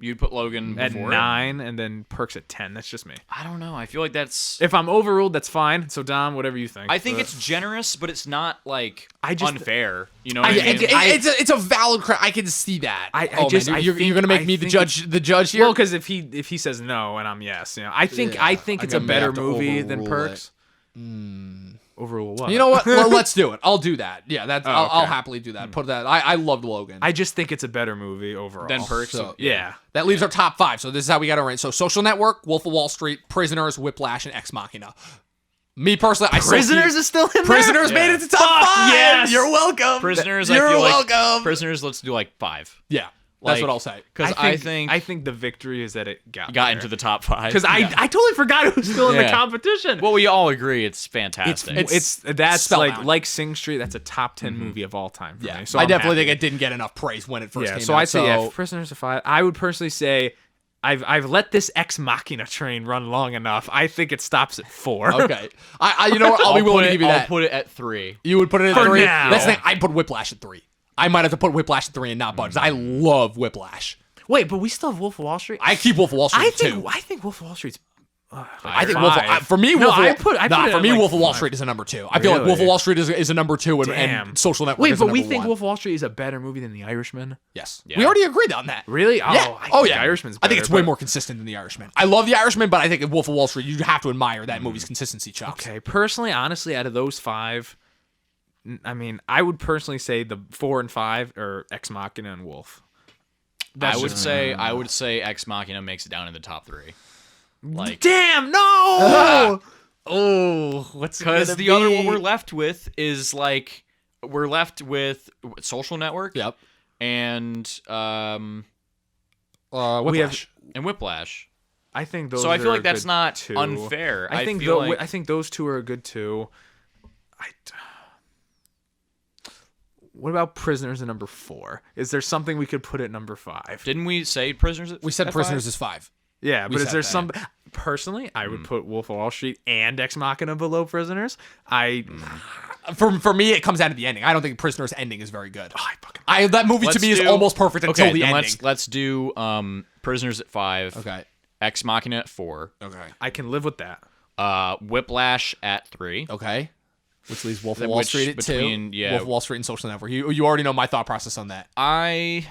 You'd put Logan At before 9, and then Perks at 10. That's just me. I don't know. I feel like that's. If I'm overruled, that's fine. So Dom, whatever you think. I think But- it's generous, but it's not like I just- unfair. You know what I Yeah, mean? it's a valid. I can see that. I Oh, just- man, I you're think- gonna make I me the think judge here. well, because if he says no and I'm yes, I think Yeah, it's a may better have to movie than overrule Perks. Overrule what? You know what? Well, let's do it. I'll do that. Yeah, that's. I'll okay. happily do that. Put that. I loved Logan. I just think it's a better movie overall. Then Perks. So- Yeah. That leaves our top 5. So this is how we got to rank. So Social Network, Wolf of Wall Street, Prisoners, Whiplash, and Ex Machina. Me personally, Prisoners is still in there. Prisoners made it to top 5. yes! You're welcome. Prisoners. You're I feel like welcome. Prisoners. Let's do like 5 Yeah, that's Like- what I'll say. because I think the victory is that it got into the top 5 because I totally forgot it was still in the Yeah. competition. Well, we all agree it's fantastic. That's spellbound. like Sing Street. That's a top 10 movie of all time for Yeah, me. So I I'm definitely happy. think it didn't get enough praise when it first Yeah, came so out. I'd say Prisoners of 5. I would personally say I've let this Ex Machina train run long enough. I think it stops at 4. Okay. I you know what? I'll be willing to give you I'll that. put it at 3. You would put it at For 3? now. That's the thing. I'd put Whiplash at 3. I might have to put Whiplash at 3 and not budge. I love Whiplash. Wait, but we still have Wolf of Wall Street? I keep Wolf of Wall Street at 2. I think Wolf of Wall Street's... I think Wolf of, for me, No, Wolf of, I put it for me, at, like, Wolf of Wall 5. Street is a number 2. I feel like Wolf of Really? Wall Street is a number 2 and Damn. Social Network Wait, is a but number we 1. think Wolf of Wall Street is a better movie than The Irishman? Yes. Yeah. We already agreed on that. Really? Yeah. I think yeah. The Irishman's I think better, it's way but- more consistent than The Irishman. I love The Irishman, but I think in Wolf of Wall Street, you have to admire that movie's consistency, Chuck. Okay, personally, honestly, out of those 5, I mean, I would personally say the 4 and 5 are Ex Machina and Wolf. I would say Ex Machina makes it down in the top 3. Like, Damn, no! Oh, what's because the other one we're left with is like we're left with Social Network. Yep. And Whiplash. Whiplash. I think those. So I feel are like that's good not too. unfair. I think feel like I think those 2 are good too. What about Prisoners at number 4? Is there something we could put at number 5? didn't we say Prisoners? We said at Prisoners 5? is 5. Yeah, We but is said there that. some? Personally, I would put Wolf of Wall Street and Ex Machina below Prisoners. For me, it comes down to the ending. I don't think Prisoners' ending is very good. Oh, That movie to me is almost perfect until okay, the then ending. let's do Prisoners at 5. Okay. Ex Machina at 4. Okay. I can live with that. Whiplash at 3. Okay. Which leaves Wolf of Wall Street at 2. Yeah. Wolf of Wall Street and Social Network. You already know my thought process on that. I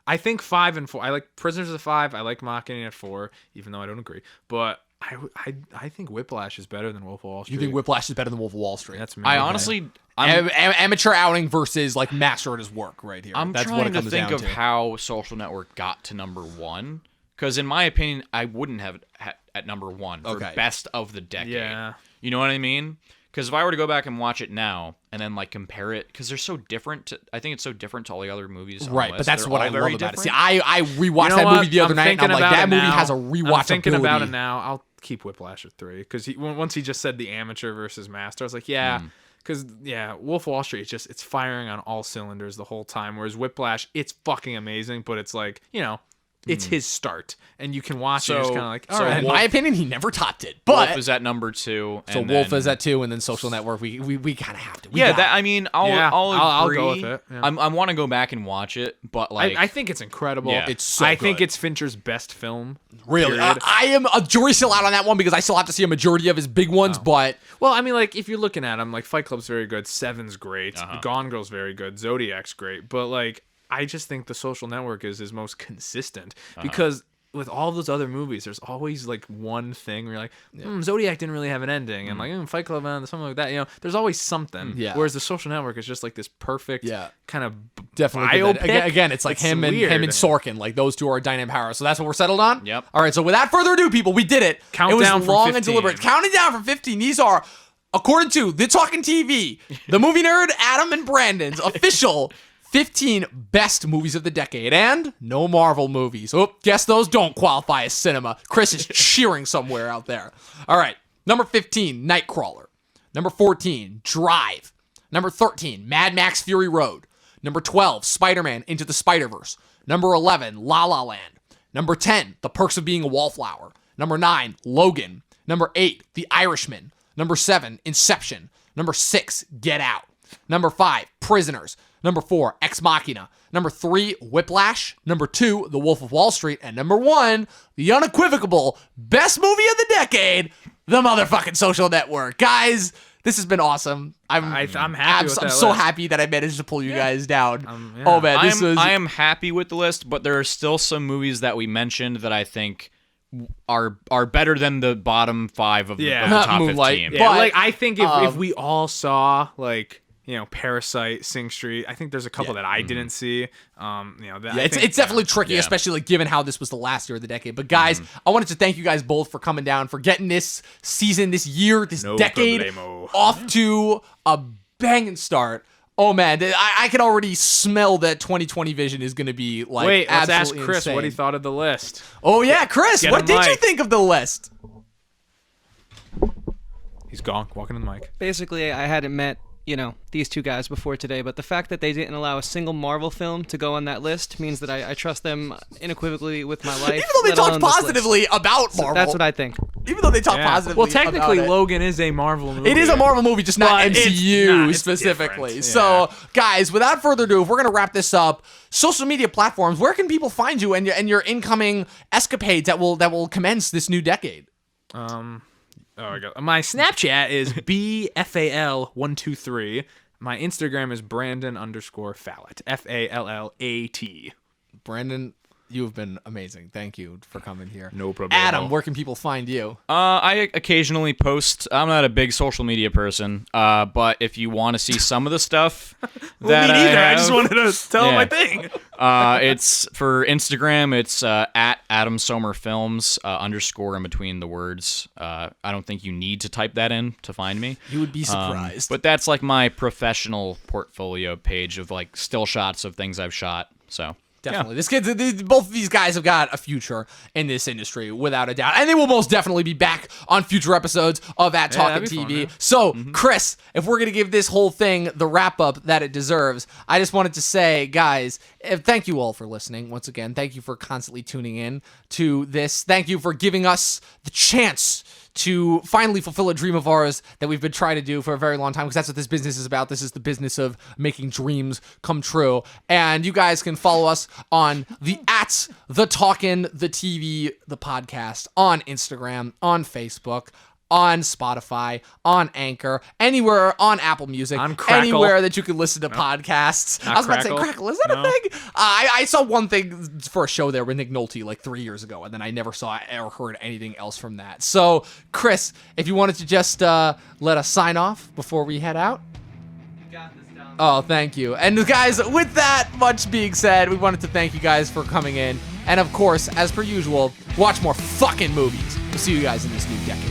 I think 5 and 4. I like Prisoners at 5. I like Machina at 4, even though I don't agree. But I think Whiplash is better than Wolf of Wall Street. You think Whiplash is better than Wolf of Wall Street? That's me. I honestly I'm Amateur outing versus like master at his work right here. I'm That's trying what it to comes think down of to. how Social Network got to number 1. Because in my opinion, I wouldn't have it at number 1 for Okay. best of the decade. Yeah. You know what I mean? Because if I were to go back and watch it now and then like compare it, because they're so different. I think it's so different to all the other movies. on the Right, but list. that's They're what all I love very about it. See, different. I rewatched You know that what? movie the other I'm night, and I'm thinking like, about that it movie now. has a rewatchability. I'm thinking about it now. I'll keep Whiplash at 3 because once he just said the amateur versus master, I was like, yeah. Because, Wolf of Wall Street, it's firing on all cylinders the whole time. Whereas Whiplash, it's fucking amazing, but it's like, it's his start. And you can watch it, and it's kind of like, all right. In my opinion, he never topped it. But Wolf is at number 2. so and Wolf then- is at 2, and then Social Network. We kind of have to. We Yeah, got that it. I mean, I'll I'll agree. go with it, yeah. I want to go back and watch it, but like I think it's incredible. Yeah. It's so I think good. it's Fincher's best film. Really, period. I am a jury still out on that one because I still have to see a majority of his big ones. But Well, I mean, like, if you're looking at him, like, Fight Club's very good, Seven's great, Gone Girl's very good, Zodiac's great, but, like, I just think The Social Network is his most consistent because with all those other movies, there's always, like, one thing where you're like, Zodiac didn't really have an ending, and, like, Fight Club, something like that, there's always something. Yeah. Whereas The Social Network is just, like, this perfect kind of definitely biopic. again, it's like him and weird. Sorkin, like those two are a dynamic power. So that's what we're settled on. Yep. All right. So without further ado, people, we did it. Countdown It was from long and 15. deliberate. Counting down from 15. These are, according to the Talkin TV, the movie nerd Adam and Brandon's official 15 best movies of the decade, and no Marvel movies. Oh, guess those don't qualify as cinema. Chris is cheering somewhere out there. All right. Number 15, Nightcrawler. Number 14, Drive. Number 13, Mad Max Fury Road. Number 12, Spider-Man Into the Spider-Verse. Number 11, La La Land. Number 10, The Perks of Being a Wallflower. Number 9, Logan. Number 8, The Irishman. Number 7, Inception. Number 6, Get Out. Number 5, Prisoners. Number 4, Ex Machina. Number 3, Whiplash. Number 2, The Wolf of Wall Street. And number 1, the unequivocal best movie of the decade, The motherfucking Social Network. Guys, this has been awesome. I'm happy with I'm that so list. happy that I managed to pull you guys down. yeah. Oh man, this was I am happy with the list, but there are still some movies that we mentioned that I think are better than the bottom 5 of the top Moonlight. 15. Yeah, But, like, I think if we all saw, like, Parasite, Sing Street, I think there's a couple that I didn't see. it's definitely tricky, Yeah. especially like given how this was the last year of the decade. But guys, I wanted to thank you guys both for coming down, for getting this season, this year, this No decade problemo. off to a banging start. Oh man, I can already smell that 2020 vision is going to be like Wait, let's ask absolutely Chris insane. what he thought of the list. Oh yeah, Chris, Get what him did you mic. think of the list? He's gone, walking in the mic. Basically, I hadn't met these two guys before today, but the fact that they didn't allow a single Marvel film to go on that list means that I trust them unequivocally with my life. Even though they talk positively about Marvel. That's what I think. Even though they talk positively well, technically, about it. Logan is a Marvel movie. It is a Marvel movie, just not MCU it's specifically. different. So, guys, without further ado, if we're going to wrap this up, social media platforms, where can people find you and your incoming escapades that will commence this new decade? My Snapchat is BFAL123. My Instagram is Brandon_Fallat. FALLAT. Brandon, you have been amazing. Thank you for coming here. No problem. Adam, where can people find you? I occasionally post. I'm not a big social media person, but if you want to see some of the stuff that me neither. I I just wanted to tell my thing. It's for Instagram. It's at Adam Sommer Films _ in between the words. I don't think you need to type that in to find me. You would be surprised. But that's like my professional portfolio page of like still shots of things I've shot. So. Definitely. Both of these guys have got a future in this industry, without a doubt. And they will most definitely be back on future episodes of At Talkin TV. Fun, so, Chris, if we're going to give this whole thing the wrap-up that it deserves, I just wanted to say, guys, thank you all for listening. Once again, thank you for constantly tuning in to this. Thank you for giving us the chance to finally fulfill a dream of ours that we've been trying to do for a very long time, because that's what this business is about. This is the business of making dreams come true. And you guys can follow us on the Talkin, the TV, the podcast, on Instagram, on Facebook, on Spotify, on Anchor, anywhere, on Apple Music, on Crackle. Anywhere that you can listen to podcasts. I was about to say Crackle. Is that a thing? I saw one thing for a show there with Nick Nolte like 3 years ago, and then I never saw or heard anything else from that. So, Chris, if you wanted to just let us sign off before we head out. Oh, thank you. And guys, with that much being said, we wanted to thank you guys for coming in. And of course, as per usual, watch more fucking movies. We'll see you guys in this new decade.